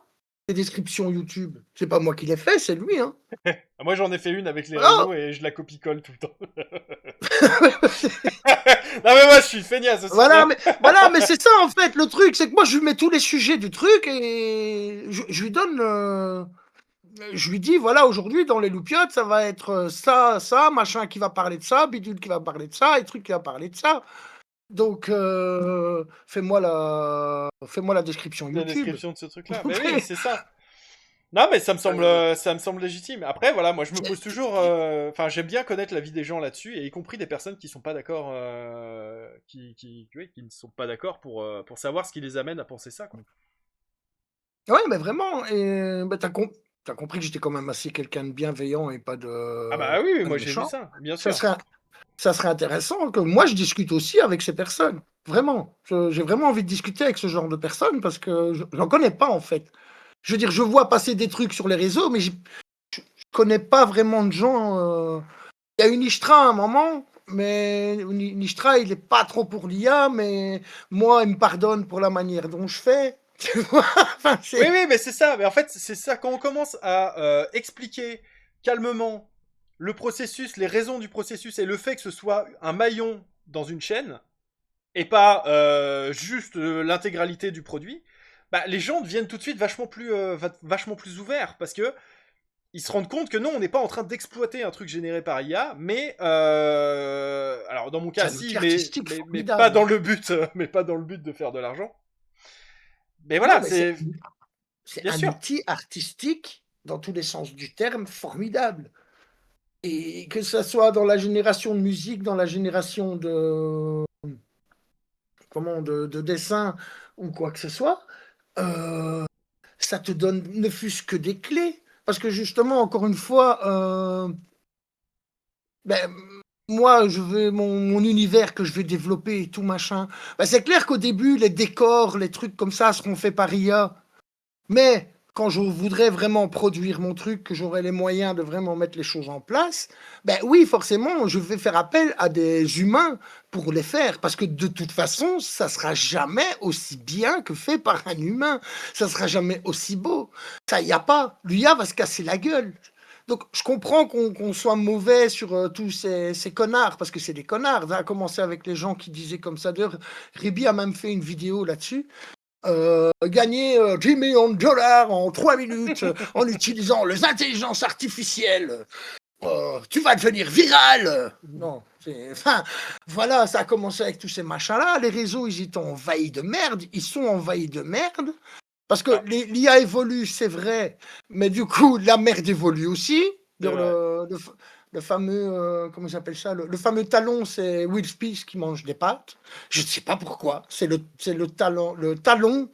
Speaker 1: Les descriptions YouTube. C'est pas moi qui les fais, c'est lui, hein.
Speaker 2: moi j'en ai fait une avec les
Speaker 1: Voilà.
Speaker 2: réseaux et je la copie-colle tout le temps. Non mais moi je suis feignasse aussi.
Speaker 1: Voilà, mais c'est ça en fait. Le truc, c'est que moi je lui mets tous les sujets du truc et je lui donne. Je lui dis voilà, aujourd'hui dans les loupiottes, ça va être ça, machin qui va parler de ça, bidule qui va parler de ça, et truc qui va parler de ça. Donc fais-moi la description
Speaker 2: La
Speaker 1: YouTube.
Speaker 2: description de ce truc-là. Mais oui, c'est ça. Non, mais ça me semble légitime. Après, voilà, moi je me pose toujours. Enfin, j'aime bien connaître la vie des gens là-dessus, et y compris des personnes qui sont pas d'accord, oui, qui ne sont pas d'accord pour savoir ce qui les amène à penser ça, quoi.
Speaker 1: Ouais, mais vraiment. Et bah, t'as compris que j'étais quand même assez quelqu'un de bienveillant et
Speaker 2: Ah bah oui, oui,
Speaker 1: pas de
Speaker 2: moi j'ai vu
Speaker 1: méchant.
Speaker 2: ça, bien
Speaker 1: Ça
Speaker 2: sûr.
Speaker 1: serait, ça serait intéressant que moi je discute aussi avec ces personnes. Vraiment. J'ai vraiment envie de discuter avec ce genre de personnes parce que j'en connais pas en fait. Je veux dire, je vois passer des trucs sur les réseaux, mais je connais pas vraiment de gens. Il y a eu Nishtra à un moment, mais Nishtra, il est pas trop pour l'IA, mais moi, il me pardonne pour la manière dont je fais. Tu vois, enfin,
Speaker 2: Oui, oui, mais c'est ça. Mais en fait, c'est ça. Quand on commence à expliquer calmement le processus, les raisons du processus et le fait que ce soit un maillon dans une chaîne et pas juste l'intégralité du produit, bah, les gens deviennent tout de suite vachement plus ouverts parce que ils se rendent compte que non, on n'est pas en train d'exploiter un truc généré par IA, mais alors dans mon
Speaker 1: c'est
Speaker 2: cas,
Speaker 1: un outil
Speaker 2: si,
Speaker 1: artistique
Speaker 2: mais pas
Speaker 1: formidable.
Speaker 2: dans le but, mais pas dans le but de faire de l'argent. Mais
Speaker 1: Non,
Speaker 2: voilà,
Speaker 1: mais c'est
Speaker 2: bien
Speaker 1: un
Speaker 2: sûr.
Speaker 1: outil artistique, dans tous les sens du terme, formidable. Et que ce soit dans la génération de musique, dans la génération de dessin ou quoi que ce soit, euh, ça te donne ne fût-ce que des clés. Parce que justement, encore une fois, ben, moi, je veux mon univers que je vais développer et tout machin. Ben, c'est clair qu'au début, les décors, les trucs comme ça seront faits par IA. Mais quand je voudrais vraiment produire mon truc, que j'aurai les moyens de vraiment mettre les choses en place, ben oui, forcément, je vais faire appel à des humains pour les faire. Parce que de toute façon, ça sera jamais aussi bien que fait par un humain. Ça sera jamais aussi beau. Ça, y a pas. L'IA va se casser la gueule. Donc, je comprends qu'on soit mauvais sur tous ces connards, parce que c'est des connards. Ça a commencé avec les gens qui disaient comme ça. D'ailleurs, Ribi a même fait une vidéo là-dessus. Gagner 10 millions de dollars en 3 minutes en utilisant les intelligences artificielles. Tu vas devenir viral. Non, enfin, voilà, ça a commencé avec tous ces machins-là. Les réseaux, ils étaient envahis de merde. Ils sont envahis de merde. Parce que
Speaker 2: Ah,
Speaker 1: l'IA évolue, c'est vrai, mais du coup, la merde évolue aussi.
Speaker 2: c'est vrai.
Speaker 1: Le fameux, comment j'appelle ça, le fameux talon, c'est Will Smith qui mange des pâtes. Je ne sais pas pourquoi. C'est le talon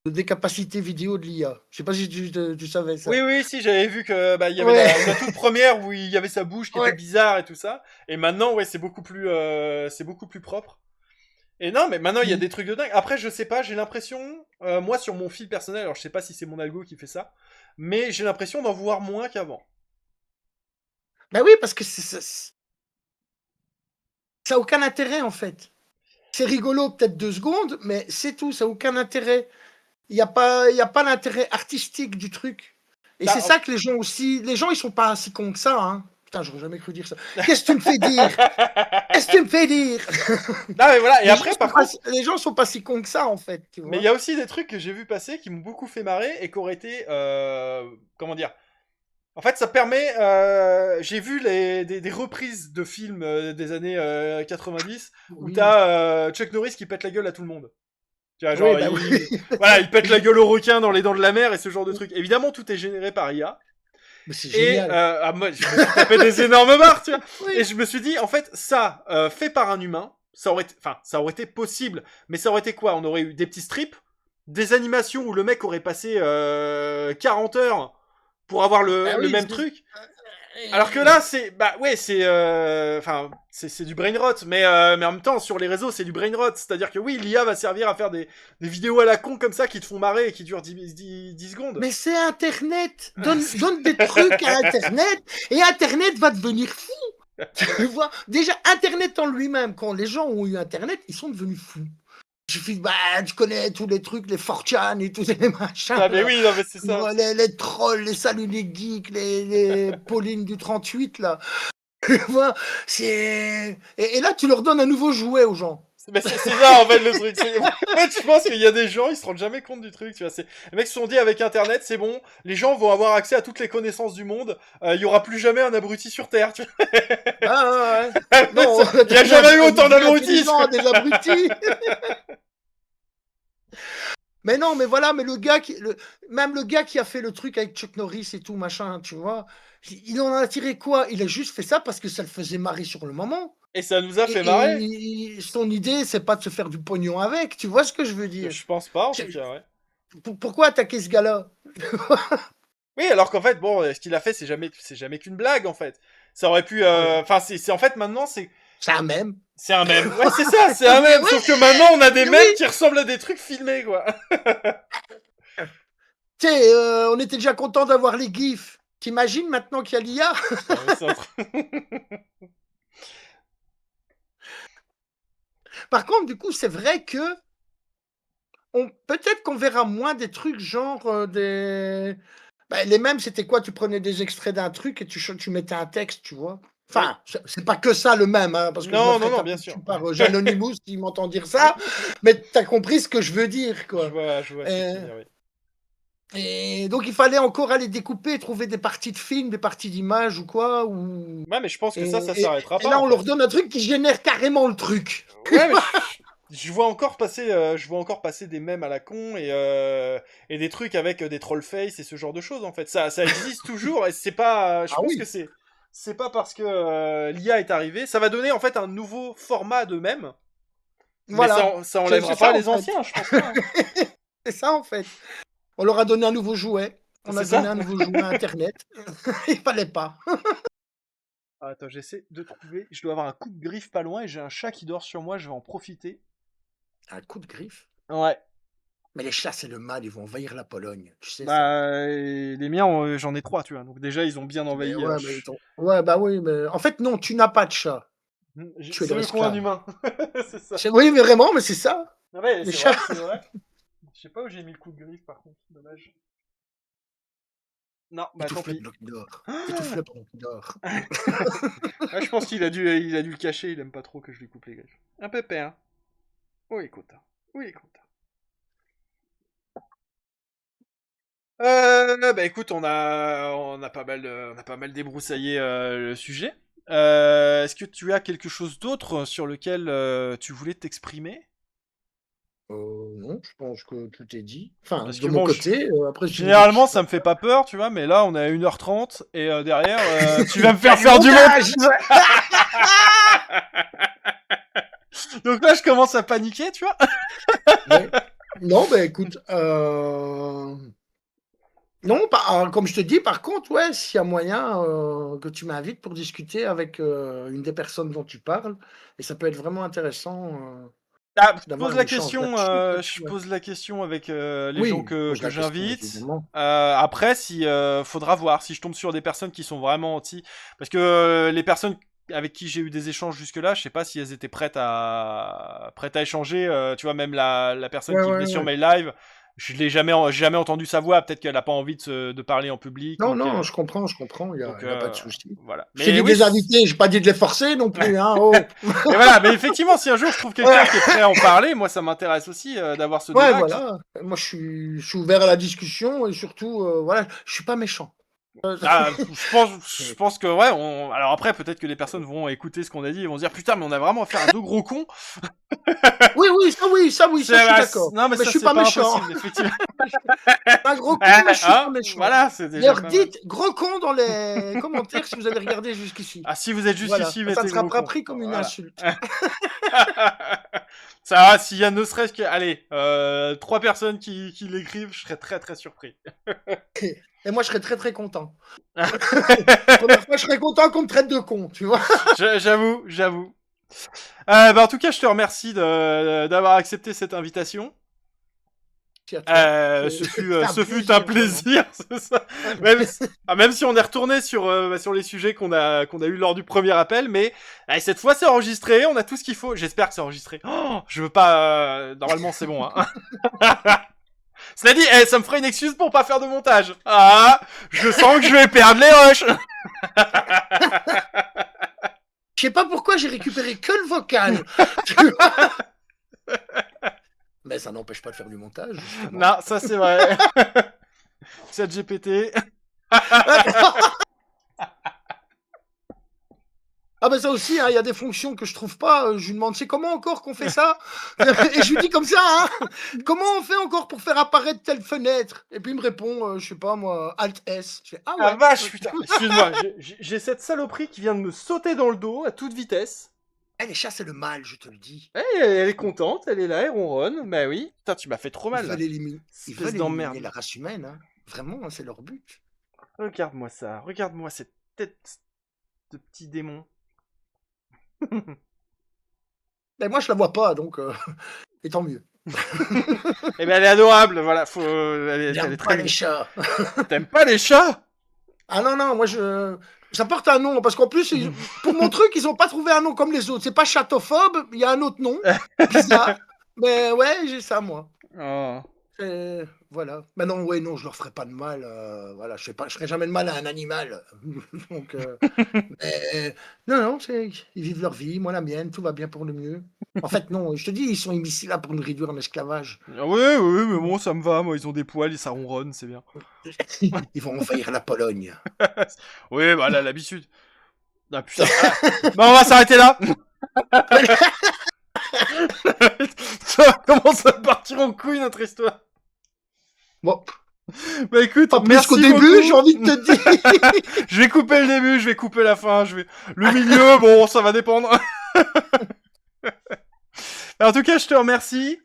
Speaker 1: des capacités vidéo de l'IA. Je ne sais pas si tu savais ça.
Speaker 2: Oui, oui, si, j'avais vu que bah, il y avait
Speaker 1: Ouais,
Speaker 2: la toute première où il y avait sa bouche qui était
Speaker 1: ouais.
Speaker 2: bizarre et tout ça. Et maintenant, ouais, c'est beaucoup plus propre. Et non, mais maintenant il y a des trucs de dingue. Après, je sais pas, j'ai l'impression, moi sur mon fil personnel, alors je sais pas si c'est mon algo qui fait ça, mais j'ai l'impression d'en voir moins qu'avant.
Speaker 1: Ben oui, parce que ça n'a aucun intérêt en fait. C'est rigolo peut-être 2 secondes, mais c'est tout, ça n'a aucun intérêt. Il y a pas l'intérêt artistique du truc. Et c'est
Speaker 2: Bah,
Speaker 1: ça que les gens aussi, les gens ils sont pas si cons que ça, hein. Putain, j'aurais jamais cru dire ça. Qu'est-ce que tu me fais dire? Qu'est-ce que tu me fais dire?
Speaker 2: non, mais voilà. Et après, par contre,
Speaker 1: Les gens sont pas si cons que ça en fait, tu
Speaker 2: mais il
Speaker 1: vois.
Speaker 2: y a aussi des trucs que j'ai vu passer qui m'ont beaucoup fait marrer et qui auraient été, comment dire, En fait, ça permet. J'ai vu des reprises de films des années 90 où
Speaker 1: Oui,
Speaker 2: t'as Chuck Norris qui pète la gueule à tout le monde. Tu vois,
Speaker 1: oui,
Speaker 2: genre,
Speaker 1: bah oui.
Speaker 2: voilà, il pète la gueule au requin dans les dents de la mer et ce genre de truc. Évidemment, tout est généré par IA.
Speaker 1: Mais c'est
Speaker 2: Et
Speaker 1: génial.
Speaker 2: moi, je me suis tapé des énormes barres, tu vois. Et
Speaker 1: Oui.
Speaker 2: je me suis dit, en fait, ça, fait par un humain, ça aurait été possible. Mais ça aurait été quoi? On aurait eu des petits strips, des animations où le mec aurait passé 40 heures pour avoir
Speaker 1: Bah
Speaker 2: le
Speaker 1: oui,
Speaker 2: même truc. Alors que là, c'est, bah ouais, c'est du brain rot, mais en même temps, sur les réseaux, c'est du brain rot. C'est-à-dire que oui, l'IA va servir à faire des vidéos à la con comme ça qui te font marrer et qui durent 10 secondes.
Speaker 1: mais c'est Internet. Donne des trucs à Internet et Internet va devenir fou. Tu vois, déjà, Internet en lui-même, quand les gens ont eu Internet, ils sont devenus fous. Il suffit, bah, tu connais tous les trucs, les 4chan et tous les machins.
Speaker 2: Ah, mais
Speaker 1: Là.
Speaker 2: oui, non, mais c'est
Speaker 1: Tu
Speaker 2: ça.
Speaker 1: vois, les trolls, les saluts des geeks, les Pauline du 38, là. Tu vois, c'est. Et là, tu leur donnes un nouveau jouet aux gens.
Speaker 2: Mais c'est ça, en fait, le truc. En fait, je pense qu'il y a des gens, ils se rendent jamais compte du truc, tu vois. Les mecs se sont dit, avec Internet, c'est bon, les gens vont avoir accès à toutes les connaissances du monde, il y aura plus jamais un abruti sur Terre, tu vois.
Speaker 1: Ah, ouais. Non,
Speaker 2: Il y a jamais eu autant d'abrutis.
Speaker 1: des abrutis. Mais non, mais voilà, mais même le gars qui a fait le truc avec Chuck Norris et tout, machin, tu vois, il en a tiré quoi? Il a juste fait ça parce que ça le faisait marrer sur le moment.
Speaker 2: Et ça nous a fait marrer.
Speaker 1: Et son idée, c'est pas de se faire du pognon avec, tu vois ce que je veux dire?
Speaker 2: Je pense pas, en tout cas, ouais.
Speaker 1: Pourquoi attaquer ce gars-là?
Speaker 2: Oui, alors qu'en fait, bon, ce qu'il a fait, c'est jamais qu'une blague, en fait. Ça aurait pu, enfin, en fait, maintenant,
Speaker 1: C'est un mème.
Speaker 2: c'est un mème. Ouais, c'est ça, c'est un mème.
Speaker 1: Ouais,
Speaker 2: Sauf que maintenant, on a des
Speaker 1: oui.
Speaker 2: mèmes qui ressemblent à des trucs filmés, quoi.
Speaker 1: Tu sais, on était déjà content d'avoir les gifs. T'imagines maintenant qu'il y a l'IA? Par contre, du coup, c'est vrai que peut-être qu'on verra moins des trucs genre les mêmes, c'était quoi? Tu prenais des extraits d'un truc et tu mettais un texte, tu vois?
Speaker 2: Oui.
Speaker 1: Enfin, c'est pas que ça le même, hein, parce que je me
Speaker 2: Non, non,
Speaker 1: ferais
Speaker 2: non,
Speaker 1: taper
Speaker 2: bien sûr.
Speaker 1: dessus par Janonymous s'il m'entend dire ça, mais t'as compris ce que je veux dire, quoi.
Speaker 2: Je vois ce que tu veux dire, oui.
Speaker 1: Et donc il fallait encore aller découper, trouver des parties de films, des parties d'images ou quoi, ou
Speaker 2: Ouais, mais je pense que ça
Speaker 1: et
Speaker 2: s'arrêtera
Speaker 1: et
Speaker 2: pas,
Speaker 1: là
Speaker 2: en
Speaker 1: on
Speaker 2: fait.
Speaker 1: leur donne un truc qui génère carrément le truc.
Speaker 2: Ouais, mais je vois encore passer des mèmes à la con et des trucs avec des troll face et ce genre de choses, en fait. Ça existe toujours et c'est pas, je
Speaker 1: Ah
Speaker 2: pense que
Speaker 1: oui,
Speaker 2: c'est pas parce que l'IA est arrivée. Ça va donner, en fait, un nouveau format de mèmes, mais
Speaker 1: voilà.
Speaker 2: ça
Speaker 1: C'est
Speaker 2: enlèvera
Speaker 1: ça
Speaker 2: pas
Speaker 1: en
Speaker 2: les
Speaker 1: fait.
Speaker 2: anciens, je pense pas, hein.
Speaker 1: C'est ça en fait. On leur a donné un nouveau jouet. On a
Speaker 2: C'est
Speaker 1: donné
Speaker 2: ça.
Speaker 1: un nouveau jouet à Internet. Il fallait pas.
Speaker 2: Ah, attends, j'essaie de trouver. Je dois avoir un coup de griffe pas loin et j'ai un chat qui dort sur moi, je vais en profiter.
Speaker 1: Un coup de griffe.
Speaker 2: Ouais.
Speaker 1: Mais les chats, c'est le mal. Ils vont envahir la Pologne. Tu sais ça.
Speaker 2: Bah, les miens, j'en ai 3, tu vois. Donc déjà, ils ont bien
Speaker 1: Mais
Speaker 2: envahi.
Speaker 1: ouais, ouais, bah oui. Mais en fait, non, tu n'as pas de chat. Tu es
Speaker 2: C'est
Speaker 1: leur
Speaker 2: eux qui ont un
Speaker 1: esclave.
Speaker 2: humain. C'est ça.
Speaker 1: Oui, mais vraiment, mais c'est ça.
Speaker 2: Ouais,
Speaker 1: Les
Speaker 2: c'est
Speaker 1: chats.
Speaker 2: vrai, c'est vrai. Je sais pas où j'ai mis le coup de griffe, par contre. Dommage. Non, bah tant
Speaker 1: Étouffe le
Speaker 2: pis.
Speaker 1: bloc d'or. Étouffe le bloc d'or.
Speaker 2: Ah, je pense il a dû le cacher. Il aime pas trop que je lui coupe les griffes. Un pépère. Oui, écoute. Oui, écoute. Bah écoute, on a pas mal débroussaillé le sujet. Est-ce que tu as quelque chose d'autre sur lequel tu voulais t'exprimer?
Speaker 1: Non, je pense que tout est dit. Enfin,
Speaker 2: Parce
Speaker 1: de
Speaker 2: que
Speaker 1: mon
Speaker 2: bon,
Speaker 1: côté. Après, si vous voulez que je
Speaker 2: généralement, ça
Speaker 1: fasse
Speaker 2: me fait pas peur, tu vois, mais là, on est à 1h30 et derrière, tu vas me
Speaker 1: il y a
Speaker 2: faire faire du
Speaker 1: montage.
Speaker 2: montage. Donc là, je commence à paniquer, tu vois.
Speaker 1: Ouais. Non, bah écoute, non, comme je te dis, par contre, ouais, s'il y a moyen que tu m'invites pour discuter avec une des personnes dont tu parles, et ça peut être vraiment intéressant
Speaker 2: Ah,
Speaker 1: d'avoir un échange là-dessus, quoi, tu
Speaker 2: je
Speaker 1: vois.
Speaker 2: pose la question avec les gens
Speaker 1: Oui, pose
Speaker 2: que
Speaker 1: la question,
Speaker 2: j'invite.
Speaker 1: évidemment.
Speaker 2: Après, si faudra voir si je tombe sur des personnes qui sont vraiment anti, parce que les personnes avec qui j'ai eu des échanges jusque-là, je sais pas si elles étaient prêtes à échanger. Tu vois, même la personne
Speaker 1: Ouais,
Speaker 2: qui
Speaker 1: ouais,
Speaker 2: venait sur
Speaker 1: ouais.
Speaker 2: mes lives, je l'ai jamais entendu sa voix. Peut-être qu'elle a pas envie de parler en public
Speaker 1: Non,
Speaker 2: ou
Speaker 1: non,
Speaker 2: que
Speaker 1: je comprends, il
Speaker 2: donc
Speaker 1: y a pas de souci.
Speaker 2: voilà.
Speaker 1: Je t'ai
Speaker 2: Mais
Speaker 1: dit de
Speaker 2: oui.
Speaker 1: les inviter, j'ai pas dit de les forcer non plus, hein, oh.
Speaker 2: Mais voilà, mais effectivement, si un jour je trouve quelqu'un qui est prêt à en parler, moi ça m'intéresse aussi d'avoir ce
Speaker 1: Ouais,
Speaker 2: débat.
Speaker 1: voilà. Moi, je suis ouvert à la discussion et surtout, voilà, je suis pas méchant.
Speaker 2: Je pense que ouais. Alors après, peut-être que les personnes vont écouter ce qu'on a dit et vont se dire putain, mais on a vraiment affaire à deux gros cons.
Speaker 1: Oui, ça, je suis d'accord.
Speaker 2: Non, mais
Speaker 1: Mais
Speaker 2: ça,
Speaker 1: je suis
Speaker 2: c'est
Speaker 1: pas
Speaker 2: pas
Speaker 1: méchant.
Speaker 2: impossible, effectivement.
Speaker 1: Un gros con, mais je suis pas méchant.
Speaker 2: Voilà, c'est déjà
Speaker 1: D'ailleurs,
Speaker 2: pas mal.
Speaker 1: dites gros con dans les commentaires si vous avez regardé jusqu'ici.
Speaker 2: Ah, si vous êtes juste
Speaker 1: Voilà.
Speaker 2: ici,
Speaker 1: Ça
Speaker 2: mettez
Speaker 1: ne sera
Speaker 2: gros
Speaker 1: pas
Speaker 2: con.
Speaker 1: pris comme une
Speaker 2: Voilà.
Speaker 1: insulte.
Speaker 2: Ça va, s'il y a ne serait-ce que, allez, 3 personnes qui l'écrivent, je serais très très surpris.
Speaker 1: Et moi, je serais très très content. Première fois, je serais content qu'on me traite de con, tu vois.
Speaker 2: J'avoue. Bah, en tout cas, je te remercie d'avoir accepté cette invitation. Ce fut un plaisir, c'est ça. Même si on est retourné sur les sujets qu'on a eu lors du premier appel, mais cette fois c'est enregistré, on a tout ce qu'il faut. J'espère que c'est enregistré. Oh, je veux pas. Normalement c'est bon. Hein. Cela dit, ça me ferait une excuse pour pas faire de montage. Ah, je sens que je vais perdre les rushs.
Speaker 1: Je sais pas pourquoi j'ai récupéré que le vocal. Tu vois. Mais ça n'empêche pas de faire du montage. Justement.
Speaker 2: Non, ça c'est vrai. C'est GPT.
Speaker 1: Ah ben ça aussi, il y a des fonctions que je trouve pas. Je lui demande, c'est comment encore qu'on fait ça? Et je lui dis comme ça, hein, comment on fait encore pour faire apparaître telle fenêtre? Et puis il me répond, je sais pas moi, Alt S. Je fais, ah ouais.
Speaker 2: Ah vache, putain. Excuse-moi, j'ai cette saloperie qui vient de me sauter dans le dos à toute vitesse.
Speaker 1: Les chats, c'est le mal, je te le dis.
Speaker 2: Elle est contente, elle est là, elle ronronne. Bah oui. Putain, tu m'as fait trop mal.
Speaker 1: Ils veulent éliminer
Speaker 2: d'emmerde.
Speaker 1: la race humaine, hein. Vraiment, hein, c'est leur but.
Speaker 2: Regarde-moi ça, regarde-moi cette tête de petit démon.
Speaker 1: Mais moi, je la vois pas, donc et tant mieux.
Speaker 2: Eh ben, elle est adorable, voilà. Elle est très
Speaker 1: les chats.
Speaker 2: T'aimes pas les chats?
Speaker 1: Ah non, moi ça porte un nom, parce qu'en plus, pour mon truc, ils ont pas trouvé un nom comme les autres. C'est pas chatophobe, il y a un autre nom, bizarre. Mais ouais, j'ai ça, moi.
Speaker 2: Oh.
Speaker 1: Voilà. Mais non, je leur ferai pas de mal. Voilà, je ferai jamais de mal à un animal. Donc, non, ils vivent leur vie, moi la mienne, tout va bien pour le mieux. En fait, non, je te dis, ils sont ici là pour nous réduire en esclavage.
Speaker 2: Oui, mais bon, ça me va, moi, ils ont des poils et ça ronronne, c'est bien.
Speaker 1: Ils vont envahir la Pologne.
Speaker 2: Oui, bah là, l'habitude. Ah putain. Bah, on va s'arrêter là. Ça commence à partir en couille, notre histoire.
Speaker 1: Bon.
Speaker 2: Bah écoute,
Speaker 1: pas plus qu'au début, j'ai envie de te dire.
Speaker 2: Je vais couper le début, je vais couper la fin, le milieu, bon, ça va dépendre. En tout cas, je te remercie.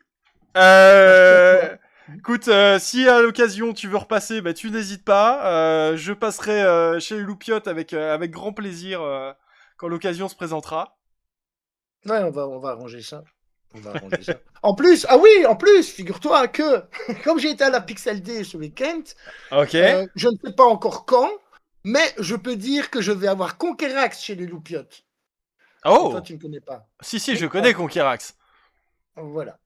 Speaker 2: Écoute, si à l'occasion tu veux repasser, bah tu n'hésites pas. Je passerai chez les Loupiottes avec grand plaisir quand l'occasion se présentera.
Speaker 1: Ouais, on va arranger ça. En plus, figure-toi que comme j'ai été à la Pixel Day ce week-end, je ne sais pas encore quand, mais je peux dire que je vais avoir Conquerax chez les Loupiottes.
Speaker 2: Oh.
Speaker 1: Toi, tu ne connais pas.
Speaker 2: Si, je connais Conquerax.
Speaker 1: Voilà.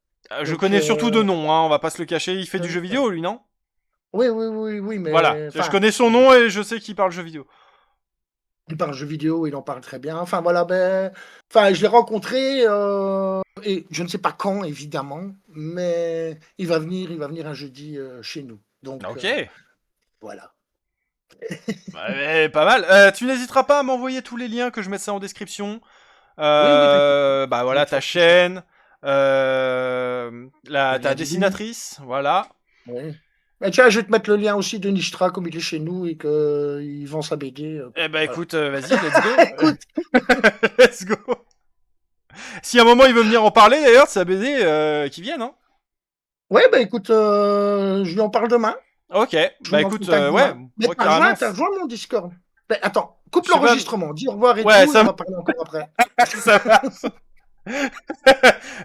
Speaker 2: Je connais surtout de nom, hein, on va pas se le cacher. Il fait du jeu vidéo, lui, non?
Speaker 1: Oui, mais...
Speaker 2: Voilà, je connais son nom et je sais qu'il parle jeu vidéo.
Speaker 1: Il parle jeu vidéo, il en parle très bien. Enfin, voilà, je l'ai rencontré, et je ne sais pas quand, évidemment, mais il va venir un jeudi chez nous. Donc,
Speaker 2: ok.
Speaker 1: Voilà.
Speaker 2: Pas mal. Tu n'hésiteras pas à m'envoyer tous les liens, que je mette ça en description. Bah voilà, ta chaîne, ta dessinatrice, voilà.
Speaker 1: Oui. Mais tiens, je vais te mettre le lien aussi de Nishtra, comme il est chez nous et qu'il vend sa BD.
Speaker 2: Eh ben écoute, vas-y, let's go. Let's go. Si à un moment il veut venir en parler, d'ailleurs, de sa BD, qu'il vienne, hein.
Speaker 1: Ouais, bah écoute, je lui en parle demain.
Speaker 2: Ok, bah écoute, ouais.
Speaker 1: Mais t'as rejoint mon Discord. Mais attends, coupe l'enregistrement, dis au revoir et tout,
Speaker 2: ça...
Speaker 1: on va parler encore après.
Speaker 2: Ça va.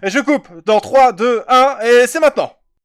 Speaker 2: Je coupe dans 3, 2, 1, et c'est maintenant.